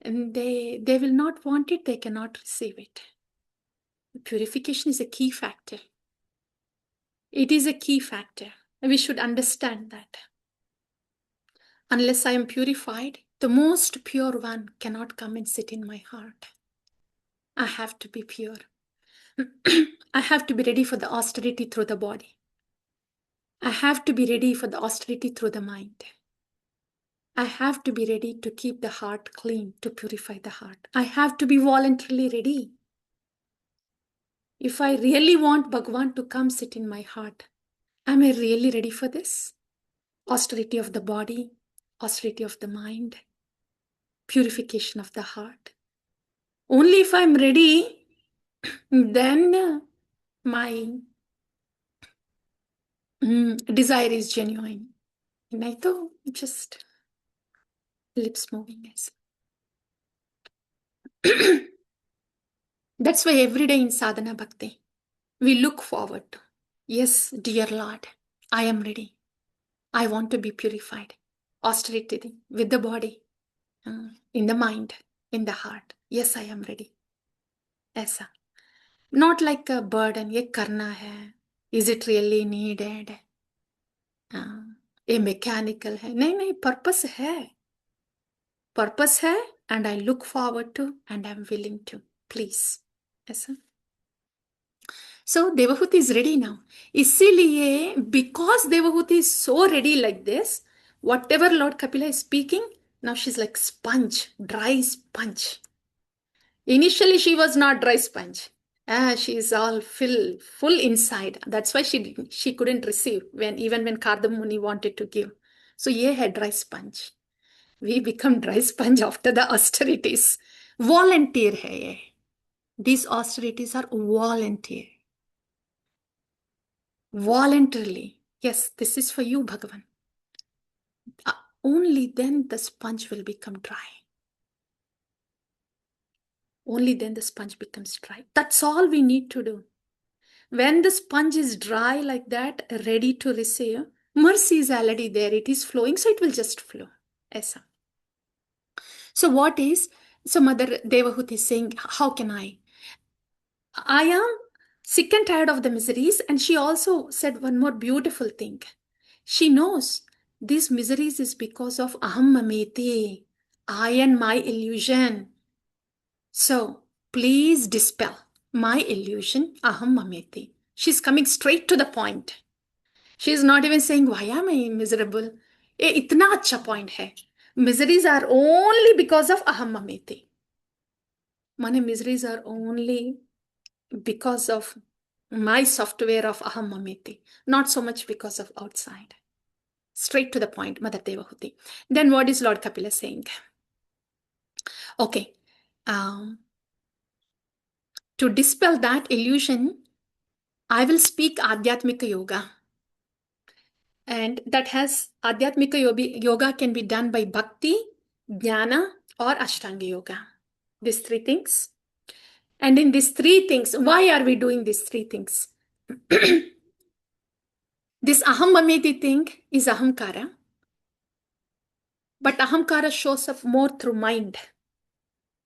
and they will not want it, they cannot receive it. Purification is a key factor. It is a key factor. We should understand that. Unless I am purified, the most pure one cannot come and sit in my heart. I have to be pure. I have to be ready for the austerity through the body. I have to be ready for the austerity through the mind. I have to be ready to keep the heart clean, to purify the heart. I have to be voluntarily ready. If I really want Bhagavan to come sit in my heart, am I really ready for this? Austerity of the body, austerity of the mind, purification of the heart. Only if I'm ready, then my desire is genuine. Naito, just lips moving. That's why every day in sadhana bhakti, we look forward to, yes, dear Lord, I am ready. I want to be purified. Austerity with the body, in the mind, in the heart. Yes, I am ready. ऐसा. Not like a burden, ये करना है. Is it really needed? ये mechanical है. नहीं, purpose है. Purpose है, and I look forward to, and I'm willing to. Please. ऐसा. So Devahuti is ready now. इसीलिए, because Devahuti is so ready like this, whatever Lord Kapila is speaking, now she's like sponge, dry sponge. Initially, she was not dry sponge. She is all full inside. That's why she couldn't receive even when Kardam Muni wanted to give. So ye hai dry sponge. We become dry sponge after the austerities. Volunteer hai ye. These austerities are volunteer. Voluntarily. Yes, this is for you, Bhagavan. Only then the sponge will become dry. Only then the sponge becomes dry. That's all we need to do. When the sponge is dry like that, ready to receive, mercy is already there. It is flowing, so it will just flow. Aisa. So Mother Devahuti is saying, how can I? I am sick and tired of the miseries. And she also said one more beautiful thing. She knows these miseries is because of aham mameti, I and my illusion. So please dispel my illusion, aham mameti. She's coming straight to the point. She's not even saying, why am I miserable? Itna acha point hai. Miseries are only because of aham mameti. Mane miseries are only because of my software of aham mameti. Not so much because of outside. Straight to the point, Mother Devahuti. Then what is Lord Kapila saying? Okay. To dispel that illusion, I will speak Adhyatmika Yoga. And that has Adhyatmika Yoga can be done by Bhakti, Jnana, or Ashtanga Yoga. These three things. And in these three things, why are we doing these three things? This Aham Mameti thing is Ahamkara. But Ahamkara shows up more through mind.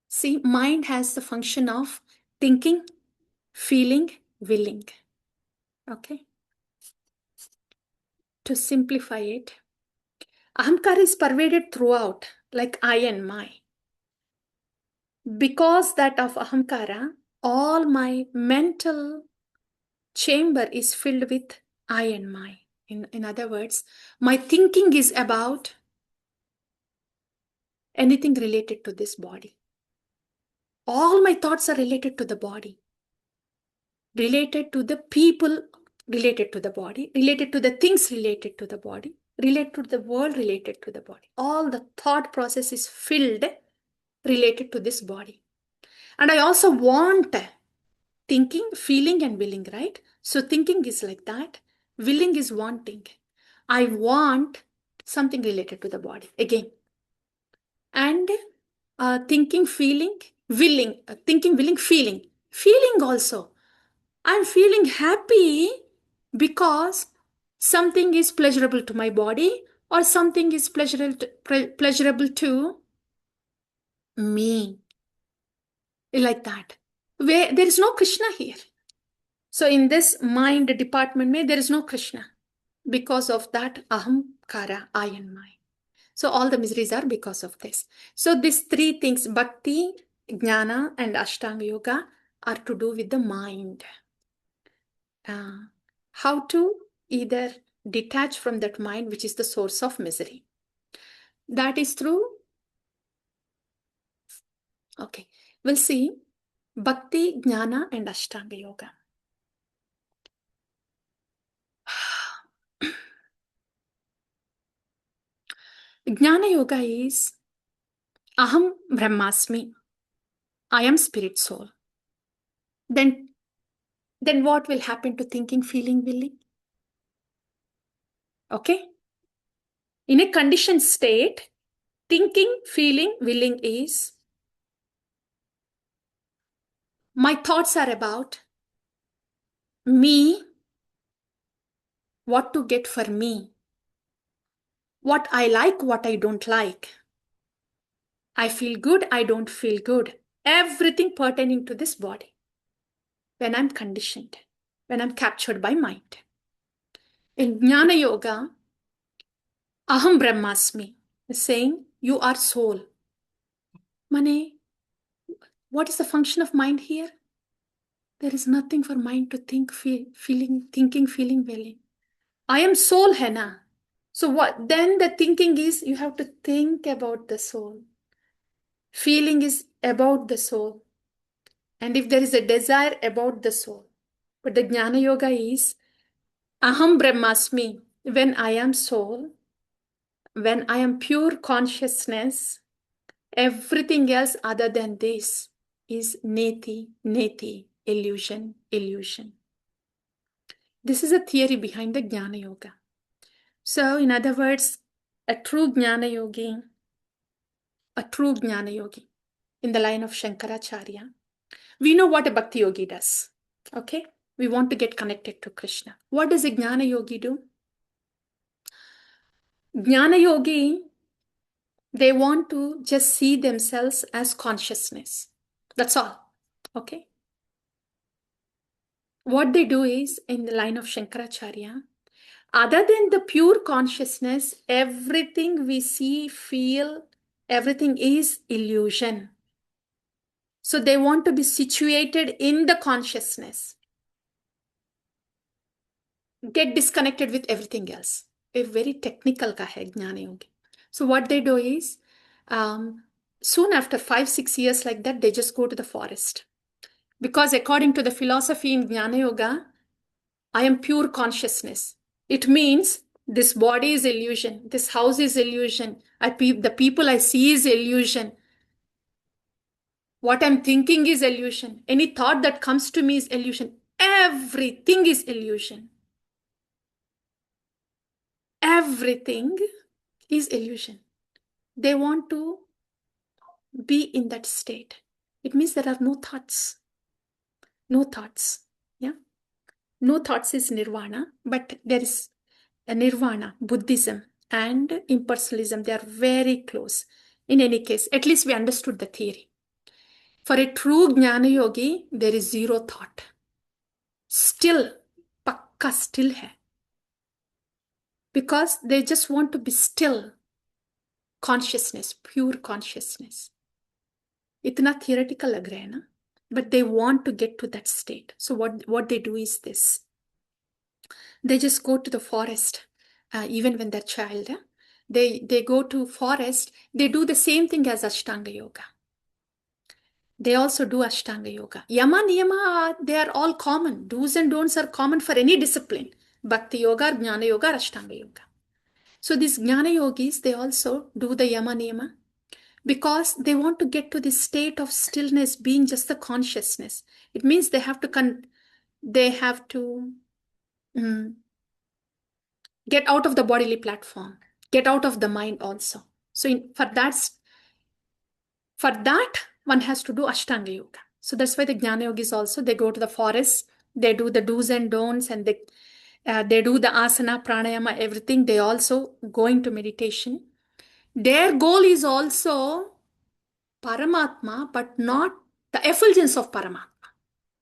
See, mind has the function of thinking, feeling, willing. Okay? To simplify it, Ahamkara is pervaded throughout, like I and my. Because that of Ahamkara, all my mental chamber is filled with I and my. In other words, my thinking is about anything related to this body. All my thoughts are related to the body, related to the people related to the body, related to the things related to the body, related to the world related to the body. All the thought process is filled related to this body. And I also want thinking, feeling, and willing, right? So thinking is like that. Willing is wanting. I want something related to the body again. And thinking, feeling, willing, thinking, willing, feeling. Feeling also. I'm feeling happy because something is pleasurable to my body or something is pleasurable to me. Like that. Where there is no Krishna here. So in this mind department, there is no Krishna. Because of that ahamkara, I and my. So all the miseries are because of this. So these three things, bhakti, jnana, and ashtanga yoga, are to do with the mind. How to either detach from that mind, which is the source of misery. That is through, okay, we'll see bhakti, jnana, and ashtanga yoga. Jnana yoga is aham brahmasmi. I am spirit soul. Then what will happen to thinking, feeling, willing? Okay. In a conditioned state, thinking, feeling, willing is My thoughts are about me, what to get for me, what I like, what I don't like. I feel good, I don't feel good. Everything pertaining to this body. When I'm conditioned, when I'm captured by mind. In Jnana Yoga, Aham Brahmasmi is saying, you are soul. Mane, what is the function of mind here? There is nothing for mind to think, thinking, feeling, willing. I am soul, Hena. So what? Then the thinking is you have to think about the soul. Feeling is about the soul. And if there is a desire about the soul. But the Jnana Yoga is Aham Brahmasmi. When I am soul, when I am pure consciousness, everything else other than this is neti, neti, illusion, illusion. This is a theory behind the Jnana Yoga. So, in other words, a true Jnana Yogi, in the line of Shankaracharya, we know what a Bhakti Yogi does. Okay? We want to get connected to Krishna. What does a Jnana Yogi do? Jnana Yogi, they want to just see themselves as consciousness. That's all. Okay? What they do is, in the line of Shankaracharya, other than the pure consciousness, everything we see, feel, everything is illusion. So they want to be situated in the consciousness. Get disconnected with everything else. A very technical ka hai Jnana Yogi. So what they do is, soon after 5-6 years like that, they just go to the forest. Because according to the philosophy in Jnana Yoga, I am pure consciousness. It means this body is illusion. This house is illusion. The people I see is illusion. What I'm thinking is illusion. Any thought that comes to me is illusion. Everything is illusion. Everything is illusion. They want to be in that state. It means there are no thoughts. No thoughts. Yeah. No thoughts is nirvana, but there is a nirvana, Buddhism and impersonalism. They are very close. In any case, at least we understood the theory. For a true Jnana Yogi, there is zero thought. Still, pakka still hai. Because they just want to be still. Consciousness, pure consciousness. Itna theoretical lag raha hai na? But they want to get to that state. So what they do is this. They just go to the forest, even when they're child. They go to forest. They do the same thing as Ashtanga Yoga. They also do Ashtanga Yoga. Yama, Niyama, they are all common. Do's and don'ts are common for any discipline. Bhakti Yoga, Jnana Yoga, Ashtanga Yoga. So these Jnana Yogis, they also do the Yama, Niyama because they want to get to this state of stillness, being just the consciousness. It means they have to get out of the bodily platform, get out of the mind also. So for that, one has to do Ashtanga Yoga. So that's why the Jnana Yogis also, they go to the forest, they do the do's and don'ts, and they do the asana, pranayama, everything. They also go into meditation. Their goal is also Paramatma, but not the effulgence of Paramatma.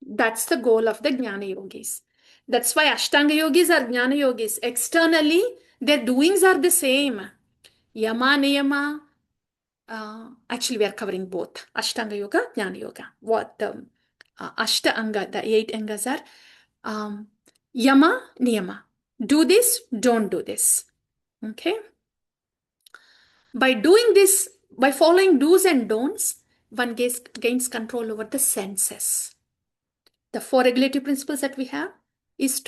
That's the goal of the Jnana Yogis. That's why Ashtanga Yogis are Jnana Yogis. Externally, their doings are the same. Yama, Niyama. Actually, we are covering both. Ashtanga Yoga, Jnana Yoga. What the Ashta Anga, the 8 Angas are. Yama, Niyama. Do this, don't do this. Okay? By doing this, by following do's and don'ts, one gains control over the senses. The 4 regulative principles that we have is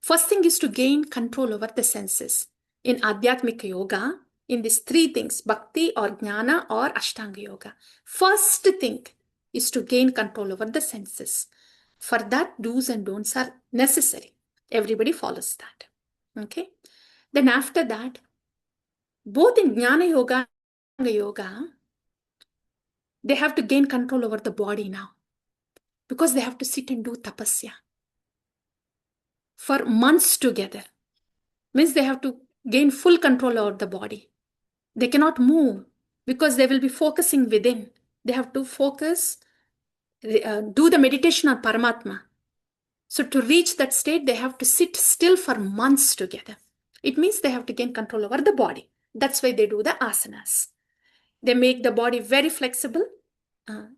first thing is to gain control over the senses. In Adhyatmika Yoga, in these 3 things, Bhakti or Jnana or Ashtanga Yoga, first thing is to gain control over the senses. For that, do's and don'ts are necessary. Everybody follows that. Okay? Then after that, both in Jnana Yoga and Yoga, they have to gain control over the body now. Because they have to sit and do tapasya for months together. Means they have to gain full control over the body. They cannot move because they will be focusing within. They have to focus, do the meditation on Paramatma. So to reach that state, they have to sit still for months together. It means they have to gain control over the body. That's why they do the asanas. They make the body very flexible.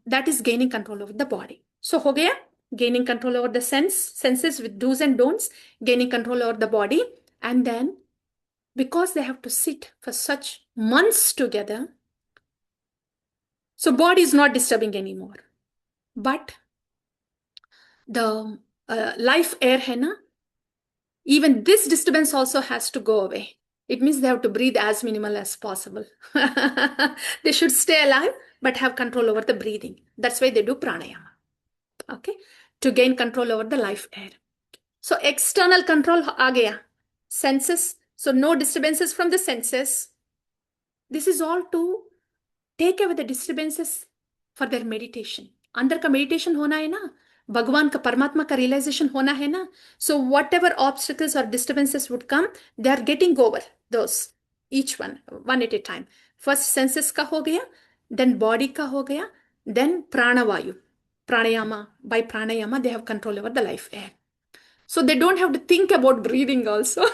That is gaining control over the body. So ho gaya, gaining control over the senses with do's and don'ts, gaining control over the body. And then because they have to sit for such months together, so body is not disturbing anymore. But the life air hai na, even this disturbance also has to go away. It means they have to breathe as minimal as possible. They should stay alive, but have control over the breathing. That's why they do pranayama. Okay, to gain control over the life air. So external control aa gaya. Senses. So no disturbances from the senses. This is all to take away the disturbances for their meditation. अंदर का meditation होना है ना, भगवान का परमात्मा का realization होना है ना. So whatever obstacles or disturbances would come, they are getting over those, each one at a time. First senses का हो गया, then body का हो गया, then pranavayu, pranayama. By pranayama they have control over the life air. So they don't have to think about breathing also.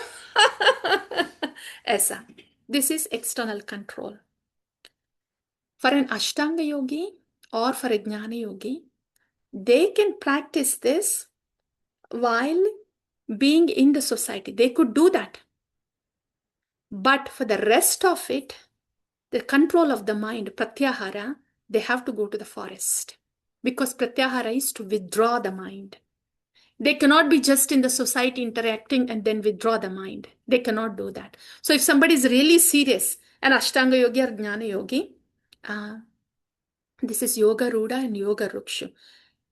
ऐसा. This is external control. For an Ashtanga yogi or for a Jnana yogi, they can practice this while being in the society. They could do that. But for the rest of it, the control of the mind, pratyahara, they have to go to the forest. Because pratyahara is to withdraw the mind. They cannot be just in the society interacting and then withdraw the mind. They cannot do that. So if somebody is really serious, an Ashtanga yogi or Jnana yogi, this is Yoga Ruda and Yoga Rukshu.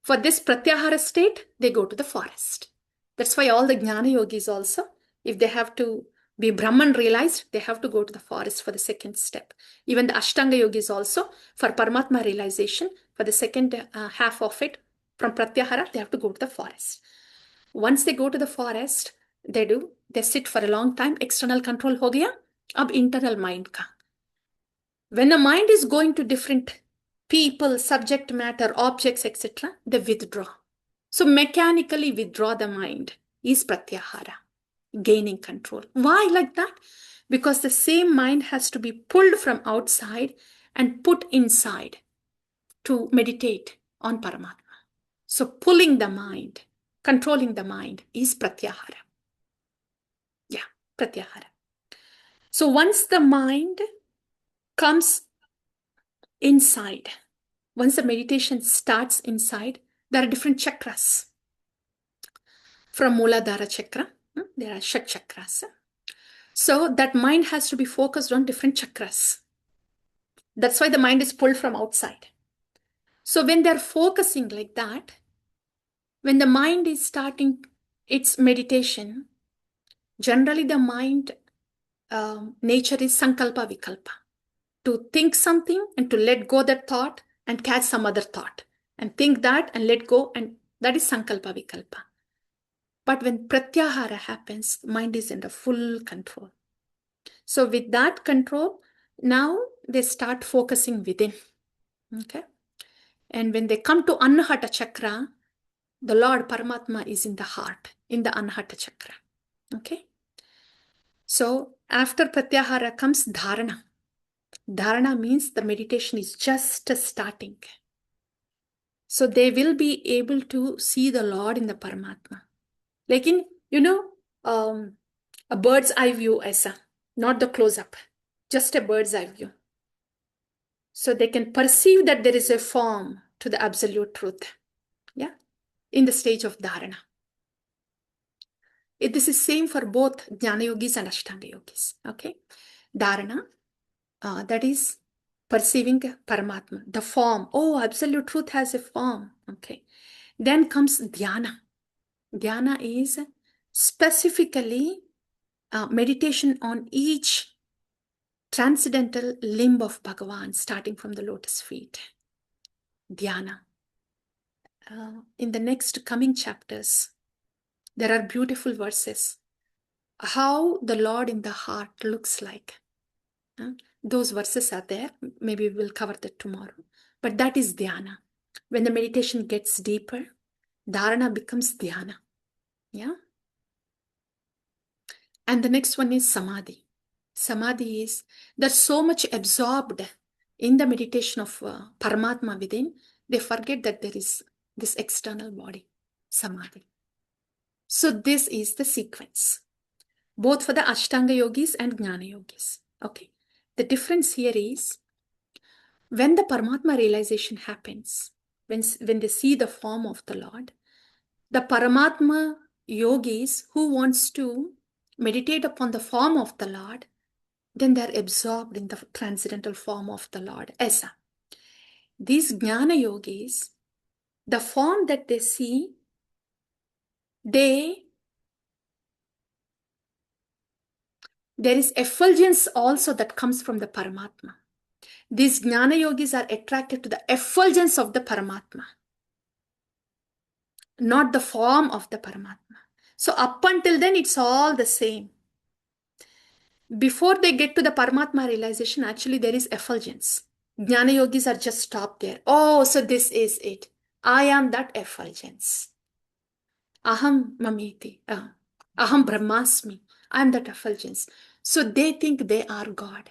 For this Pratyahara state, they go to the forest. That's why all the Jnana yogis also, if they have to be Brahman realized, they have to go to the forest for the second step. Even the Ashtanga yogis also, for Paramatma realization, for the second half of it, from Pratyahara, they have to go to the forest. Once they go to the forest, they sit for a long time. External control ho gaya, ab internal mind ka. When the mind is going to different people, subject matter, objects, etc., they withdraw. So mechanically withdraw the mind is pratyahara, gaining control. Why like that? Because the same mind has to be pulled from outside and put inside to meditate on Paramatma. So pulling the mind, controlling the mind is pratyahara. Yeah, pratyahara. So once the mind comes inside, once the meditation starts inside, there are different chakras. From Muladhara chakra, there are Shat chakras. So that mind has to be focused on different chakras. That's why the mind is pulled from outside. So when they're focusing like that, when the mind is starting its meditation, generally the mind nature is sankalpa vikalpa. To think something and to let go that thought and catch some other thought. And think that and let go, and that is sankalpa vikalpa. But when pratyahara happens, mind is under full control. So with that control, now they start focusing within. Okay. And when they come to Anahata chakra, the Lord Paramatma is in the heart, in the Anahata chakra. Okay. So after pratyahara comes dharana. Dharana means the meditation is just starting. So they will be able to see the Lord in the Paramatma. Like in, a bird's eye view, aisa, not the close-up, just a bird's eye view. So they can perceive that there is a form to the absolute truth. Yeah, in the stage of dharana. This is same for both Jnana yogis and Ashtanga yogis. Okay, dharana, that is perceiving Paramatma, the form. Oh, absolute truth has a form. Okay, then comes dhyana. Dhyana is specifically meditation on each transcendental limb of Bhagavan, starting from the lotus feet. Dhyana. in the next coming chapters, there are beautiful verses. How the Lord in the heart looks like. Those verses are there. Maybe we'll cover that tomorrow. But that is dhyana. When the meditation gets deeper, dharana becomes dhyana. Yeah. And the next one is samadhi. Samadhi is they're so much absorbed in the meditation of Paramatma within, they forget that there is this external body, samadhi. So this is the sequence, both for the Ashtanga yogis and Jnana yogis. Okay. The difference here is when the Paramatma realization happens, when they see the form of the Lord, the Paramatma yogis who wants to meditate upon the form of the Lord, then they're absorbed in the transcendental form of the Lord. Esa. These Jnana yogis, the form that they see, there is effulgence also that comes from the Paramatma. These Jnana yogis are attracted to the effulgence of the Paramatma, not the form of the Paramatma. So up until then, it's all the same. Before they get to the Paramatma realization, actually there is effulgence. Jnana yogis are just stopped there. Oh, so this is it. I am that effulgence. Aham mamiti. Aham brahmasmi. I am that effulgence. So they think they are God.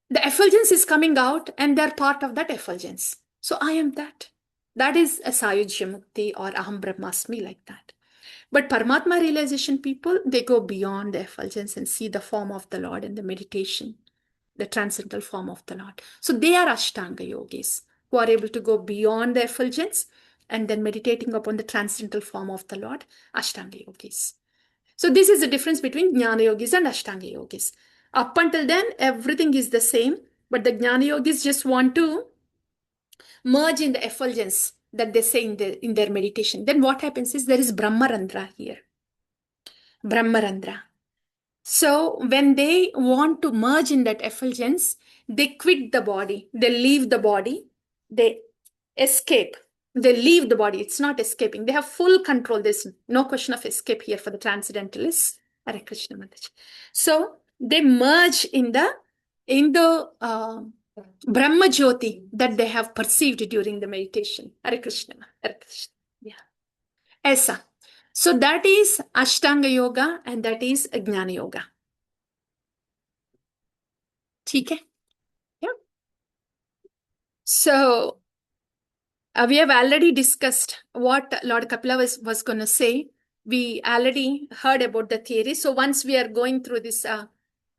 The effulgence is coming out and they're part of that effulgence. So I am that. That is a Sayujya Mukti or Aham Brahmasmi, like that. But Paramatma realization people, they go beyond the effulgence and see the form of the Lord in the meditation, the transcendental form of the Lord. So they are Ashtanga yogis who are able to go beyond the effulgence and then meditating upon the transcendental form of the Lord, Ashtanga yogis. So this is the difference between Jnana yogis and Ashtanga yogis. Up until then, everything is the same, but the Jnana yogis just want to merge in the effulgence that they say in their meditation. Then what happens is there is Brahmarandra here. Brahmarandra. So when they want to merge in that effulgence, they quit the body, they leave the body, they escape, they leave the body. It's not escaping. They have full control. There's no question of escape here for the transcendentalists. Hare Krishna Mataji. So they merge in the Brahma Jyoti that they have perceived during the meditation. Hare Krishna. Hare Krishna. Yeah. Aisa. So that is Ashtanga Yoga and that is Jnana Yoga. Okay? Yeah. So we have already discussed what Lord Kapila was going to say. We already heard about the theory. So once we are going through this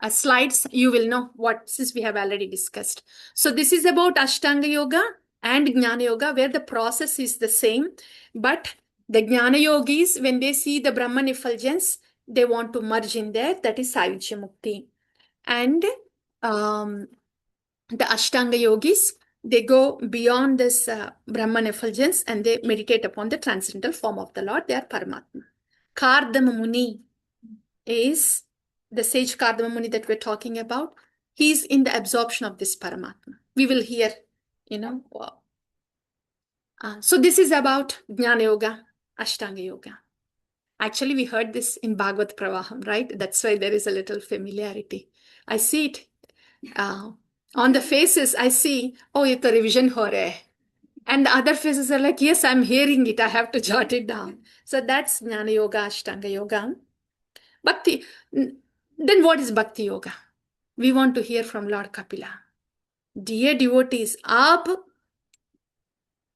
slides, you will know what, since we have already discussed. So this is about Ashtanga Yoga and Jnana Yoga, where the process is the same. But the Jnana Yogis, when they see the Brahman effulgence, they want to merge in there. That is Sayujya Mukti. And the Ashtanga Yogis, they go beyond this Brahman effulgence and they meditate upon the transcendental form of the Lord. They are Paramatma. Kardama Muni is the sage Kardama Muni that we're talking about. He's in the absorption of this Paramatma. We will hear, so this is about Jnana Yoga, Ashtanga Yoga. Actually, we heard this in Bhagavad Pravaham, right? That's why there is a little familiarity. I see it. On the faces, I see, oh, ye to revision ho raha hai. And the other faces are like, yes, I'm hearing it. I have to jot it down. So that's Jnana Yoga, Ashtanga Yoga. Bhakti. Then what is Bhakti Yoga? We want to hear from Lord Kapila. Dear devotees, ab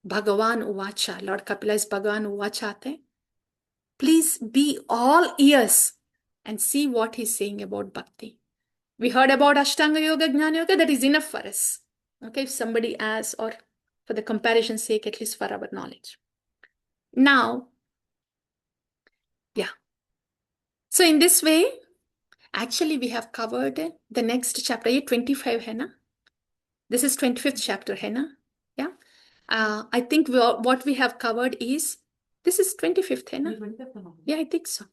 Bhagavan Uvacha. Lord Kapila is Bhagavan Uvacha aate. Please be all ears and see what he's saying about Bhakti. We heard about Ashtanga Yoga, Jnana Yoga. That is enough for us. Okay, if somebody asks, or for the comparison's sake, at least for our knowledge. Now, yeah. So in this way, actually we have covered the next chapter. Ye 25 hai na? This is 25th chapter hai na? Yeah. I think what we have covered is, this is 25th hai na? Yeah, I think so.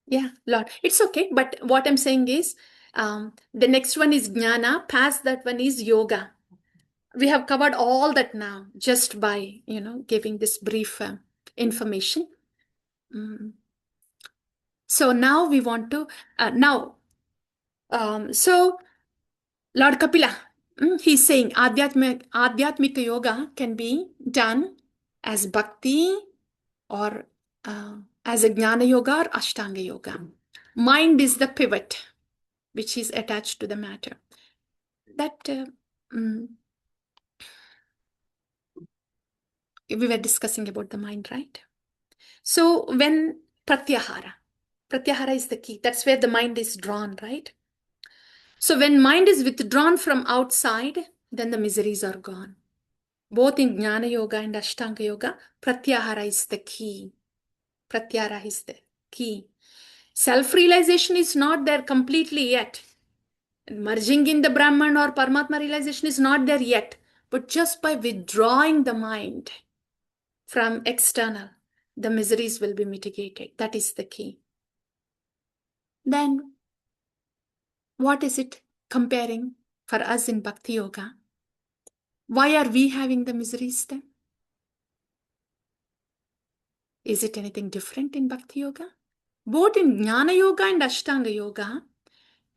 Yeah, Lord. It's okay. But what I'm saying is, the next one is Jnana. Past that one is Yoga. we have covered all that now just by, giving this brief information. So now we want to, so Lord Kapila, he's saying Adhyatmika yoga can be done as bhakti or as a jnana yoga or ashtanga yoga. Mind is the pivot which is attached to the matter. That we were discussing about the mind, right? So when pratyahara is the key. That's where the mind is drawn, right? So when mind is withdrawn from outside, then the miseries are gone. Both in Jnana Yoga and Ashtanga Yoga, pratyahara is the key. Pratyahara is the key. Self-realization is not there completely yet. Merging in the Brahman or Paramatma realization is not there yet. But just by withdrawing the mind from external, the miseries will be mitigated. That is the key. Then, what is it comparing for us in Bhakti Yoga? Why are we having the miseries then? Is it anything different in Bhakti Yoga? Both in Jnana Yoga and Ashtanga Yoga,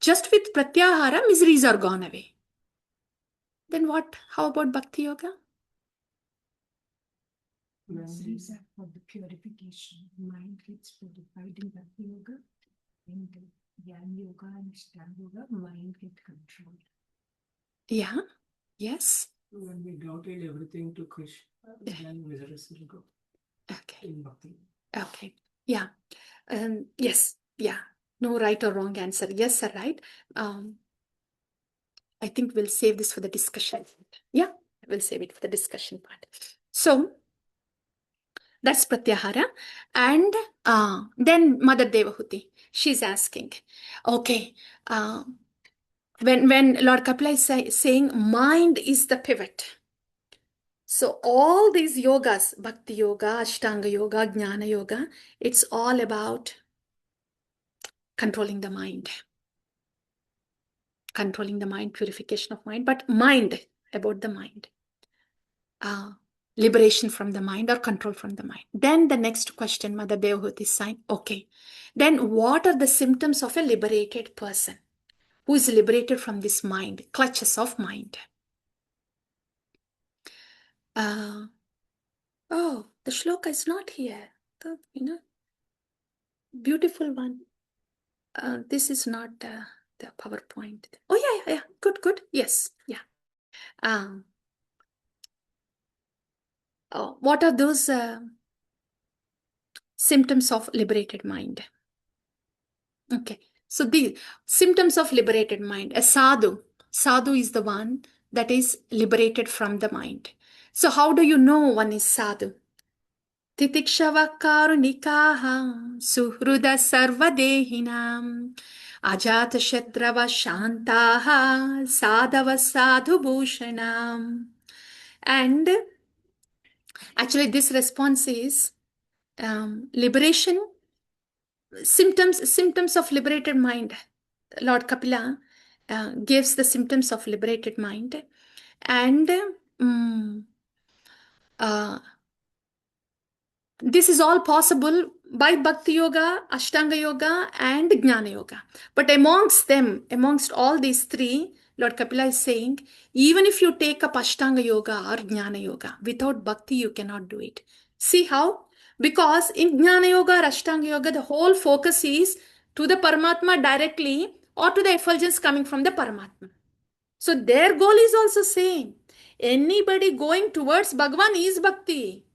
just with Pratyahara, miseries are gone away. Then what? How about Bhakti Yoga? Miseries are for the purification. Mind gets purified in Bhakti Yoga. In Jnana Yoga and Ashtanga Yoga, mind gets controlled. Yeah. Yes. When we doubted everything to Krishna, then miseries will go. Okay. In Bhakti. Okay. Yeah. Yes. Yeah. No right or wrong answer. Yes, sir, right? I think we'll save this for the discussion. Yeah, we'll save it for the discussion part. So that's Pratyahara. And then Mother Devahuti, she's asking, okay, when Lord Kapila is saying mind is the pivot. So all these yogas, Bhakti Yoga, Ashtanga Yoga, Jnana Yoga, it's all about controlling the mind. Controlling the mind, purification of mind, but mind, about the mind. Liberation from the mind or control from the mind. Then the next question, Mother Devahuti is saying, okay, then what are the symptoms of a liberated person who is liberated from this mind, clutches of mind? Oh, the shloka is not here. The, beautiful one. This is not the PowerPoint. Oh, yeah. Good. Yes, yeah. What are those symptoms of liberated mind? Okay, so the symptoms of liberated mind. A sadhu is the one that is liberated from the mind. So how do you know one is sadhu? Titikshava karunikaha suhruda sarvadehinam ajata shatrava shantaha sadhava sadhu bhushanam. And actually this response is liberation, symptoms of liberated mind. Lord Kapila gives the symptoms of liberated mind, and this is all possible by Bhakti Yoga, Ashtanga Yoga, and Jnana Yoga. But amongst all these three, Lord Kapila is saying, even if you take up Ashtanga Yoga or Jnana Yoga, without Bhakti you cannot do it. See how? Because in Jnana Yoga or Ashtanga Yoga, the whole focus is to the Paramatma directly or to the effulgence coming from the Paramatma. So their goal is also same. Anybody going towards Bhagavan is Bhakti.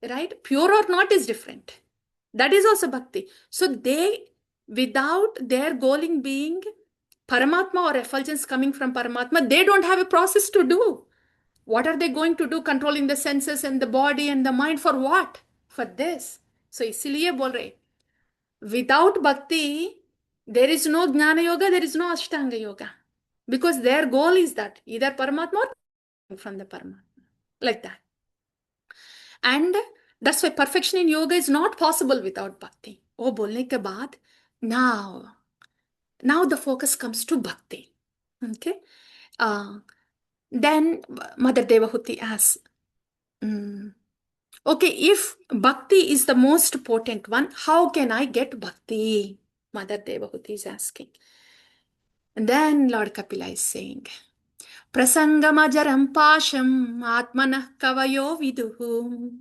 Right? Pure or not is different. That is also Bhakti. So they, without their goaling being Paramatma or effulgence coming from Paramatma, they don't have a process to do. What are they going to do? Controlling the senses and the body and the mind for what? For this. So isliye bol rahe. Without Bhakti, there is no Jnana Yoga, there is no Ashtanga Yoga. Because their goal is that either Paramatma or from the Paramatma. Like that. And that's why perfection in yoga is not possible without bhakti. Oh, bolne ke baad, now the focus comes to bhakti. Okay. Then Mother Devahuti asks, okay, if bhakti is the most potent one, how can I get bhakti? Mother Devahuti is asking. And then Lord Kapila is saying, Prasangamajaram pasham atmanah kavayo viduhu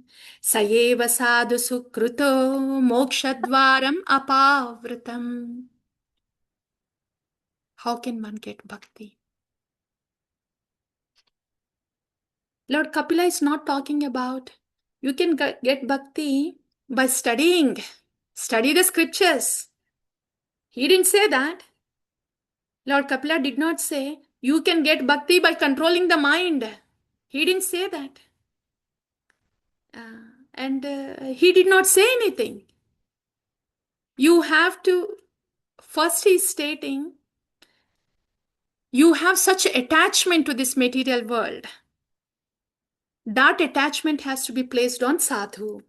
sayeva sadhu sukruto mokshadvaram apavritam. How can one get bhakti? Lord Kapila is not talking about you can get bhakti by studying. Study the scriptures. He didn't say that. Lord Kapila did not say you can get bhakti by controlling the mind. He didn't say that. And he did not say anything. You have to, first he's stating, you have such attachment to this material world. That attachment has to be placed on sadhu.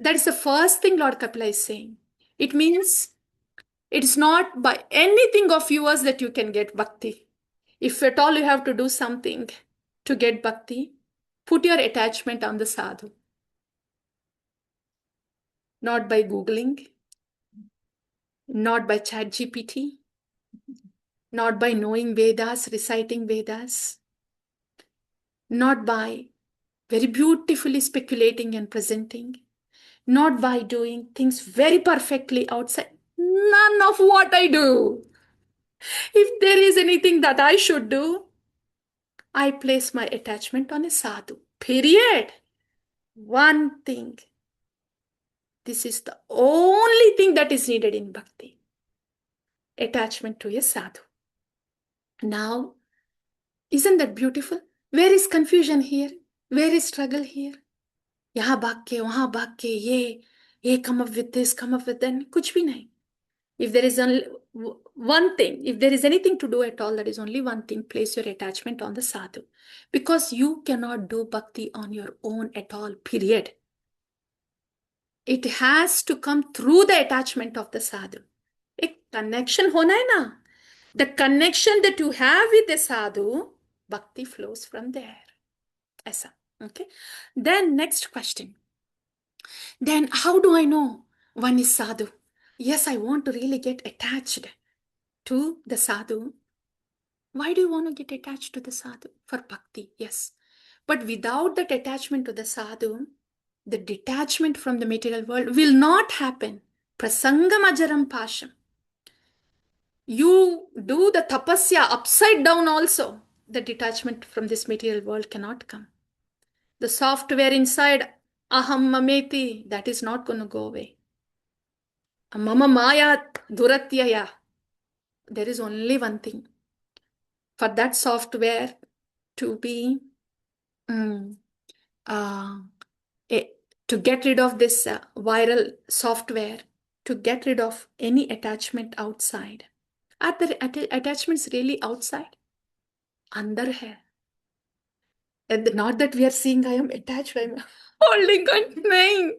That is the first thing Lord Kapila is saying. It means it's not by anything of yours that you can get bhakti. If at all you have to do something to get bhakti, put your attachment on the sadhu. Not by Googling, not by ChatGPT, not by knowing Vedas, reciting Vedas, not by very beautifully speculating and presenting, not by doing things very perfectly outside. None of what I do. If there is anything that I should do, I place my attachment on a sadhu. Period. One thing. This is the only thing that is needed in bhakti. Attachment to a sadhu. Now, isn't that beautiful? Where is confusion here? Where is struggle here? Yahan bhag ke, wahan bhag ke, ye come up with this, come up with that. Kuch bhi nahi. If there is only one thing, if there is anything to do at all, that is only one thing, place your attachment on the sadhu. Because you cannot do bhakti on your own at all, period. It has to come through the attachment of the sadhu. A connection hona hai na. The connection that you have with the sadhu, bhakti flows from there. Aisa. Okay. Then next question. Then how do I know one is sadhu? Yes, I want to really get attached to the sadhu. Why do you want to get attached to the sadhu? For bhakti, yes. But without that attachment to the sadhu, the detachment from the material world will not happen. Prasangam ajaram pasham. You do the tapasya upside down also. The detachment from this material world cannot come. The software inside aham mameti, that is not going to go away. Mama maya duratyaya. There is only one thing. For that software to be to get rid of this viral software, to get rid of any attachment outside. Are the attachments really outside? Andar hai. And not that we are seeing I am attached, I am holding on. Nahin.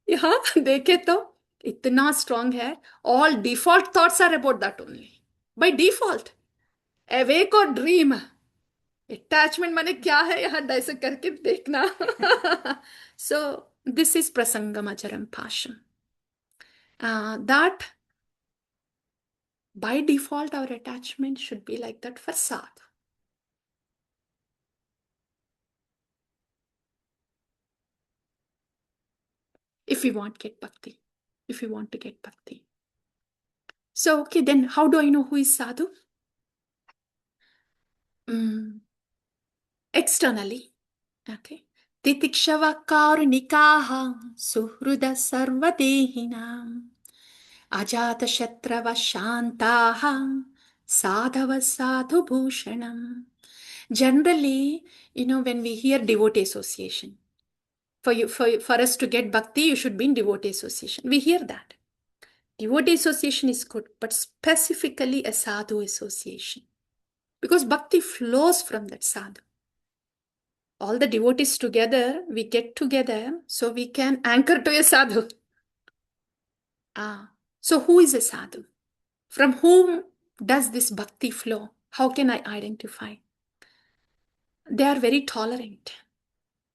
यहाँ देखे तो इतना strong है. All default thoughts are about that only. By default. Awake or dream. Attachment माने क्या है यहाँ dissect करके देखना. So this is prasangam acharam pasham. That by default our attachment should be like that for sadhu. If we want to get bhakti. If we want to get bhakti. So okay, then how do I know who is sadhu? Externally. Okay. Titikshava karunikaha suhruda sarvadehinam ajata shatrava shantaha sadhava sadhu bhushanam. Generally, when we hear devotee association, for us to get bhakti, you should be in devotee association. We hear that. Devotee association is good, but specifically a sadhu association. Because bhakti flows from that sadhu. All the devotees together, we get together so we can anchor to a sadhu. So who is a sadhu? From whom does this bhakti flow? How can I identify? They are very tolerant.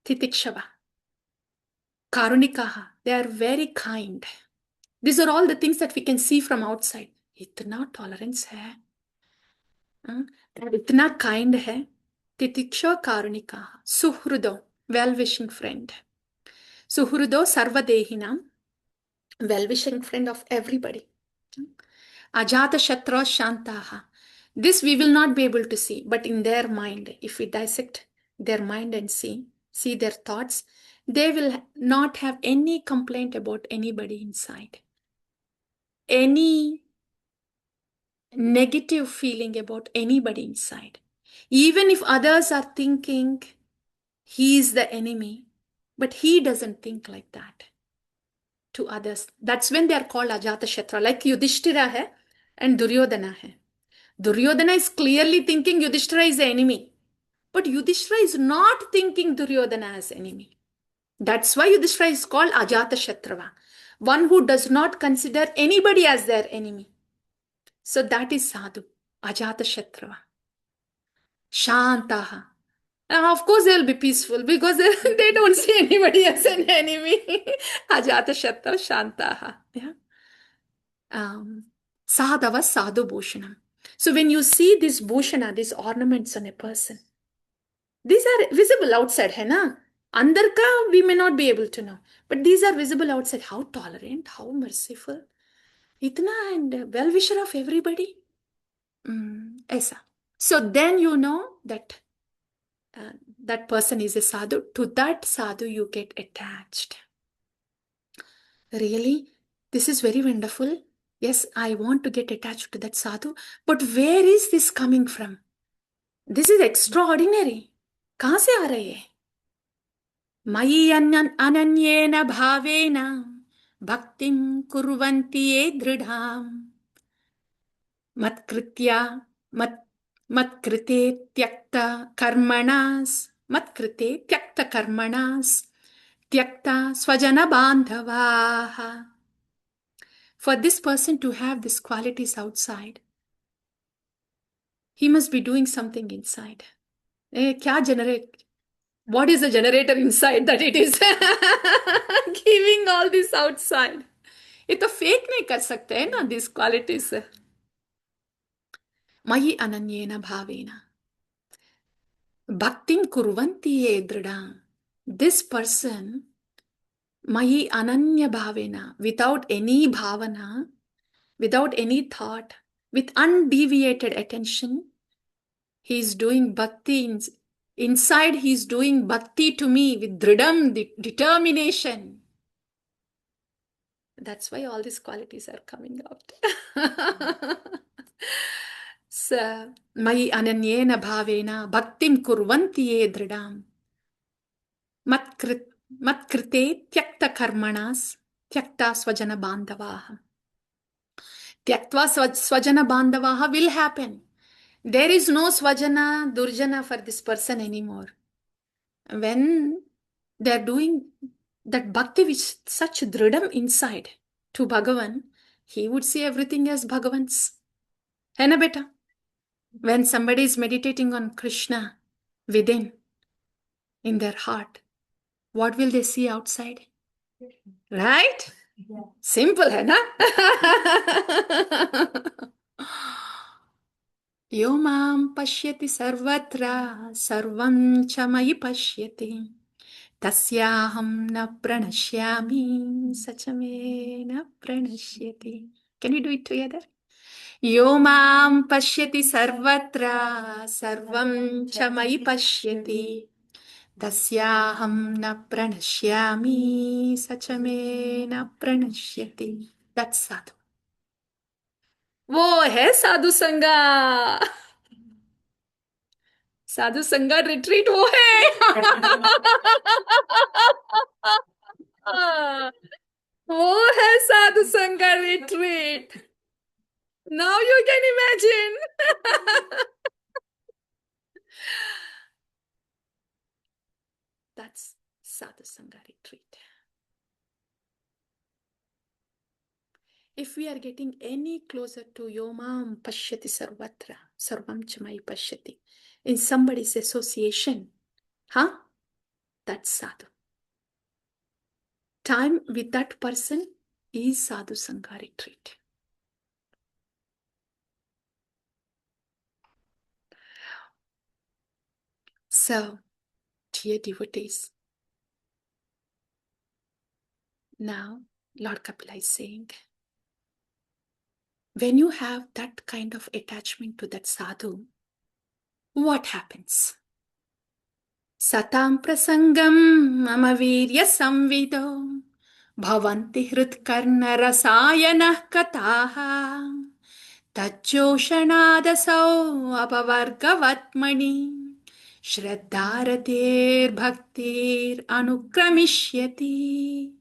Titikshava. Karunikaha. They are very kind. These are all the things that we can see from outside. इतना tolerance है. इतना kind है. Titikshava Karunikaha. Suhrudo. Well-wishing friend. Suhrudo Sarvadehinam. Well-wishing friend of everybody. Ajata Shatra Shantaha. This we will not be able to see, but in their mind, if we dissect their mind and see their thoughts, they will not have any complaint about anybody inside. Any negative feeling about anybody inside. Even if others are thinking he is the enemy, but he doesn't think like that to others. That's when they are called Ajata Shatra, like Yudhishthira hai and Duryodhana hai. Duryodhana is clearly thinking Yudhishthira is the enemy. But Yudhishthira is not thinking Duryodhana as enemy. That's why Yudhishthira is called Ajata Shatrava. One who does not consider anybody as their enemy. So that is Sadhu. Ajata Shatrava. Shantaha. Of course they will be peaceful because they don't see anybody as an enemy. Ajata Shatrava Shantaha. Yeah. Sadhava Sadhu Bhushanam. So when you see this bhushana, these ornaments on a person, these are visible outside, hai na? Andar ka we may not be able to know, but these are visible outside. How tolerant, how merciful, itna and well-wisher of everybody. Aisa. So then you know that that person is a sadhu. To that sadhu you get attached. Really, this is very wonderful. Yes, I want to get attached to that sadhu. But where is this coming from? This is extraordinary. कहाँ से आ रही है? मयि अनन्येन भावेन भक्तिं कुर्वन्ति ये दृढाम् मत्कृत्या मत्कृते त्यक्त कर्मणास् मत्कृते त्यक्त कर्मणास् त्यक्ता स्वजन बान्धवाः. For this person to have these qualities outside, he must be doing something inside. क्या generate? What is the generator inside that it is giving all this outside? ये तो फेक नहीं कर सकते हैं ना these qualities. मयि अनन्येन भावेन भक्तिं कुर्वन्ति ये दृढाम्. This person, मयि अनन्य भावेन, without any bhavana, without any thought, with undeviated attention, he is doing bhakti. Inside he is doing bhakti to me with dridam, determination. That's why all these qualities are coming out. So, mayi ananyena bhavena bhaktim kurvanti ye dridam matkrite tyakta karmanas tyakta swajana bandhavaha. Tyaktva swajana bandhavaha will happen. There is no swajana, durjana for this person anymore. When they are doing that bhakti with such dridam inside to Bhagavan, he would see everything as Bhagavan's. Hai na beta? When somebody is meditating on Krishna within, in their heart, what will they see outside? Right? Yeah. Simple, hai na? Yo mam pashyati sarvatra sarvam cha mayi pashyati tasyaham na pranashyami sachame na pranashyati. Can we do it together? Yo mam pashyati sarvatra sarvam cha mayi pashyati tasyaham na pranashyami sachame na pranashyati. That's sadhu. वो है साधु संगा. साधु संगा retreat वो है. वो है साधु संगा retreat. Now you can imagine. That's sadhu sangha retreat. If we are getting any closer to Yomam Pashyati Sarvatra, Sarvam Chamai Pashyati, in somebody's association, that's sadhu. Time with that person is sadhu sangha retreat. So, dear devotees, now Lord Kapila is saying, when you have that kind of attachment to that sadhu, what happens? Satam prasangam mama virya samvido bhavanti hritkarna rasayana kataha tajjoshanadasau apavargavatmani shraddharatir bhaktir anukramishyati.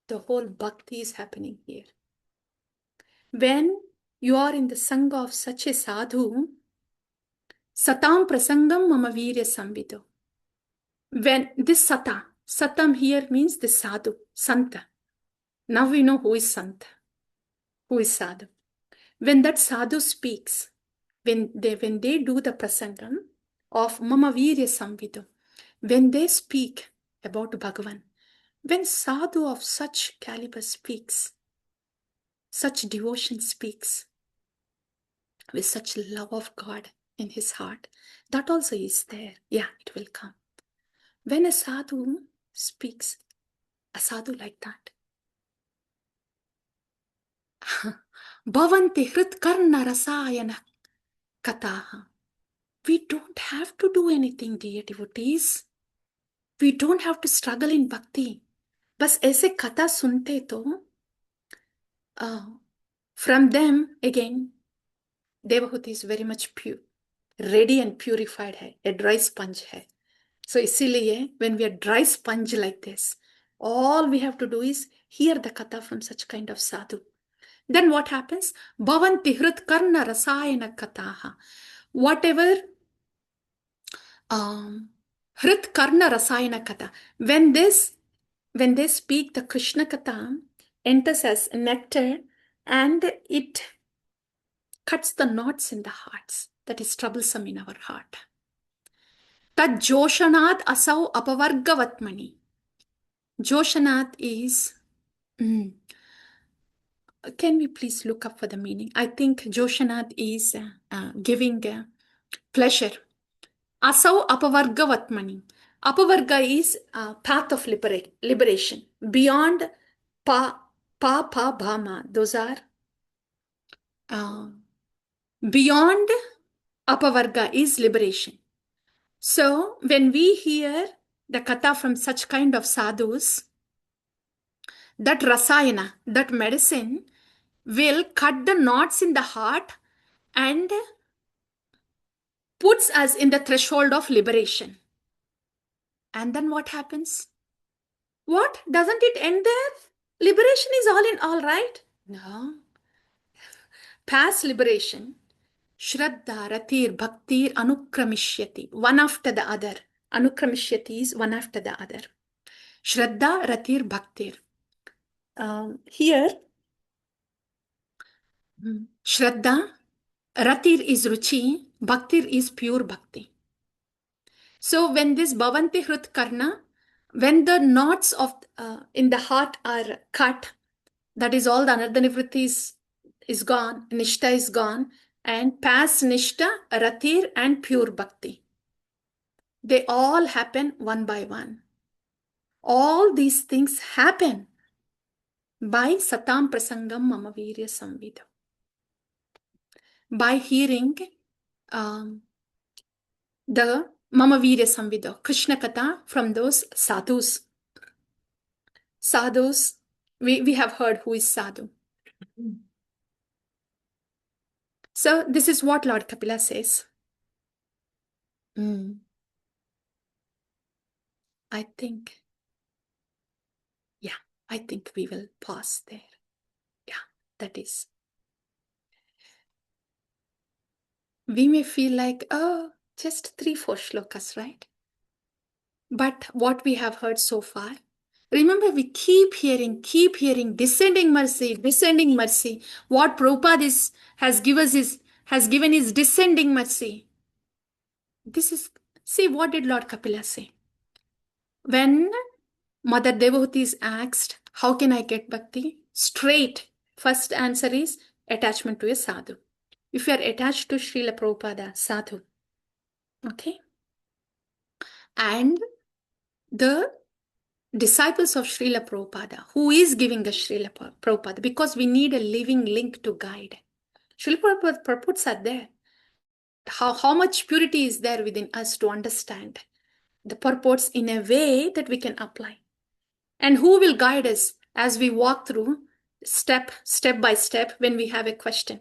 The whole bhakti is happening here. When you are in the sangha of such a sadhu, satam prasangam mama virya samvido. When this satam here means the sadhu, santa. Now we know who is santa, who is sadhu. When that sadhu speaks, when they do the prasangam of mama virya samvido, when they speak about Bhagavan, when sadhu of such caliber speaks, such devotion speaks, with such love of God in his heart, that also is there. Yeah, it will come. When a sadhu speaks, a sadhu like that, Bhavanti hritkarna rasayana kataha. We don't have to do anything, dear devotees. We don't have to struggle in bhakti. बस ऐसे कथा सुनते तो from them again, Devahuti is very much pure, ready and purified hai, a dry sponge hai. So इसीलिए when we are dry sponge like this, all we have to do is hear the katha from such kind of sadhu. Then what happens? Bhavanti hritkarna rasayana kataha. Whatever hritkarna rasayana katha. When they speak, the Krishna katha enters as nectar and it cuts the knots in the hearts that is troublesome in our heart. Tad joshanat asau apavargavatmani. Joshanat is, can we please look up for the meaning? I think Joshanat is giving pleasure. Asau apavargavatmani. Apavarga is path of liberation. Beyond pa, bhama. Those are beyond apavarga is liberation. So when we hear the katha from such kind of sadhus, that rasayana, that medicine will cut the knots in the heart and puts us in the threshold of liberation. And then what happens? What? Doesn't it end there? Liberation is all right? No. Past liberation, Shraddha, Ratir, Bhaktir, Anukramishyati. One after the other. Anukramishyati is one after the other. Shraddha, Ratir, Bhaktir. Here, Shraddha, Ratir is Ruchi, Bhaktir is pure Bhakti. So when this Bhavanti Hritkarna, when the knots of in the heart are cut, that is all the Anardanivritti is gone, Nishta is gone, and past Nishta, Ratir and pure Bhakti. They all happen one by one. All these things happen by Satam Prasangam Mama Virya Samvida. By hearing the Mama Virya Samvida, Krishna Katha from those sadhus. Sadhus, we have heard who is sadhu. So this is what Lord Kapila says. I think we will pause there. Yeah, that is. We may feel like, oh, just 3-4 shlokas, right? But what we have heard so far, Remember, we keep hearing, descending mercy, descending mercy. What Prabhupada has given is descending mercy. This is, see, what did Lord Kapila say? When Mother Devotee is asked, how can I get bhakti? Straight, first answer is attachment to a sadhu. If you are attached to Srila Prabhupada, sadhu, okay? And the disciples of Srila Prabhupada, who is giving us Srila Prabhupada, because we need a living link to guide. Srila Prabhupada purports are there. How much purity is there within us to understand the purports in a way that we can apply. And who will guide us as we walk through step by step when we have a question?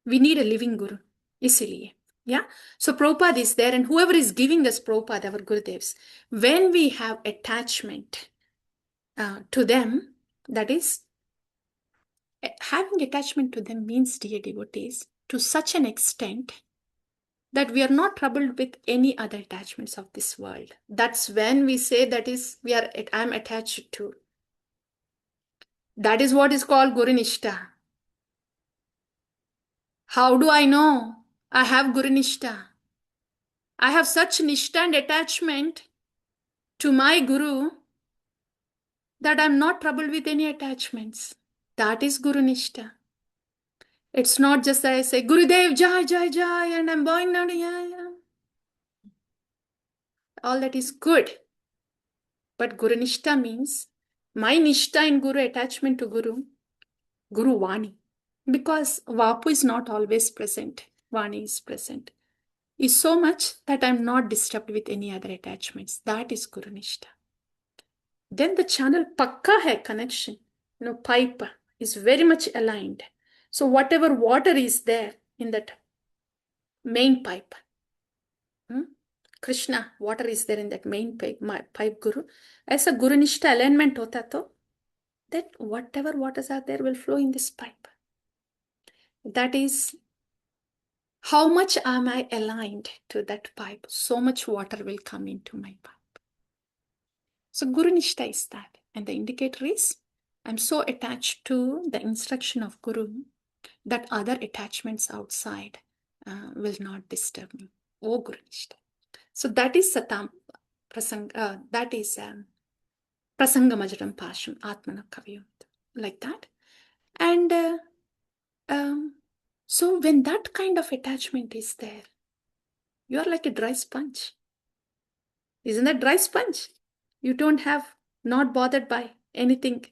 We need a living Guru. Isiliye. Yeah. So Prabhupada is there, and whoever is giving us Prabhupada, our Gurudevs, when we have attachment to them, that is, having attachment to them means, dear devotees, to such an extent that we are not troubled with any other attachments of this world. That's when we say that is, I'm attached to. That is what is called Guru Nishta. How do I know I have Guru Nishta? I have such Nishta and attachment to my Guru that I'm not troubled with any attachments. That is Guru Nishta. It's not just that I say, Gurudev, Jai, Jai, Jai, and I'm bowing down. Yeah. All that is good. But Guru Nishta means my Nishta in Guru, attachment to Guru Vani. Because Vapu is not always present. Vani is present. Is so much that I'm not disturbed with any other attachments. That is Guru Nishta. Then the channel pakka hai connection. Pipe is very much aligned. So whatever water is there in that main pipe, Krishna, water is there in that main pipe Guru. As a Guru Nishta alignment hota to, that whatever waters are there will flow in this pipe. That is, how much am I aligned to that pipe? So much water will come into my pipe. So Guru Nishta is that. And the indicator is, I'm so attached to the instruction of Guru that other attachments outside will not disturb me. Oh Guru Nishta. So that is Satam Prasanga, that is Prasanga Majaram Pasham, Atmana Kaviyam, like that. And so when that kind of attachment is there, you are like a dry sponge. Isn't that dry sponge? You don't have, not bothered by anything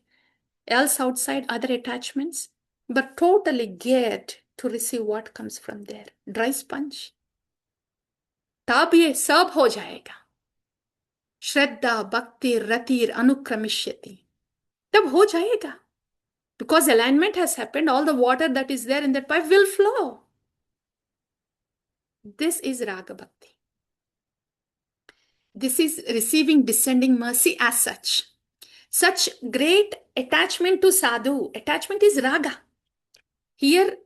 else outside, other attachments, but totally geared to receive what comes from there. Dry sponge. तब ये सब हो जाएगा. श्रद्धा भक्ति रतिर अनुक्रमिष्यति. तब हो जाएगा. Because alignment has happened, all the water that is there in that pipe will flow. This is Raga Bhakti. This is receiving descending mercy as such. Such great attachment to sadhu. Attachment is Raga. Here,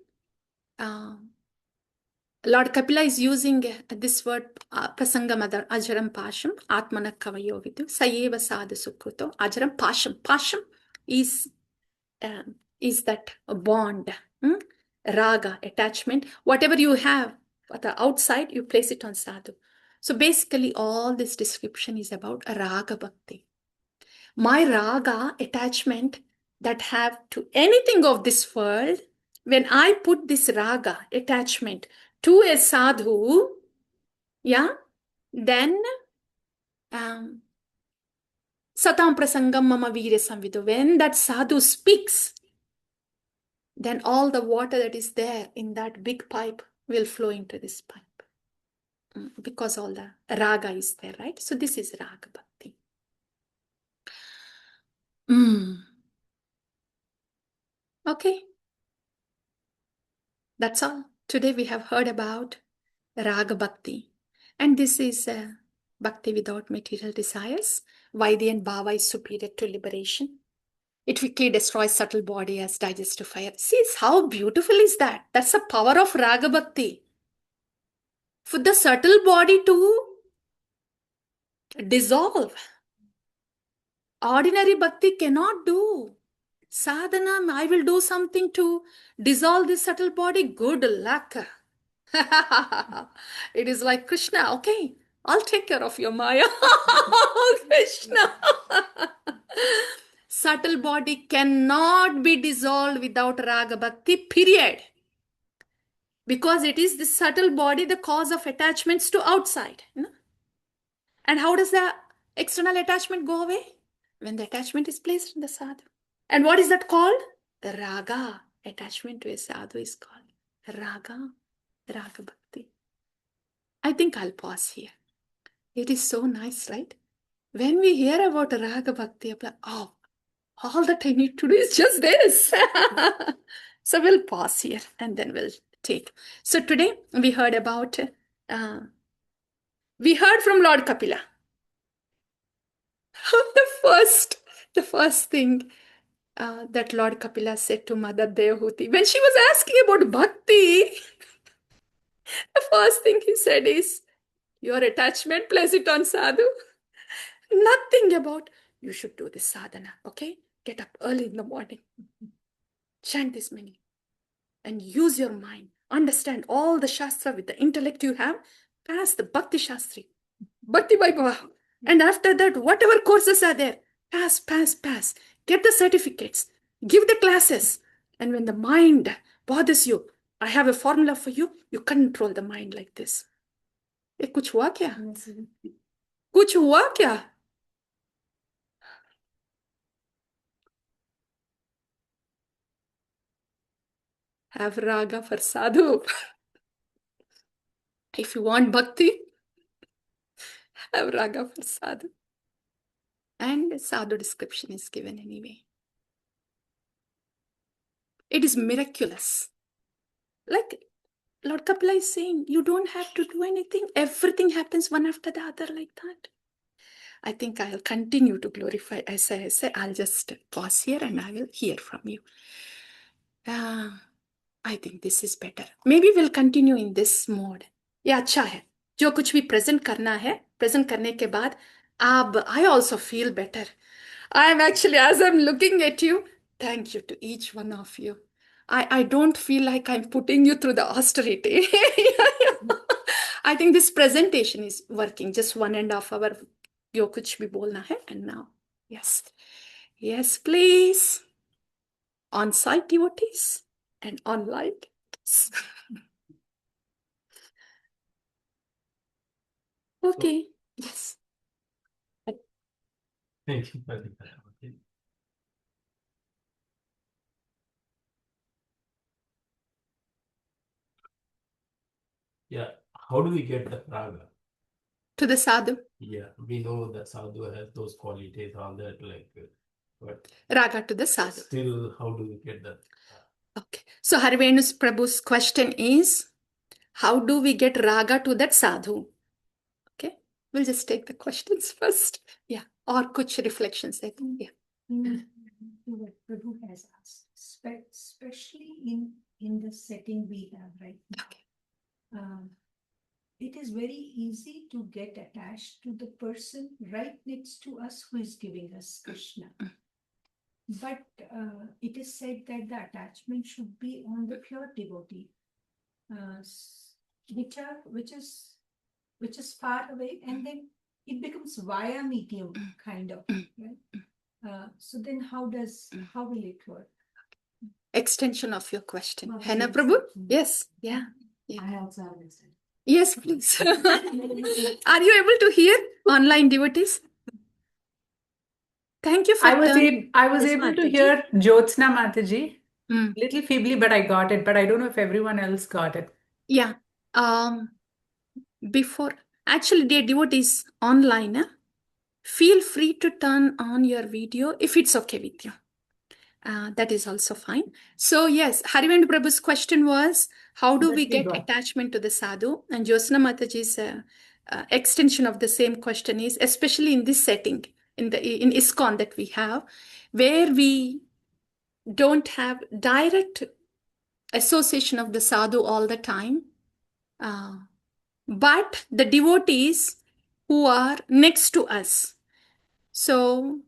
Lord Kapila is using this word, Prasanga Madar, Ajaram Pasham, Atmana Kavayo Vidu, Sayeva Sadhu Sukruto, Ajaram Pasham. Pasham is that a bond, Raga, attachment. Whatever you have at the outside, you place it on sadhu. So basically, all this description is about Raga Bhakti. My Raga, attachment that have to anything of this world, when I put this Raga, attachment, to a sadhu, then Satam Prasangam Mama Veera Samvido, when that sadhu speaks, then all the water that is there in that big pipe will flow into this pipe. Because all the Raga is there, right? So this is Raga Bhakti. Okay. That's all. Today we have heard about Raga Bhakti. And this is Bhakti without material desires. Vaidhi and Bhava is superior to liberation. It quickly destroys subtle body as digestive fire. See how beautiful is that? That's the power of Raga Bhakti. For the subtle body to dissolve. Ordinary bhakti cannot do. Sadhana, I will do something to dissolve this subtle body. Good luck. It is like Krishna, okay, I'll take care of your Maya. Krishna. Subtle body cannot be dissolved without raga bhakti, period. Because it is the subtle body the cause of attachments to outside. And how does the external attachment go away? When the attachment is placed in the sadhu. And what is that called? The raga. Attachment to a sadhu is called raga bhakti. I think I'll pause here. It is so nice, right? When we hear about raga bhakti, I'm like, oh, all that I need to do is just this. So we'll pause here and then we'll take. So today we heard about, we heard from Lord Kapila. The first thing that Lord Kapila said to Mother Devahuti when she was asking about bhakti, the first thing he said is, your attachment, place it on sadhu. Nothing about, you should do this sadhana, okay? Get up early in the morning. Chant this many. And use your mind. Understand all the shastra with the intellect you have. Pass the Bhakti Shastri. Bhakti Vaibhava. And after that, whatever courses are there, pass. Get the certificates. Give the classes. And when the mind bothers you, I have a formula for you. You control the mind like this. ये कुछ हुआ क्या? कुछ हुआ क्या? Have raga for sadhu. If you want bhakti, have raga for sadhu. And sadhu description is given anyway. It is miraculous. Like Lord Kapila is saying, you don't have to do anything. Everything happens one after the other like that. I think I'll continue to glorify. As I say, I'll just pause here and I will hear from you. I think this is better. Maybe we'll continue in this mode. ये अच्छा है. जो कुछ भी present करना है, present करने के बाद, I also feel better. I'm actually, as I'm looking at you, thank you to each one of you. I don't feel like I'm putting you through the austerity. I think this presentation is working. Just 1.5 hours. जो कुछ भी बोलना है. And now, yes, please. On-site devotees and online. Okay. Yes. Thank you, Pradipta. Okay. Yeah, how do we get the raga? To the sadhu. Yeah, we know that sadhu has those qualities, all that, like, but Raga to the sadhu. still, how do we get that? Okay. So Harivenu's Prabhu's question is, how do we get raga to that sadhu? Okay. We'll just take the questions first. Yeah. Or kuch reflections. I think. Yeah. What Prabhu has asked, especially in the setting we have right now. Okay. It is very easy to get attached to the person right next to us who is giving us Krishna. But it is said that the attachment should be on the pure devotee, which is far away, and then it becomes via medium kind of, right? So then how will it work? Extension of your question. Oh, Henna yes. Prabhu? Yes. Yeah. I also have an extension. Yes, please. Are you able to hear online devotees? Thank you for I was Yes, able to Mataji. hear Jyotsna Mataji. Mm. Little feebly, but I got it. But I don't know if everyone else got it. Yeah. Before, actually, dear devotees online, feel free to turn on your video if it's okay with you. That is also fine. So yes, Harivendu Prabhu's question was, how do we get attachment to the sadhu? And Jyotsna Mataji's extension of the same question is, especially in this setting, in ISKCON that we have, where we don't have direct association of the sadhu all the time, but the devotees who are next to us. So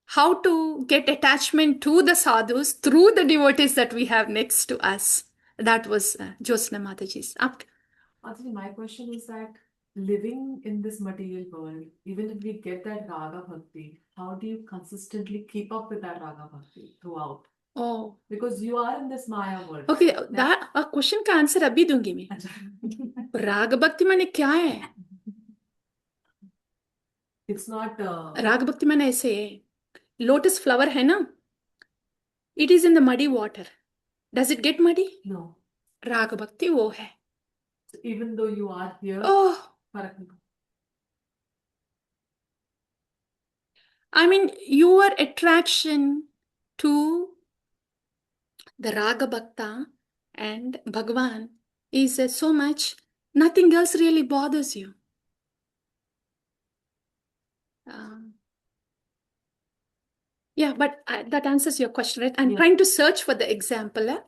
how to get attachment to the sadhus through the devotees that we have next to us. That was Josna Mataji's. Actually, my question is that living in this material world, even if we get that raga bhakti, how do you consistently keep up with that raga bhakti throughout? Oh, Because you are in this Maya world. okay, that question का answer अभी दूंगी मैं. राग भक्ति माने क्या है? It's not. राग भक्ति माने ऐसे है. लोटस फ्लावर है ना? It is in the muddy water. Does it get muddy? No. राग भक्ति वो है. So even though you are here, Oh, I mean, your attraction to the Raga Bhakta and Bhagwan is so much, nothing else really bothers you. Yeah, but that answers your question, right? I'm trying to search for the example,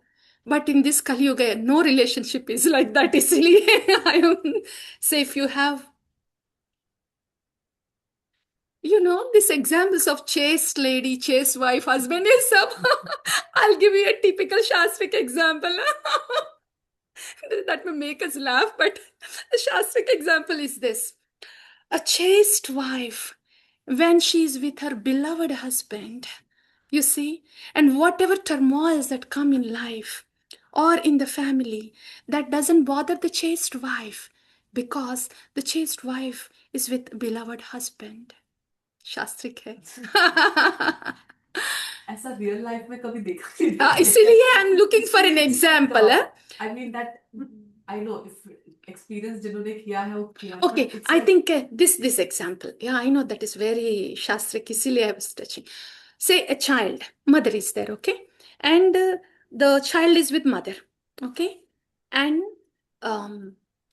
but in this Kali Yuga, no relationship is like that easily. Say if you have, you know, these examples of chaste lady, chaste wife, husband is some. I'll give you a typical Shastric example. That will make us laugh, but the Shastric example is this. A chaste wife, when she is with her beloved husband, you see, and whatever turmoils that come in life or in the family, that doesn't bother the chaste wife because the chaste wife is with beloved husband. शास्त्रिक है. ऐसा real life में कभी देखा नहीं. इसीलिए I'm looking for an example. I mean that I know if experience जिन्होंने किया है वो किया. Okay, I think this example. Yeah, I know that is very Shastrik. इसीलिए I was touching. Say a child, mother is there, okay, and the child is with mother, okay, and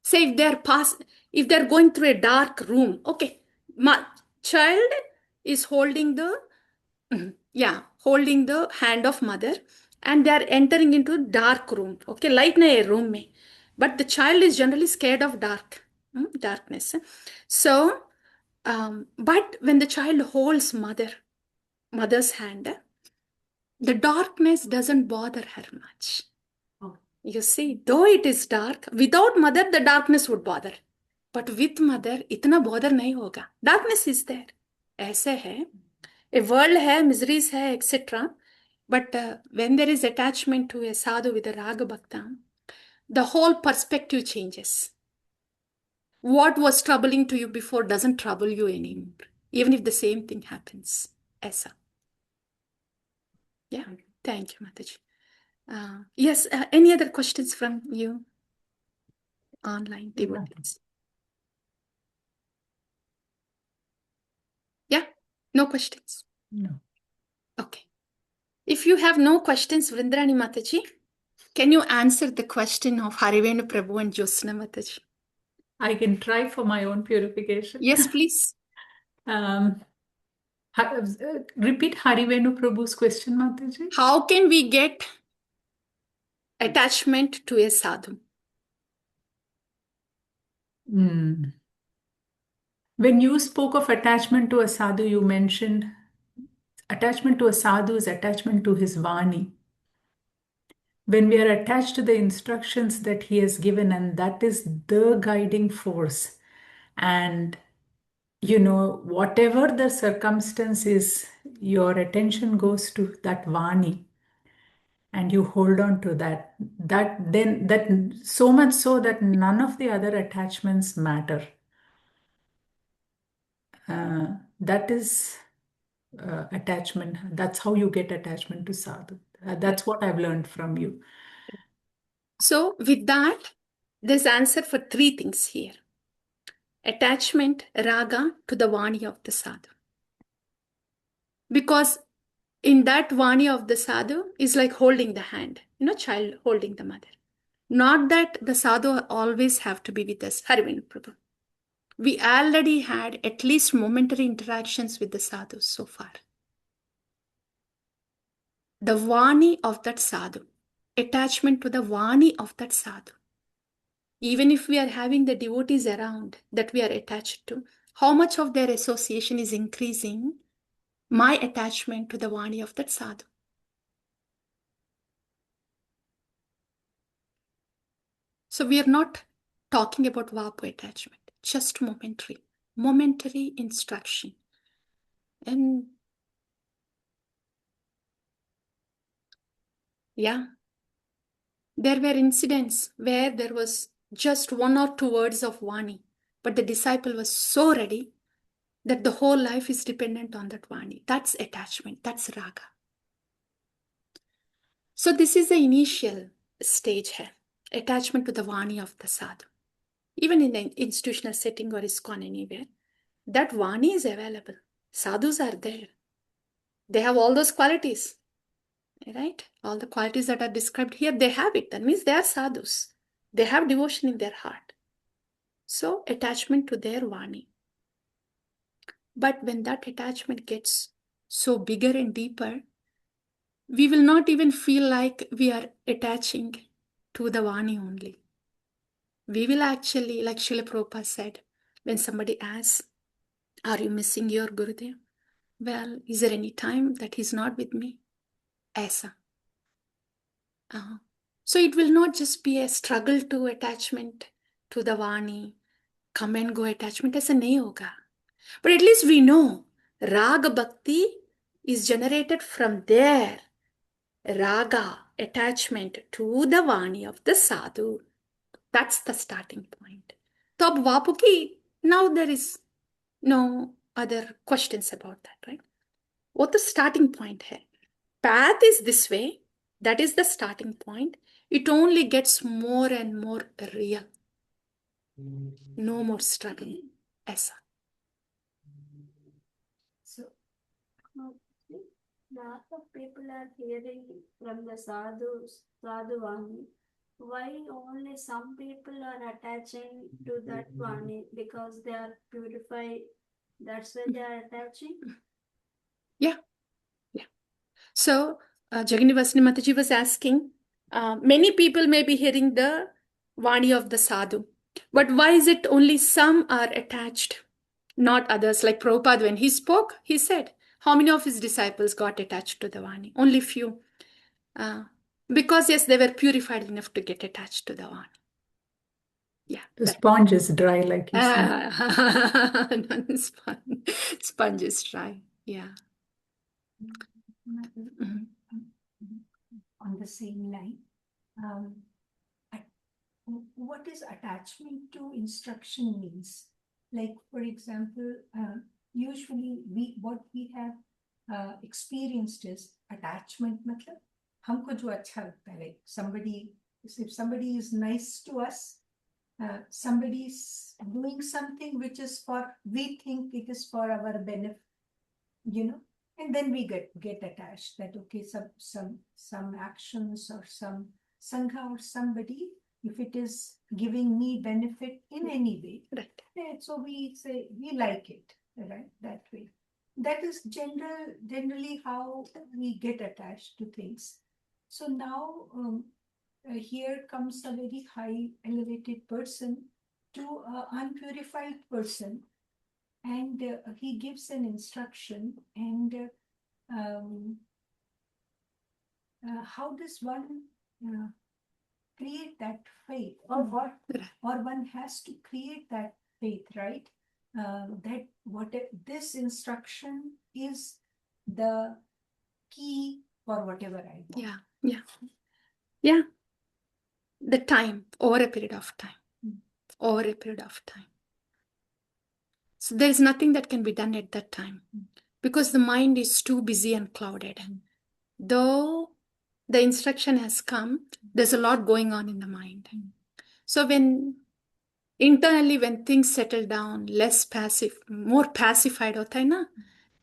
say if they're going through a dark room, okay, child is holding the holding the hand of mother, and they are entering into dark room, okay, light na room mein, but the child is generally scared of darkness. So but when the child holds mother's hand, the darkness doesn't bother her much. You see, though it is dark, without mother the darkness would bother, but with mother इतना bother नहीं होगा. Darkness is there. ऐसे है, a world है, miseries है, etc. But when there is attachment to a sadhu with a raga bhakta, the whole perspective changes. What was troubling to you before doesn't trouble you anymore, even if the same thing happens. Aisa. Yeah, thank you, Mataji. Yes, any other questions from you? Online devotees. Yeah, no questions? No. Okay. If you have no questions, Vrindrani Mataji, can you answer the question of Harivenu Prabhu and Josna Mataji? I can try for my own purification. Yes, please. Repeat Harivenu Prabhu's question, Mataji. How can we get attachment to a sadhu? When you spoke of attachment to a sadhu, you mentioned attachment to a sadhu is attachment to his Vani. When we are attached to the instructions that he has given, and that is the guiding force, and you know, whatever the circumstance is, your attention goes to that Vani and you hold on to that so much so that none of the other attachments matter. That is attachment. That's how you get attachment to sadhu. That's what I've learned from you. So with that, there's answer for three things here. Attachment, raga, to the Vani of the sadhu. Because in that Vani of the sadhu is like holding the hand, you know, child holding the mother. Not that the sadhu always have to be with us. Harivenu Prabhu. We already had at least momentary interactions with the sadhus so far. The Vani of that sadhu, attachment to the Vani of that sadhu. Even if we are having the devotees around that we are attached to, how much of their association is increasing my attachment to the Vani of that sadhu. So we are not talking about Vapu attachment, just momentary instruction. And yeah, there were incidents where there was just 1 or 2 words of Vani, but the disciple was so ready that the whole life is dependent on that Vani. That's attachment, that's raga. So this is the initial stage here, attachment to the Vani of the sadhu. Even in an institutional setting or ISKCON anywhere, that Vani is available. Sadhus are there. They have all those qualities, right? All the qualities that are described here, they have it. That means they are sadhus. They have devotion in their heart. So attachment to their Vani. But when that attachment gets so bigger and deeper, we will not even feel like we are attaching to the Vani only. We will actually, like Srila Prabhupada said, when somebody asks, are you missing your Gurudev? Well, is there any time that he's not with me? Aisa. So it will not just be a struggle to attachment to the Vani, come and go attachment as a nayoga. But at least we know Raga Bhakti is generated from there. Raga, attachment to the Vani of the sadhu. That's the starting point. So Vapuki, now there is no other questions about that, right? What the starting point here? Path is this way. That is the starting point. It only gets more and more real. No more struggle. Esa. So, lot of people are hearing from the sadhu Vani. Why only some people are attaching to that Vani? Because they are purified. That's why they are attaching. Yeah. So, Jaganivasini Mataji was asking, many people may be hearing the Vani of the sadhu. But why is it only some are attached, not others? Like Prabhupada, when he spoke, he said, how many of his disciples got attached to the Vani? Only few. Because yes, they were purified enough to get attached to the Vani. Yeah. The sponge is dry, like you said. Sponge is dry. Yeah. On the same line, what is attachment to instruction means? Like, for example, usually what we have experienced is attachment. Matlab, humko jo acha lagta hai, like if somebody is nice to us, somebody is doing something which is we think it is for our benefit, and then we get attached that, okay, some actions or some sangha or somebody, if it is giving me benefit in any way, right, so we say we like it, right, that way. That is generally how we get attached to things. So now here comes a very high elevated person to an unpurified person, and he gives an instruction, and how does one create that faith, or one has to create that faith, right? That this instruction is the key for whatever I want. Yeah. The time, over a period of time. So there is nothing that can be done at that time because the mind is too busy and clouded. Though the instruction has come, there's a lot going on in the mind. So internally when things settle down, less passive, more pacified hota hai na,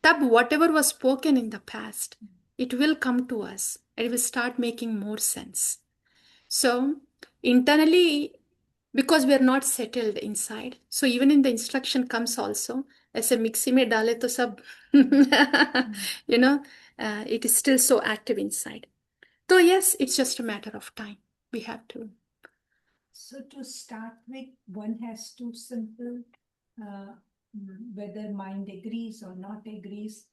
tab whatever was spoken in the past, it will come to us. It will start making more sense. So internally, because we are not settled inside, so even in the instruction comes also, as a mixi mein dale to sab, it is still so active inside. So yes, it's just a matter of time. We have to. So to start with, one has to simple, whether mind agrees or not agrees,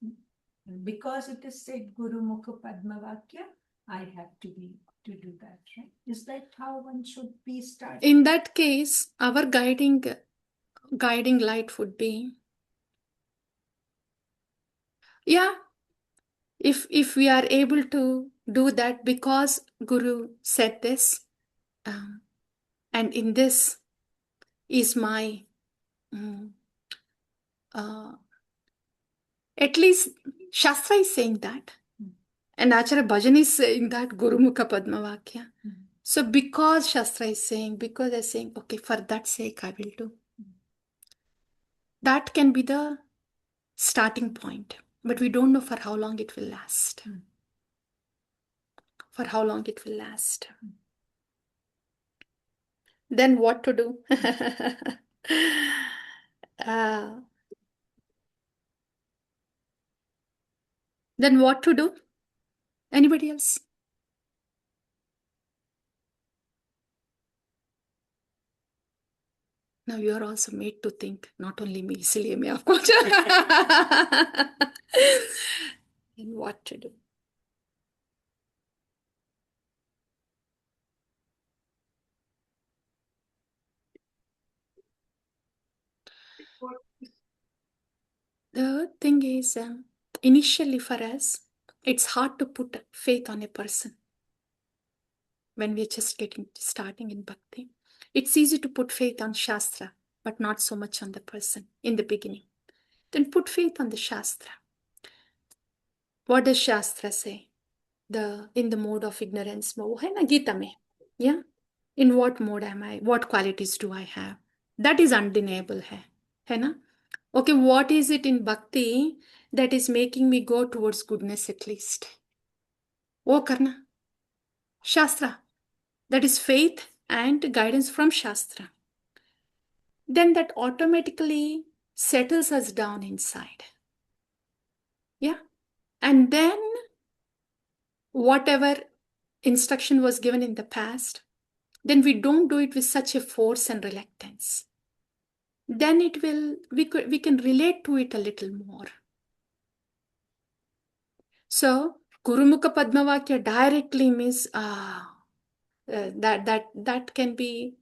Because it is said Guru Mukha Padma Vakya, I have to do that, right? Is that how one should be starting? In that case, our guiding light would be, yeah, if we are able to do that because Guru said this, and in this is my at least Shastra is saying that, and Acharya Bhajan is saying that Guru Mukha Padma Vakya. So because Shastra is saying, because they're saying, okay, for that sake I will do. That can be the starting point, but we don't know for how long it will last. For how long it will last. Then what to do? Then what to do? Anybody else? Now you are also made to think, not only me, इसलिए मैं आपको And what to do? The thing is, initially for us, it's hard to put faith on a person when we're just starting in bhakti. It's easy to put faith on Shastra, but not so much on the person in the beginning. Then put faith on the Shastra. What does Shastra say? In the mode of ignorance, wo hai na Gita mein. Yeah? In what mode am I? What qualities do I have? That is undeniable hai na? Okay, what is it in bhakti that is making me go towards goodness at least? Wo karna. Shastra. That is faith and guidance from Shastra. Then that automatically settles us down inside. Yeah? And then whatever instruction was given in the past, then we don't do it with such a force and reluctance. Then we can relate to it a little more. So Gurumukha Padmavakya directly means that can be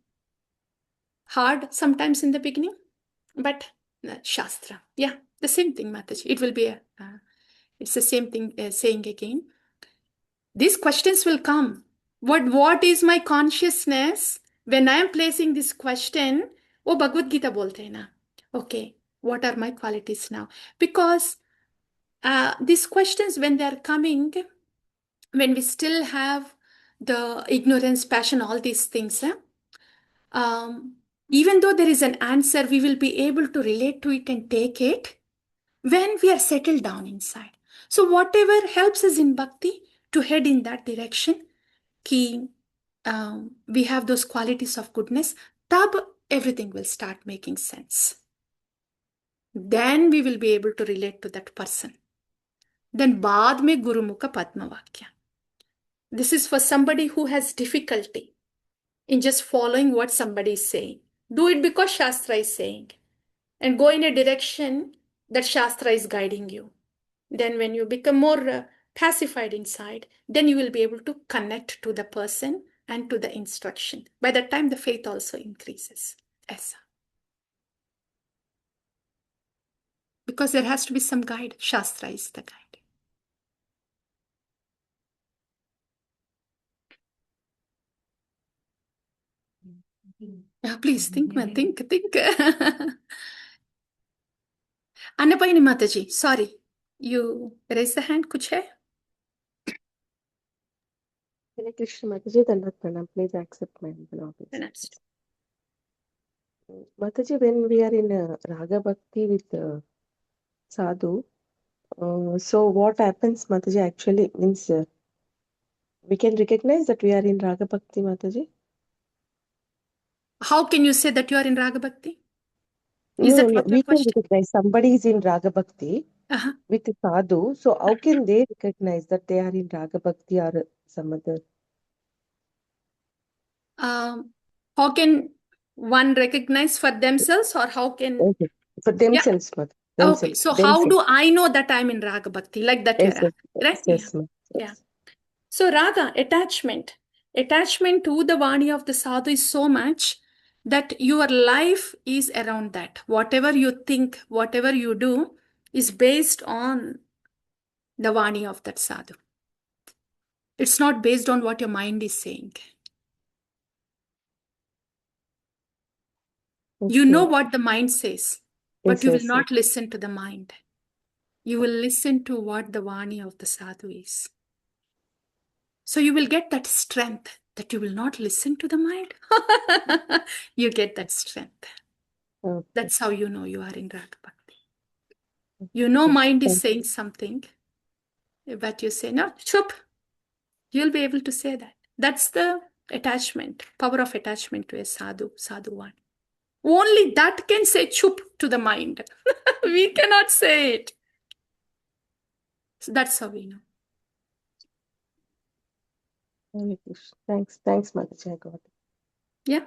hard sometimes in the beginning, but Shastra, yeah, the same thing, Mataji. It will be it's the same thing saying again. These questions will come. What is my consciousness when I am placing this question? Oh, Bhagavad Gita bolte hai na. Okay, what are my qualities now? Because these questions, when they are coming, when we still have the ignorance, passion, all these things, even though there is an answer, we will be able to relate to it and take it when we are settled down inside. So whatever helps us in bhakti to head in that direction, we have those qualities of goodness, tab everything will start making sense. Then we will be able to relate to that person. Then baad mein Gurumukha Padma Vakya. This is for somebody who has difficulty in just following what somebody is saying. Do it because Shastra is saying. And go in a direction that Shastra is guiding you. Then when you become more pacified inside, then you will be able to connect to the person and to the instruction. By that time, the faith also increases. Aisa. Because there has to be some guide. Shastra is the guide. Please think, man. Think. Annapayani Mataji, sorry. You raise the hand. Kuch hai? Hare Krishna Mataji, Dandavat Pranam. Please accept my humble obeisance. Mataji, when we are in Raga Bhakti with Sadhu, so what happens, Mataji, actually means we can recognize that we are in Raga Bhakti, Mataji? How can you say that you are in Raga Bhakti? Is that what your We can question? recognize somebody is in Raga Bhakti with Sadhu. So how can they recognize that they are in Raga Bhakti or some other? How can one recognize for themselves, or how can... Okay. For themselves, Mataji. Means Okay, so then how say, do I know that I'm in Raga Bhakti? Like that you're yes, yes, asking, right? yes, ma'am. Yeah. So Raga, attachment. Attachment to the Vani of the Sadhu is so much that your life is around that. Whatever you think, whatever you do is based on the Vani of that Sadhu. It's not based on what your mind is saying. You know Okay. what the mind says, but Yes, you will yes, not listen to the mind. You will listen to what the Vani of the Sadhu is. So you will get that strength that you will not listen to the mind. You get that strength. okay. That's how you know you are in Raga Bhakti. You know mind is saying something, but you say, no, chup. You'll be able to say that. That's the attachment, power of attachment to a sadhu, sadhuvan. Only that can say chup to the mind. We cannot say it. So that's how we know. Hare Krishna. Thanks, Mataji. I got it. Yeah.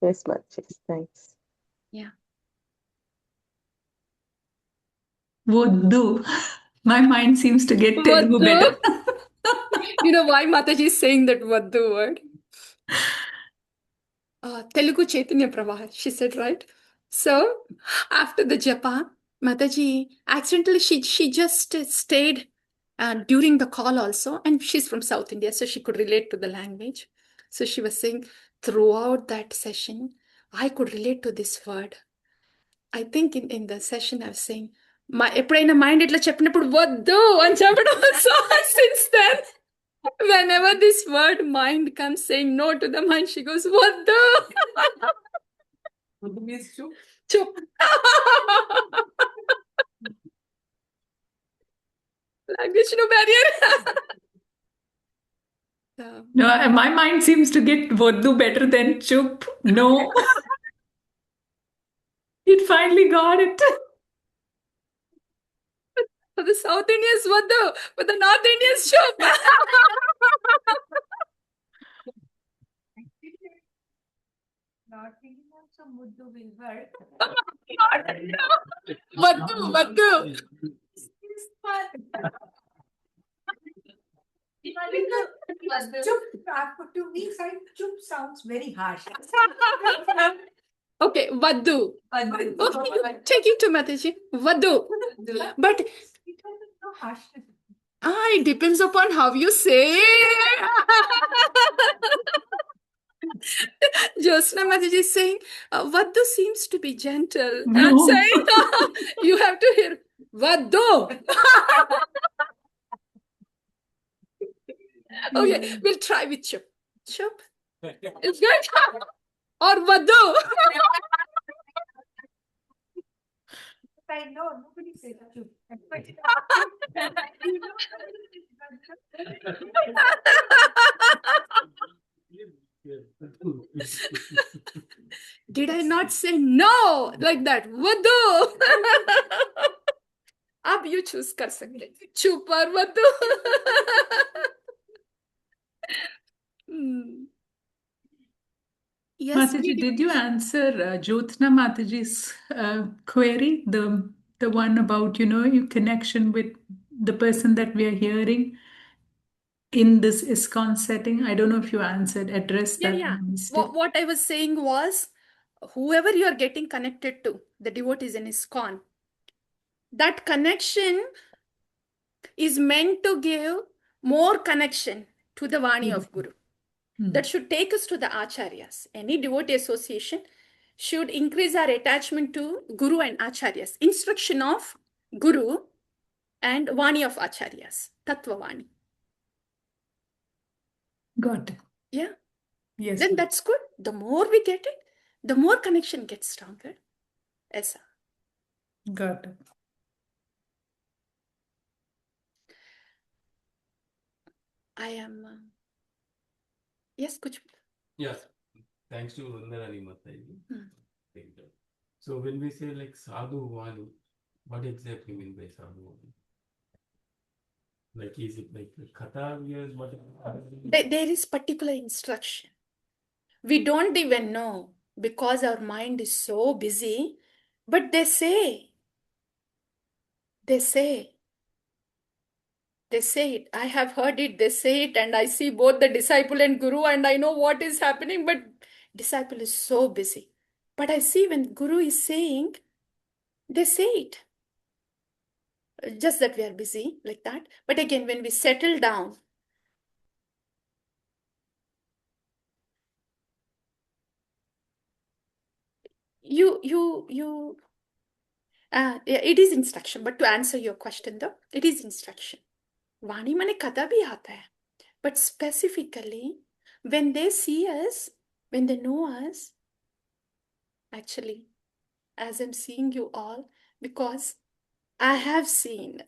Yes, Mataji. Thanks. Yeah. Voddu. My mind seems to get Telugu better. You know why Mataji is saying that Vaddu word? Telugu Chaitanya Pravaha, she said, right? So after the japa, Mataji accidentally she just stayed during the call also, and she's from South India, so she could relate to the language. So she was saying throughout that session, I could relate to this word. I think in the session I was saying, ఎప్పుడైనా mind ఇట్లా చెప్పినప్పుడు వద్దు అని చెప్పడం. So since then, whenever this word mind comes saying no to the mind, she goes, Vaddu. What means chup? Chup. Language no barrier. No, my mind seems to get Voddu better than Chup. No. It finally got it. For the South Indians, Vaddu. For the North Indians, chup. Not thinking also Muddu will work. Vaddu. To me, chup sounds very harsh. Okay, Vaddu. Okay, take it to Mataji. Vaddu. But it depends upon how you say it. Josna Mataji is saying, Vaddu seems to be gentle. No. I'm saying, you have to hear, Vaddu. Okay, we'll try with Chup. Chup. It's good. Or Vaddu. I know, nobody says chup. Did I not say no like that? Vaddu. अब you choose कर सकते चुप और Vaddu. Yes, Mataji, did you answer Jyotsna Mataji's query? The one about, your connection with the person that we are hearing in this ISKCON setting? I don't know if you answered, addressed that. Yeah. What I was saying was, whoever you are getting connected to, the devotees in ISKCON, that connection is meant to give more connection to the Vani of Guru. That should take us to the Acharyas. Any devotee association should increase our attachment to Guru and Acharyas. Instruction of Guru and Vani of Acharyas. Tattva Vani. Got it. Yeah. Yes. Then that's good. The more we get it, the more connection gets stronger. Yes. Got it. I am... Yes, kuch. Yes. Thanks to Vandarani Mataji. So when we say like sadhu vani, what exactly mean by sadhu vani? Like, is it like the Katha? Yes, what? There is particular instruction. We don't even know because our mind is so busy, but they say They say it. I have heard it. They say it, and I see both the disciple and guru, and I know what is happening, but disciple is so busy. But I see when guru is saying, they say it. Just that we are busy like that. But again, when we settle down, it is instruction. But to answer your question though, it is instruction. Vani mane katha bhi aata hai. But specifically, when they see us, when they know us, actually, as I'm seeing you all, because I have seen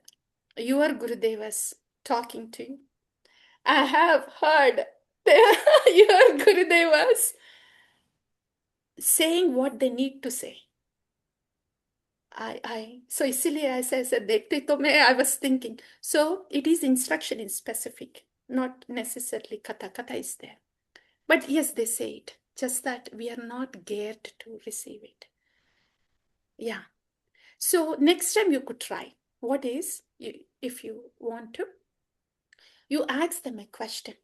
your Gurudevas talking to you. I have heard your Gurudevas saying what they need to say. So इसीलिए ऐसे ऐसे देखते तो I was thinking. So it is instruction in specific, not necessarily katha. Katha is there. But yes, they say it. Just that we are not geared to receive it. Yeah. So next time you could try. What is, if you want to, you ask them a question.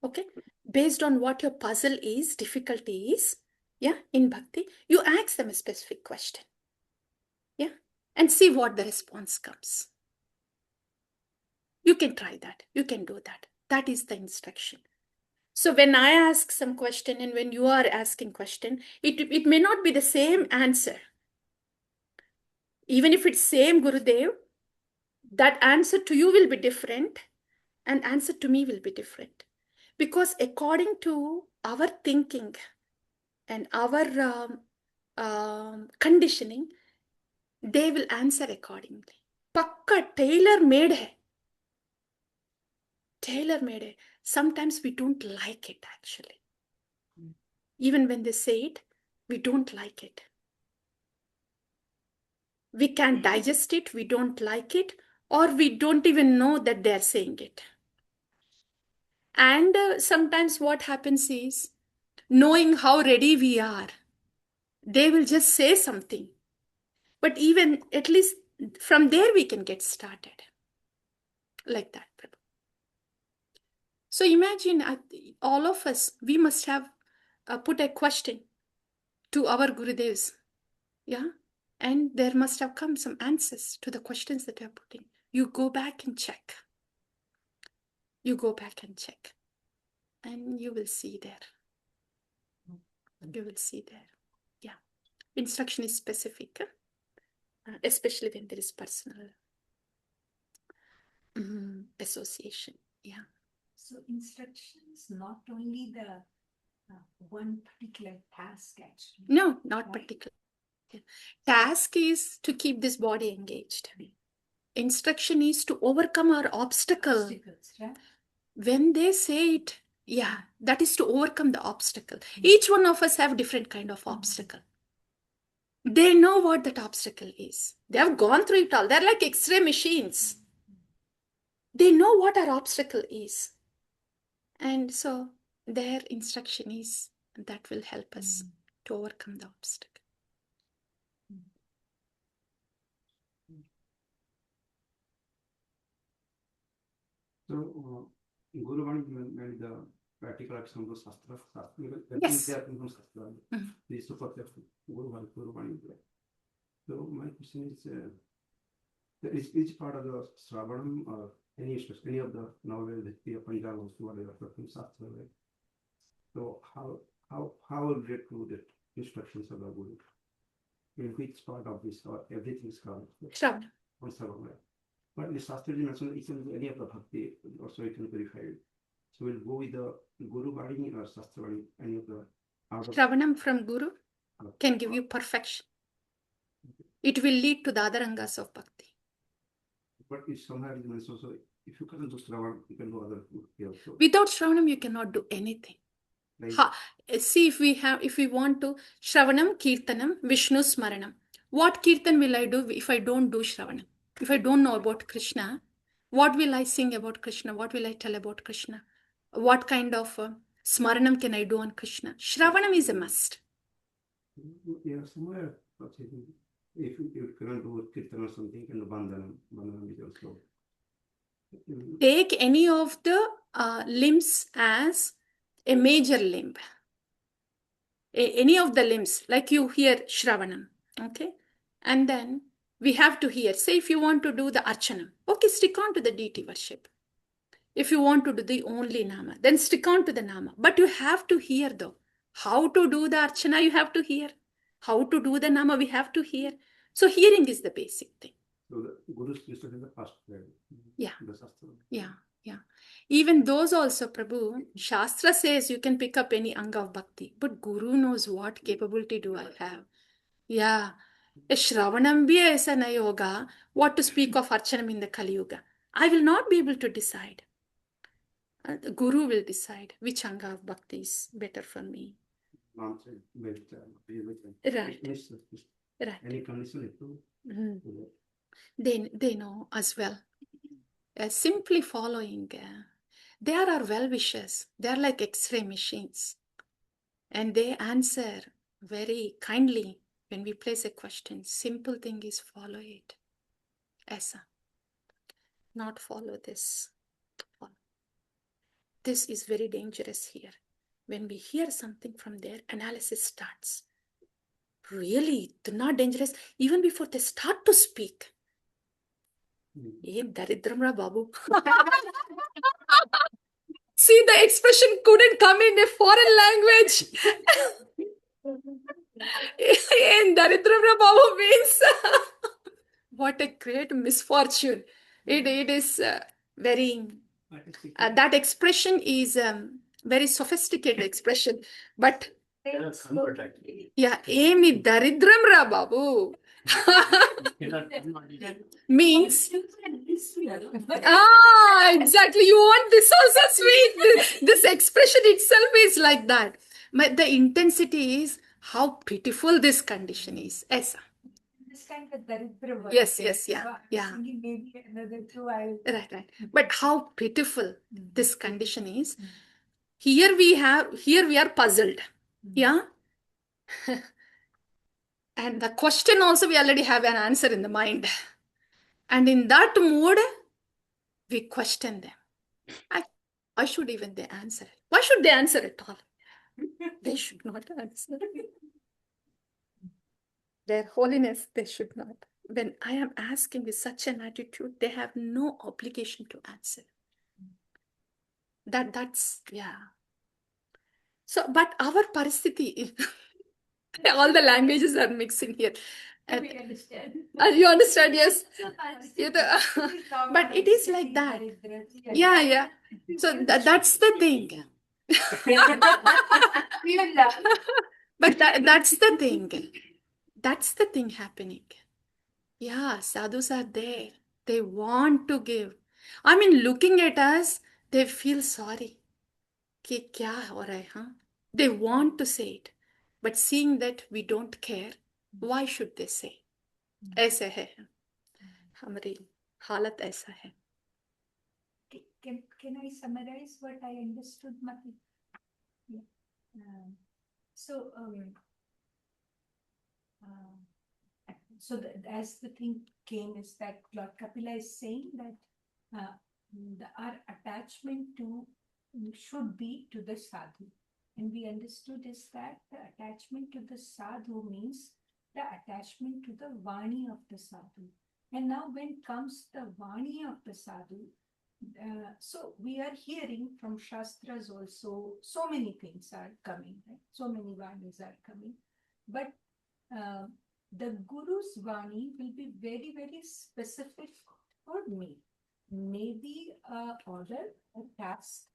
Okay? Based on what your puzzle is, difficulty is, yeah, in bhakti, you ask them a specific question. Yeah? And see what the response comes. You can try that. You can do that. That is the instruction. So when I ask some question and when you are asking question, it may not be the same answer. Even if it's same Gurudev, that answer to you will be different and answer to me will be different. Because according to our thinking and our conditioning, they will answer accordingly. Pakka tailor made hai. Tailor made hai. Sometimes we don't like it actually. Even when they say it, we don't like it. We can't digest it, we don't like it, or we don't even know that they're saying it. And sometimes what happens is, knowing how ready we are, they will just say something. But even at least from there we can get started. Like that, Prabhu. So imagine all of us, we must have put a question to our Gurudevs. Yeah? And there must have come some answers to the questions that we are putting. You go back and check. You go back and check. And you will see there. You will see there. Yeah. Instruction is specific, especially when there is personal association. Yeah. So instruction is not only the one particular task actually. No, not right? particular. Task is to keep this body engaged. Instruction is to overcome our obstacle. Obstacles, right? When they say it, yeah, that is to overcome the obstacle. Each one of us have different kind of obstacle. They know what that obstacle is. They have gone through it all. They're like X-ray machines. They know what our obstacle is. And so their instruction is that will help us to overcome the obstacle. So, Guru Vani made the practical action of the Shastra. Yes. They are from Shastra. The support of Guru Vani. So, my question is each part of the Shravanam or any of the novels that the Punjab or whatever from Shastra, right? So, how will relate to the instructions of the Guru? In which part of this or everything is covered? Shravanam. On Shravanam. But in the Shastra, you mentioned it can be any of the bhakti, also it can verify it. So we'll go with the Guru Vani or Shastra Vani, any of the. Shravanam from Guru can give you perfection. It will lead to the other angas of bhakti. But if somewhere you mentioned, so if you cannot do Shravanam, you can do other bhakti also. Without Shravanam, you cannot do anything. See, if we want to Shravanam, Kirtanam, Vishnu Smaranam. What Kirtan will I do if I don't do Shravanam? If I don't know about Krishna, what will I sing about Krishna? What will I tell about Krishna? What kind of Smaranam can I do on Krishna? Shravanam is a must. Yeah, somewhere. if you cannot do kirtan or something, and bandhanam is also. Take any of the limbs as a major limb. Any of the limbs, like you hear Shravanam, okay? And then we have to hear, say if you want to do the Archanam, okay, stick on to the deity worship. If you want to do the only Nama, then stick on to the Nama. But you have to hear though. How to do the Archana, you have to hear. How to do the Nama, we have to hear. So hearing is the basic thing. So the Guru's used to do the first prayer. Yeah. The Shastra. Yeah, yeah. Even those also, Prabhu, Shastra says you can pick up any Anga of Bhakti, but Guru knows what capability do I have. Yeah. A Shravanam bhi aisa nahi hoga. What to speak of Archanam in the Kali Yuga? I will not be able to decide. The Guru will decide which Anga of Bhakti is better for me. Right. Right. Any condition to They know as well. Simply following. They are our well-wishers. They are like X-ray machines. And they answer very kindly when we place a question. Simple thing is follow it. Aisa. Not follow this. Follow. This is very dangerous here. When we hear something from there, analysis starts. Really, they're not dangerous. Even before they start to speak. Daridramra Babu. See, the expression couldn't come in a foreign language. And Daridramra Babu means what a great misfortune. It is very, that expression is very sophisticated expression. But yeah, Emi Daridramra Babu means exactly, you want this also sweet. This expression itself is like that. But the intensity is how pitiful this condition is. Yes, This kind of Daridra. yes, yeah. Maybe another two. Right. But how pitiful this condition is. Here we are puzzled. Yeah. And the question also, we already have an answer in the mind. And in that mood, we question them. Why should even they answer? Why should they answer at all? They should not answer. Their holiness, they should not. When I am asking with such an attitude, they have no obligation to answer. That's, yeah. So, but our paristiti, all the languages are mixing here. We understand. You understand, yes. But it is like that. Yeah. So that's the thing. But that's the thing. That's the thing happening. Yeah, sadhus are there. They want to give. I mean, looking at us, they feel sorry. Ki kya ho raha hai, huh? They want to say it. But seeing that we don't care, why should they say? ऐसे है हमारी हालत ऐसा है. Can I summarize what I understood, Mati? Yeah. So as the thing came is that Lord Kapila is saying that our attachment should be to the sadhu. And we understood is that the attachment to the sadhu means the attachment to the Vani of the sadhu. And now when comes the Vani of the sadhu, so we are hearing from Shastras also, so many things are coming, right? So many Vanis are coming. But the Guru's Vani will be very, very specific for me. Maybe an order, a task,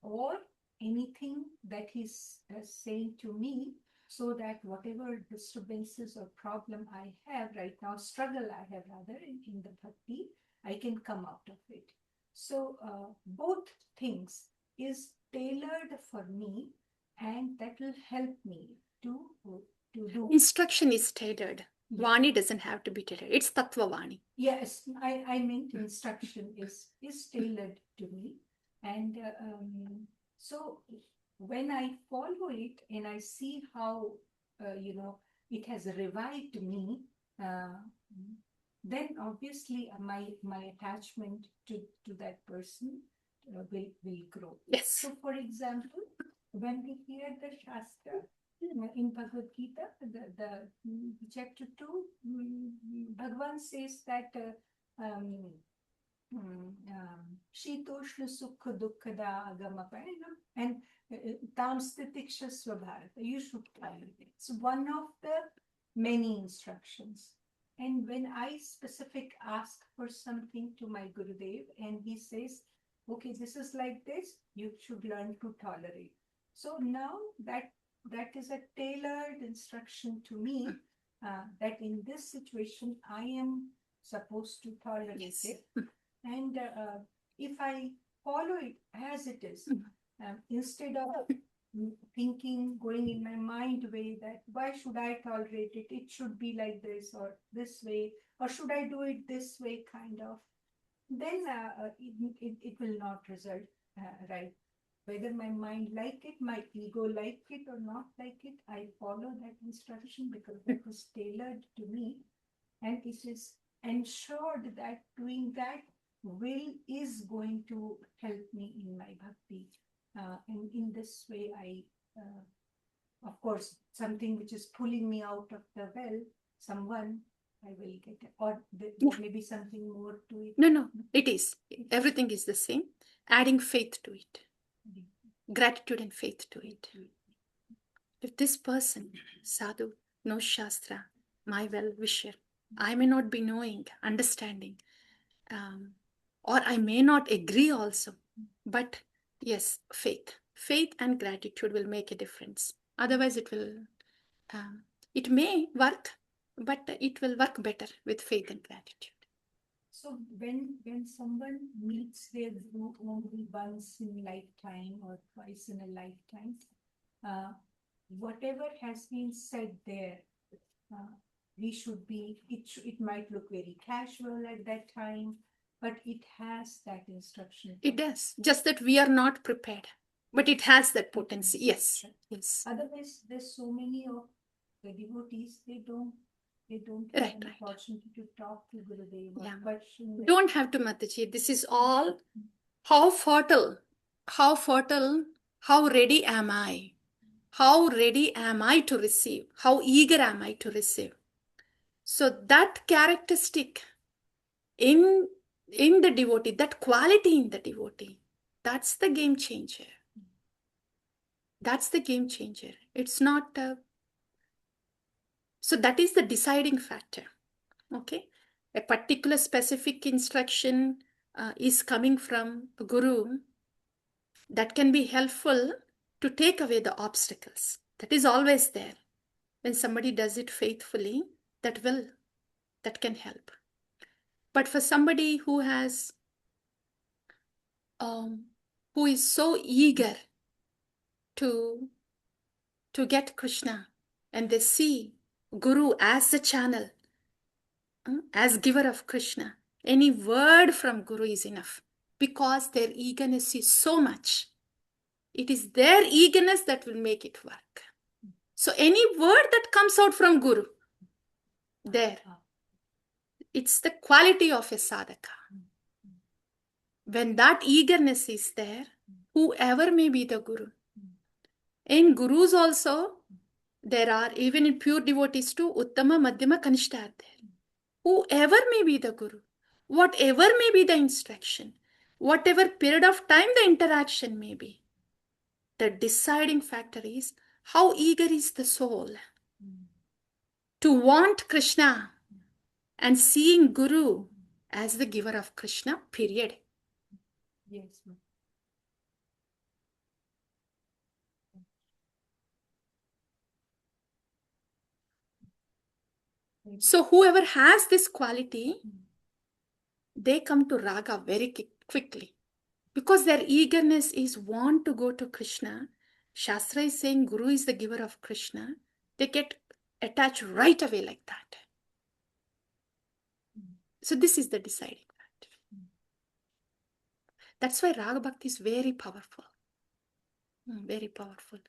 or anything that he's saying to me, so that whatever disturbances or problem I have right now, struggle I have rather in the bhakti, I can come out of it. So both things is tailored for me, and that will help me to do. Instruction is tailored. Yes. Vani doesn't have to be tailored. It's Tattva Vani. Yes, I meant instruction is tailored to me. And so when I follow it and I see how, it has revived me, then obviously my attachment to that person will grow. Yes. So, for example, when we hear the Shastra in Bhagavad Gita, the chapter 2, Bhagavan says that Shitoshna Sukha Dukkada Agamapa, and Tam Stitiksha Swabharata, you should tolerate it. It's one of the many instructions. And when I specific ask for something to my Gurudev and he says, okay, this is like this, you should learn to tolerate. So now that is a tailored instruction to me, that in this situation I am supposed to tolerate it. And if I follow it as it is, instead of thinking, going in my mind way that why should I tolerate it? It should be like this or this way, or should I do it this way, kind of. Then it will not result right. Whether my mind like it, my ego like it or not like it, I follow that instruction because that was tailored to me, and it is ensured that doing that will is going to help me in my bhakti. And in this way, I, of course, something which is pulling me out of the well, someone I will get it. Or there may be something more to it. No, it is. Everything is the same. Adding faith to it. Gratitude and faith to it. If this person, sadhu, knows Shastra, my well-wisher, I may not be knowing, understanding, or I may not agree also, but yes, faith. Faith and gratitude will make a difference. Otherwise, it may work, but it will work better with faith and gratitude. So when someone meets their guru only once in a lifetime or twice in a lifetime, whatever has been said there, we should be, it might look very casual at that time, but it has that instruction. It does, just that we are not prepared, but it has that potency. Yes. Otherwise, there's so many of the devotees, they don't have an opportunity to talk to Gurudev or question. Don't have to, Mataji. This is all how fertile, how ready am I? How ready am I to receive? How eager am I to receive? So that characteristic in the devotee, that quality in the devotee, that's the game changer. That's the game changer. It's not... So that is the deciding factor. Okay? A particular specific instruction is coming from a guru that can be helpful to take away the obstacles. That is always there. When somebody does it faithfully, that can help. But for somebody who has, who is so eager to get Krishna, and they see Guru as the channel, as giver of Krishna, any word from Guru is enough, because their eagerness is so much. It is their eagerness that will make it work. So any word that comes out from Guru, there, it's the quality of a sadhaka. When that eagerness is there, whoever may be the Guru. In Gurus also, there are, even in pure devotees too, Uttama, Madhyama, Kanishta are there. Whoever may be the Guru, whatever may be the instruction, whatever period of time the interaction may be, the deciding factor is how eager is the soul to want Krishna and seeing Guru as the giver of Krishna, period. Yes. So whoever has this quality, they come to raga very quickly, because their eagerness is want to go to Krishna. Shastra is saying Guru is the giver of Krishna. They get attached right away like that. So this is the deciding factor. That's why Raga Bhakti is very powerful. Very powerful.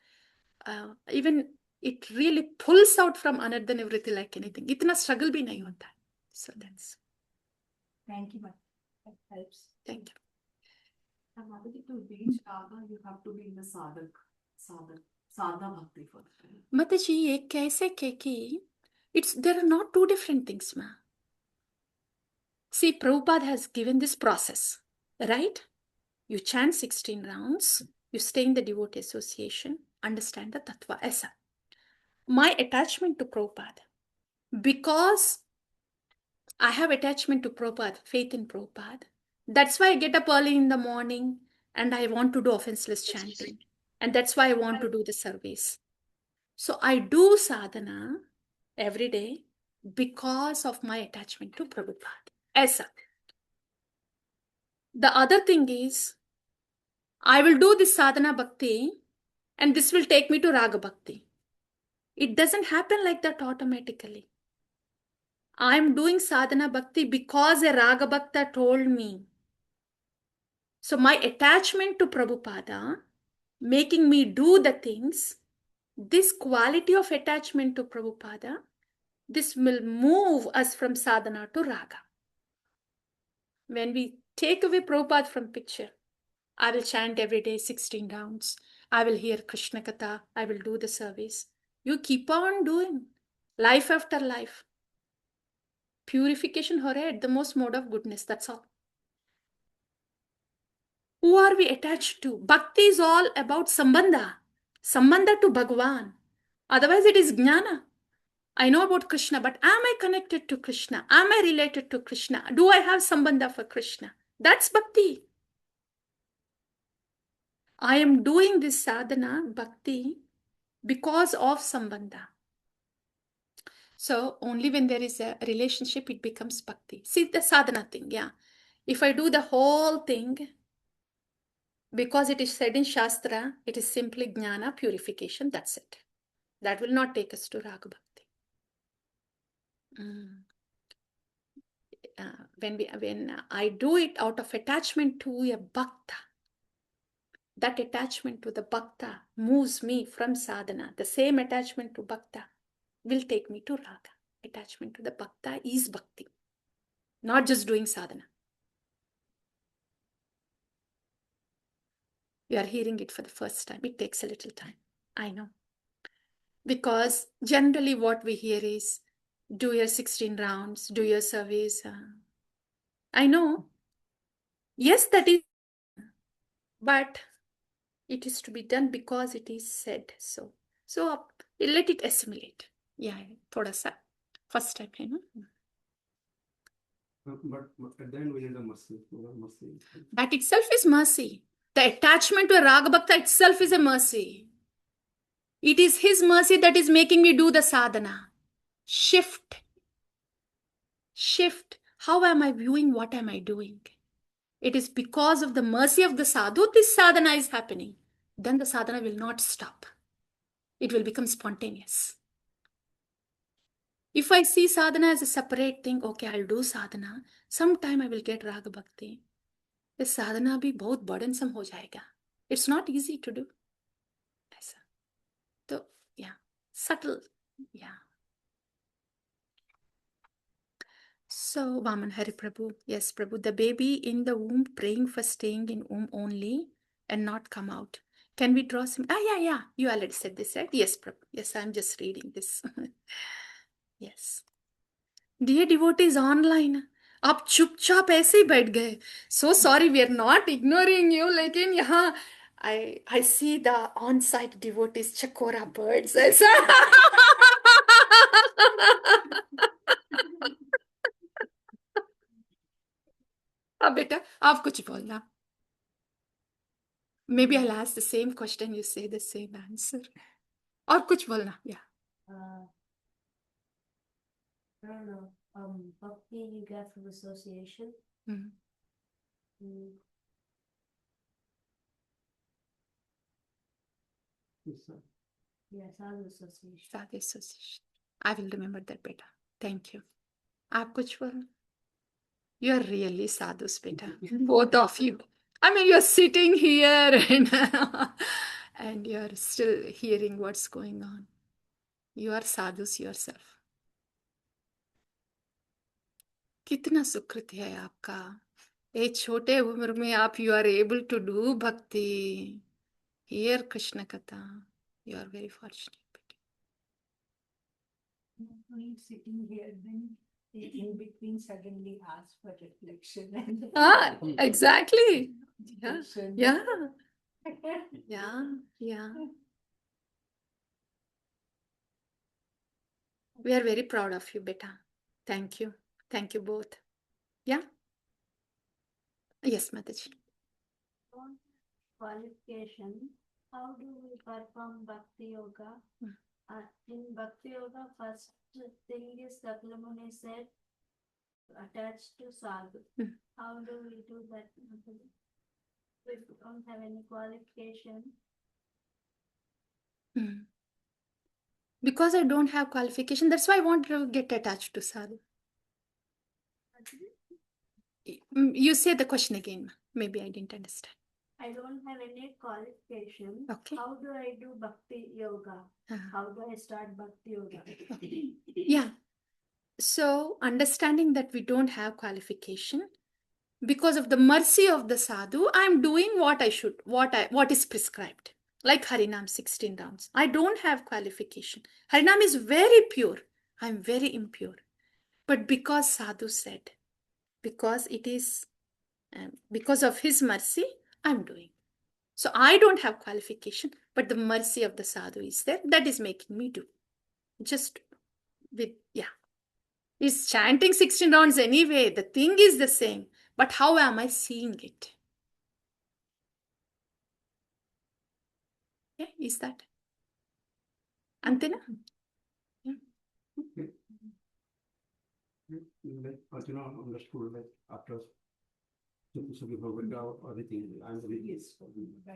Even it really pulls out from another nivritti like anything. Itna struggle bhi nahi hota. So that's. Thank you, ma'am. That helps. Thank you. And Mataji, to reach Raga, you have to be in the sadhana bhakti for that. Mataji, ye kaise keki? There are not two different things, ma. See, Prabhupada has given this process, right? You chant 16 rounds, you stay in the devotee association, understand the tattva. Aisa. My attachment to Prabhupada, because I have attachment to Prabhupada, faith in Prabhupada, that's why I get up early in the morning and I want to do offenseless chanting. And that's why I want to do the service. So I do sadhana every day because of my attachment to Prabhupada. Aisa. The other thing is, I will do this sadhana bhakti and this will take me to raga bhakti. It doesn't happen like that automatically. I'm doing sadhana bhakti because a raga bhakta told me. So my attachment to Prabhupada, making me do the things, this quality of attachment to Prabhupada, this will move us from sadhana to raga. When we take away Prabhupada from picture, I will chant every day 16 rounds. I will hear Krishna Katha. I will do the service. You keep on doing life after life. Purification ho raha hai at the most mode of goodness. That's all. Who are we attached to? Bhakti is all about sambandha. Sambandha to Bhagavan. Otherwise it is jnana. I know about Krishna, but am I connected to Krishna? Am I related to Krishna? Do I have sambandha for Krishna? That's bhakti. I am doing this sadhana, bhakti, because of sambandha. So only when there is a relationship, it becomes bhakti. See the sadhana thing, yeah. If I do the whole thing, because it is said in Shastra, it is simply jnana, purification, that's it. That will not take us to raga bhakti. When I do it out of attachment to a bhakta, that attachment to the bhakta moves me from sadhana. The same attachment to bhakta will take me to raga. Attachment to the bhakta is bhakti, not just doing sadhana. You are hearing it for the first time. It takes a little time. I know. Because generally what we hear is, do your 16 rounds, do your service. I know. Yes, that is. But it is to be done because it is said so. So let it assimilate. Yeah, thoda sa. First time, you know. But at the end we need a mercy. Mercy. That itself is mercy. The attachment to a raga bhakta itself is a mercy. It is his mercy that is making me do the sadhana. Shift. How am I viewing? What am I doing? It is because of the mercy of the sadhu this sadhana is happening. Then the sadhana will not stop. It will become spontaneous. If I see sadhana as a separate thing, okay, I'll do sadhana. Sometime I will get raga bhakti. The sadhana bhi bahut burdensome ho jayega. It's not easy to do. So, yeah, subtle, yeah. So, Vaman Hari Prabhu, yes, Prabhu, the baby in the womb praying for staying in womb only and not come out. Can we draw some? Yeah, you already said this, right? Yes, Prabhu. Yes, I'm just reading this. Yes. Dear devotees online, आप चुपचाप ऐसे ही बैठ गए. So sorry, we are not ignoring you. लेकिन यहाँ I see the on-site devotees chakora birds. ऐसा. अब बेटा आप कुछ बोलना. Maybe I'll ask the same question, you say the same answer. और कुछ बोलना, yeah. I don't know. Bhakti you get from association. Yeah, sadhu association. Sadhu association. I will remember that, beta. Thank you. आप कुछ बोलना. You are really sadhus, beta. Both of you. I mean, you're sitting here and you're still hearing what's going on. You are sadhus yourself. कितना सुकृत है आपका, एक छोटे उम्र में आप you are able to do bhakti, hear Krishna Katha. You are very fortunate. Only sitting here, then in between suddenly ask for reflection. And Exactly. Yeah, meditation. yeah, yeah, yeah. We are very proud of you, beta. Thank you. Thank you both. Yeah. Yes, Mataji. Qualification. How do we perform Bhakti Yoga? In Bhakti Yoga, first thing is Kapila Muni said, attached to sadhu. How do we do that? We don't have any qualification. Because I don't have qualification, that's why I want to get attached to sadhu. You say the question again. Maybe I didn't understand. I don't have any qualification. Okay. How do I do Bhakti Yoga? How do I start Bhakti Yoga? Yeah. So understanding that we don't have qualification, because of the mercy of the sadhu, I'm doing what I should, what is prescribed. Like Harinam 16 rounds. I don't have qualification. Harinam is very pure. I'm very impure. But because sadhu said, because it is, because of his mercy, I'm doing. So I don't have qualification, but the mercy of the sadhu is there. That is making me do. Just with, yeah. It's chanting 16 rounds anyway. The thing is the same. But how am I seeing it? Yeah, is that? Antena? Yeah. Like Arjuna understood, like after Suki Bhagavata, everything, I'm the biggest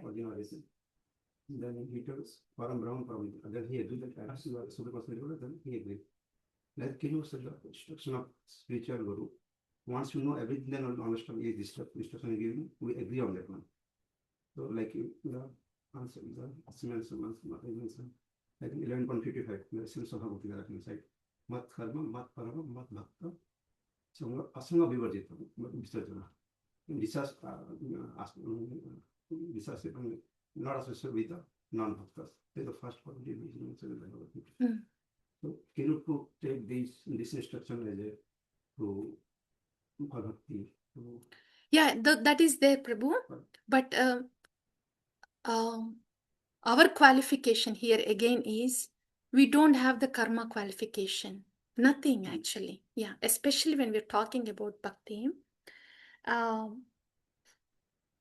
Arjuna reason. Then he tells Param Brahman Param. Then he agreed that as you are Suki Bhagavata, then he agreed. Like Kinu said, the instruction of spiritual guru. Once you know everything, then you understand this instruction given, we agree on that one. So, like the answer is like 11.55, the essence of Bhagavata that inside. Mat karma, mat parama, mat bhakta, asanga vivarjita, visarjana. This is not associated with the non-bhaktas. They are the first point. So, can you take this instruction as a to bhakti? Yeah, that is there, Prabhu. But our qualification here again is we don't have the karma qualification. Nothing actually. Yeah, especially when we're talking about bhakti.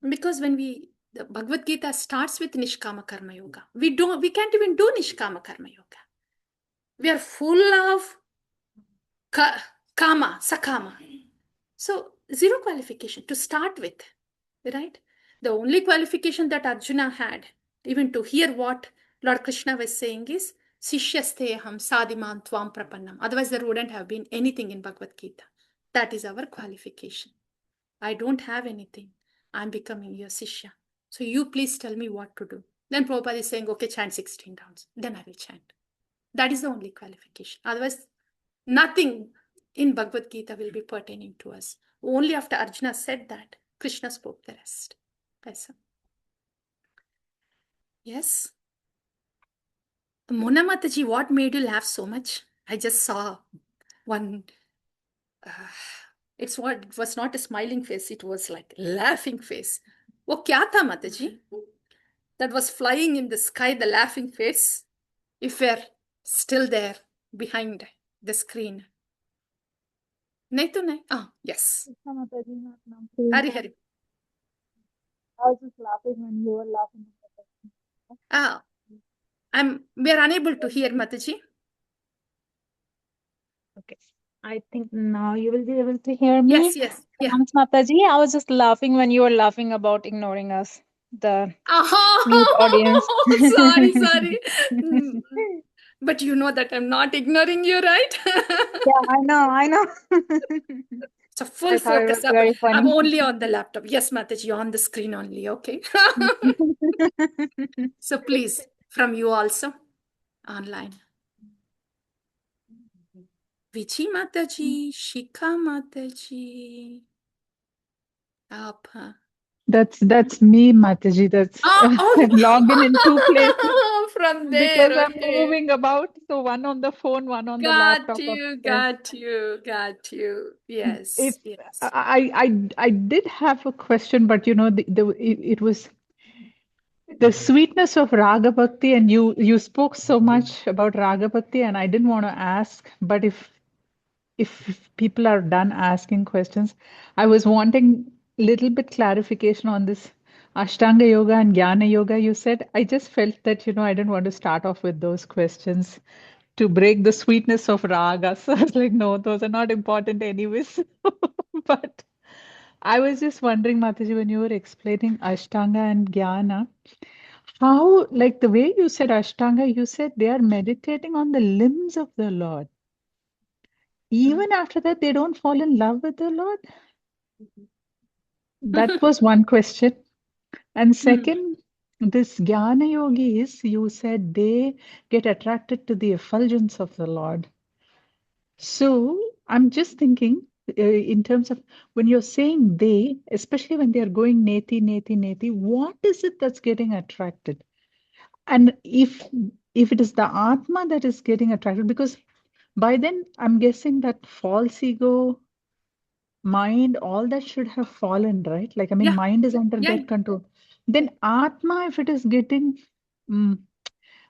Because when the Bhagavad Gita starts with Nishkama Karma Yoga. We can't even do Nishkama Karma Yoga. We are full of kama, sakama. So zero qualification to start with, right? The only qualification that Arjuna had, even to hear what Lord Krishna was saying is, Sishyasteham sadiman tvam prapannam. Otherwise there wouldn't have been anything in Bhagavad Gita. That is our qualification. I don't have anything. I'm becoming your Sishya. So you please tell me what to do. Then Prabhupada is saying, okay, chant 16 rounds. Then I will chant. That is the only qualification. Otherwise, nothing in Bhagavad Gita will be pertaining to us. Only after Arjuna said that, Krishna spoke the rest. Yes. Mona Mataji, what made you laugh so much? I just saw one. It was not a smiling face. It was like laughing face. Wo kya tha, Mataji? That was flying in the sky, the laughing face. If we're still there behind the screen. Nahi to nahi? Ah, yes. Hari Hari. I was just laughing when you were laughing. We are unable to hear, Mataji. Okay. I think now you will be able to hear me. Yes, yes. Yeah. Thanks, Mataji. I was just laughing when you were laughing about ignoring us, the mute audience. Sorry. But you know that I'm not ignoring you, right? Yeah, I know. So full focus. I'm only on the laptop. Yes, Mataji, on the screen only. Okay. So please, from you also, online. Vichi Mataji, Shikha Mataji. Up. That's me, Mataji. That's Oh, I'm logged in two places from because there. I'm Okay. moving about. So one on the phone, one on the Got laptop you, upstairs. got you, got you. Yes, If yes. I did have a question, but it was the sweetness of Raga Bhakti, and you spoke so much about Raga Bhakti, and I didn't want to ask, but if people are done asking questions, I was wanting little bit clarification on this Ashtanga Yoga and Jnana Yoga. You said I just felt that I didn't want to start off with those questions to break the sweetness of raga. So I was like, no, those are not important anyways. But I was just wondering, Mataji, when you were explaining Ashtanga and Jnana, how, like the way you said Ashtanga, you said they are meditating on the limbs of the Lord. Even after that, they don't fall in love with the Lord? That was one question. And second, this Jnana yogis, you said they get attracted to the effulgence of the Lord. So I'm just thinking, in terms of when you're saying they, especially when they're going neti, neti, neti, what is it that's getting attracted? And if it is the Atma that is getting attracted, because by then I'm guessing that false ego, mind, all that should have fallen, right? Like, I mean, Yeah, mind is under yeah. that control. Then Atma, if it is getting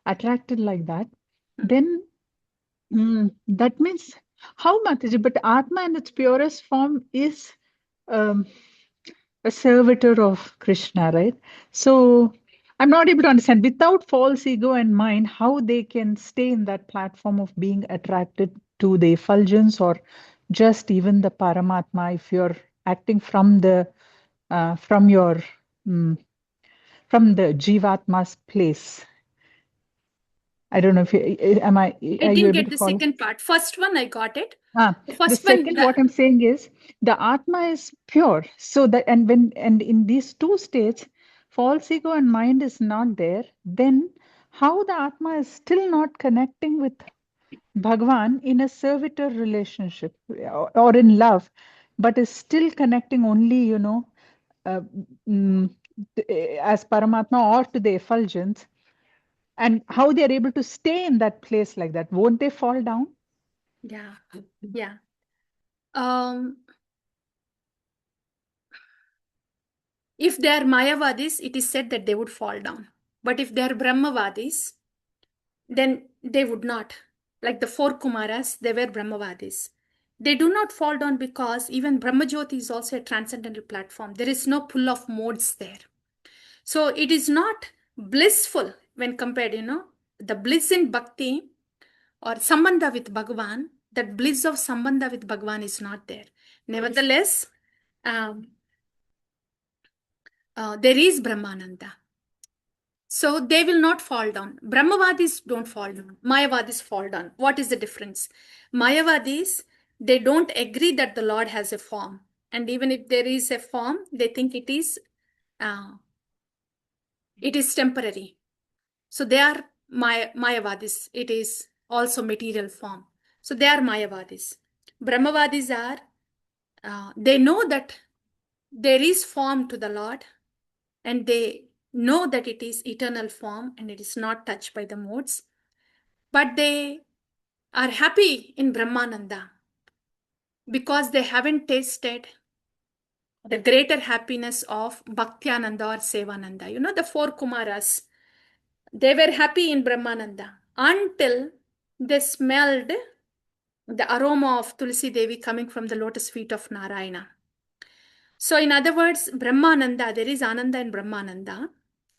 attracted like that, then that means how, Mataji? But Atma in its purest form is um, a servitor of Krishna, right? So I'm not able to understand without false ego and mind how they can stay in that platform of being attracted to the effulgence or just even the Paramatma if you're acting from the from your from the Jivatma's place. I don't know if I are you didn't able get to the follow? second part. First one, I got it. The The first one, second, what I'm saying is the Atma is pure. So that and in these two states, false ego and mind is not there, then how the Atma is still not connecting with Bhagwan in a servitor relationship or in love, but is still connecting only, uh, mm, as Paramatma or to the effulgence, and how they are able to stay in that place like that. Won't they fall down? yeah, yeah. If they are Mayavadis, it is said that they would fall down. But if they are Brahmavadis, then they would not. Like the four Kumaras, they were Brahmavadis. They do not fall down because even Brahmajyoti is also a transcendental platform. There is no pull of modes there. So it is not blissful when compared, the bliss in Bhakti or Sambandha with Bhagavan, that bliss of Sambandha with Bhagavan is not there. Nevertheless, there is Brahmananda. So they will not fall down. Brahmavadis don't fall down. Mayavadis fall down. What is the difference? Mayavadis, they don't agree that the Lord has a form. And even if there is a form, they think it is temporary. So they are Mayavadis. It is also material form. So they are Mayavadis. Brahmavadis are, they know that there is form to the Lord and they know that it is eternal form and it is not touched by the modes. But they are happy in Brahmananda because they haven't tasted the greater happiness of Bhaktyananda or Sevananda. The four Kumaras, they were happy in Brahmananda until they smelled the aroma of Tulsi Devi coming from the lotus feet of Narayana. So in other words, Brahmananda, there is Ananda in Brahmananda.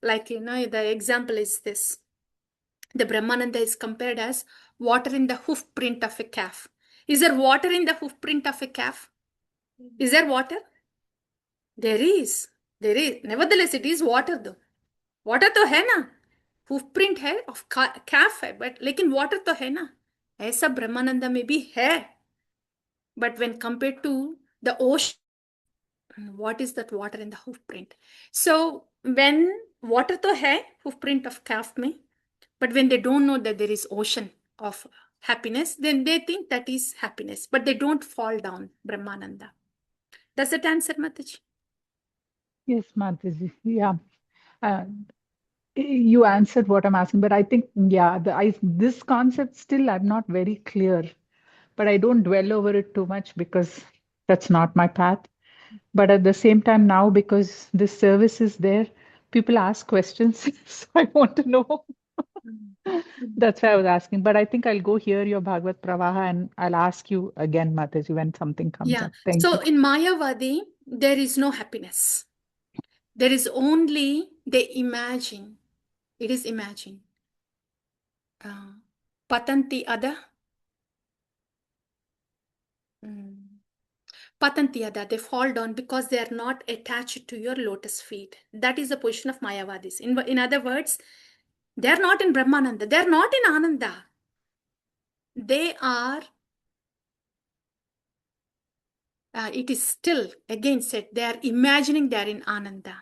Like, the example is this. The Brahmananda is compared as water in the hoof print of a calf. Is there water in the hoof print of a calf? Is there water? There is. There is. Nevertheless, it is water though. Water तो है ना, hoof print है of calf है, but लेकिन water तो है ना. ऐसा ब्रह्मानंदा में भी है. But when compared to the ocean, what is that water in the hoof print? So when water तो है hoof print of calf में, but when they don't know that there is ocean of happiness, then they think that is happiness, but they don't fall down, Brahmananda. Does that answer, Mataji? Yes, Mataji. Yeah. You answered what I'm asking, but I think, yeah, this concept still I'm not very clear, but I don't dwell over it too much because that's not my path. But at the same time now, because this service is there, people ask questions, so I want to know. That's why I was asking. But I think I'll go hear your Bhagavad Pravaha and I'll ask you again, Mataji, when something comes up. Thank So you. in Mayavadi, there is no happiness. There is only they imagine. It is imagine. Patanti ada. Patanti ada. They fall down because they are not attached to your lotus feet. That is the position of Mayavadis. In other words, they are not in Brahmananda. They are not in Ananda. They are. It is still again said they are imagining they are in Ananda.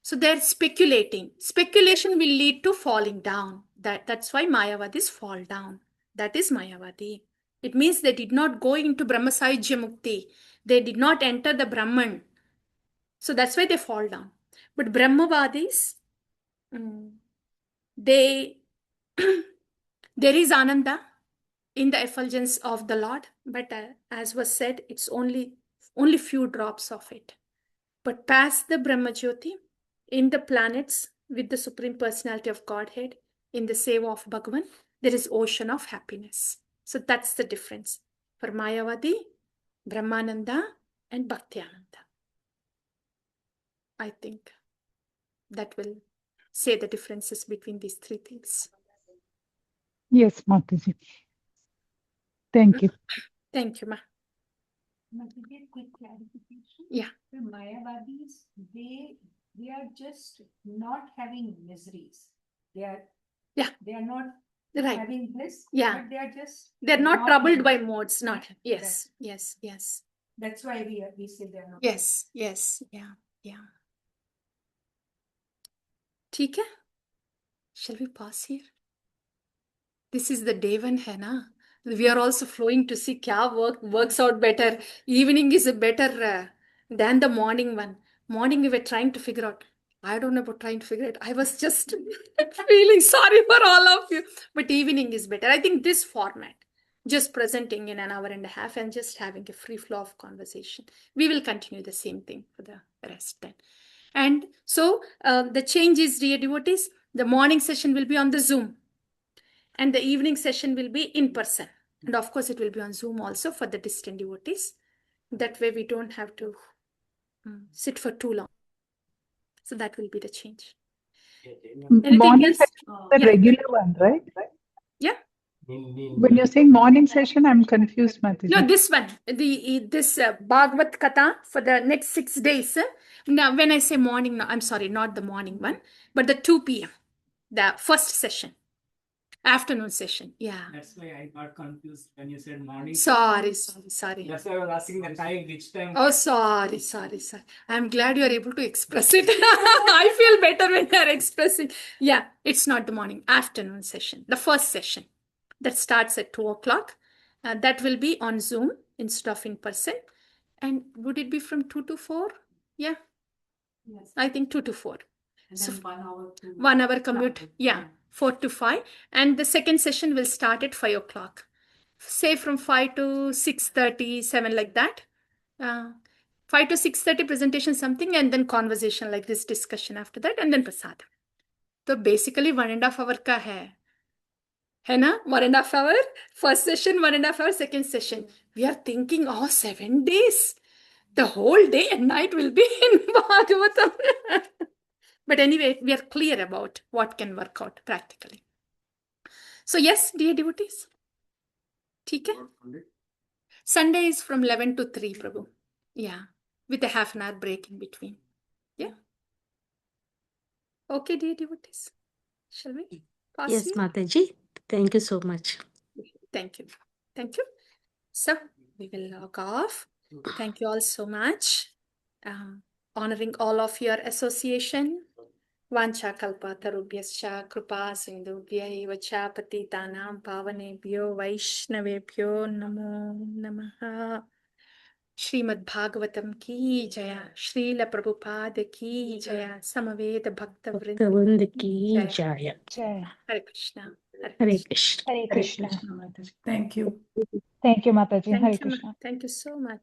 So they're speculating. Speculation will lead to falling down. That's why Mayavadis fall down. That is Mayavadi. It means they did not go into Brahmasayajya Mukti. They did not enter the Brahman. So that's why they fall down. But Brahmavadis, there is Ananda in the effulgence of the Lord. But as was said, it's only few drops of it. But past the Brahma Jyoti, in the planets with the Supreme Personality of Godhead, in the Seva of Bhagavan, there is ocean of happiness. So that's the difference for Mayavadi, Brahmananda, and Bhaktiananda. I think that will say the differences between these three things. Yes, Mataji. Thank you. Thank you, Ma. Quick clarification. Yeah. The Mayavadis, they are just not having miseries. They are not having bliss. Yeah. But they're not troubled by modes. Not. Yes. That's why we say they're not. Yes. Yeah. ठीक है? Shall we pause here? This is the day one hai na? We are also flowing to see kya works out better. Evening is better than the morning one. Morning we were trying to figure out. I don't know about trying to figure it. I was just feeling sorry for all of you. But evening is better. I think this format, just presenting in an hour and a half and just having a free flow of conversation. We will continue the same thing for the rest then. And so the change is, dear devotees, the morning session will be on the Zoom. And the evening session will be in person. And of course, it will be on Zoom also for the distant devotees. That way we don't have to sit for too long. So that will be the change. Morning session is the regular one, right? Yeah. When you're saying morning session, I'm confused, Mataji. No, this one, this Bhagavat Katha for the next 6 days. Now, when I say morning, no, I'm sorry, not the morning one, but the 2 p.m., the first session. Afternoon session, yeah. That's why I got confused when you said morning. Sorry. That's why I was asking the time, which time. Oh, sorry. I'm glad you're able to express it. I feel better when you're expressing. Yeah, it's not the morning, afternoon session, the first session that starts at 2 o'clock. That will be on Zoom instead of in person. And would it be from 2 to 4? Yeah. Yes. I think 2 to 4. And then 1 hour to 1 hour commute. Yeah. 4 to 5. And the second session will start at 5 o'clock. Say from 5 to 6:30, 7 like that. 5 to 6:30 presentation something and then conversation like this, discussion after that, and then prasad. So basically 1.5 hour ka hai na? 1.5 hour first session, 1.5 hour second session. We are thinking 7 days. The whole day and night will be in Bhagavatam. But anyway, we are clear about what can work out practically. So yes, dear devotees. ठीक है? Sunday is from 11 to 3, Prabhu. Yeah, with a half an hour break in between. Yeah. Okay, dear devotees. Shall we pass Yes, here? Mataji. Thank you so much. Thank you. So we will log off. Thank you all so much. Honoring all of your association, वाञ्छाकल्पतरुभ्यश्च कृपा सिन्धुभ्यैव च पतितानां पावनेभ्यो वैष्णवेभ्यो नमो नमः। श्रीमद् भागवतम की जय, श्रील प्रभुपाद की जय, समवेत भक्तवृंद भक्तवृंद की जय। जय। Jai. Hare Krishna, Hare Hare Krishna. Krishna. Hare Hare Krishna. Krishna, Mataji. Thank you. Thank you, Mataji. Hare Thank you, Krishna. thank you so much.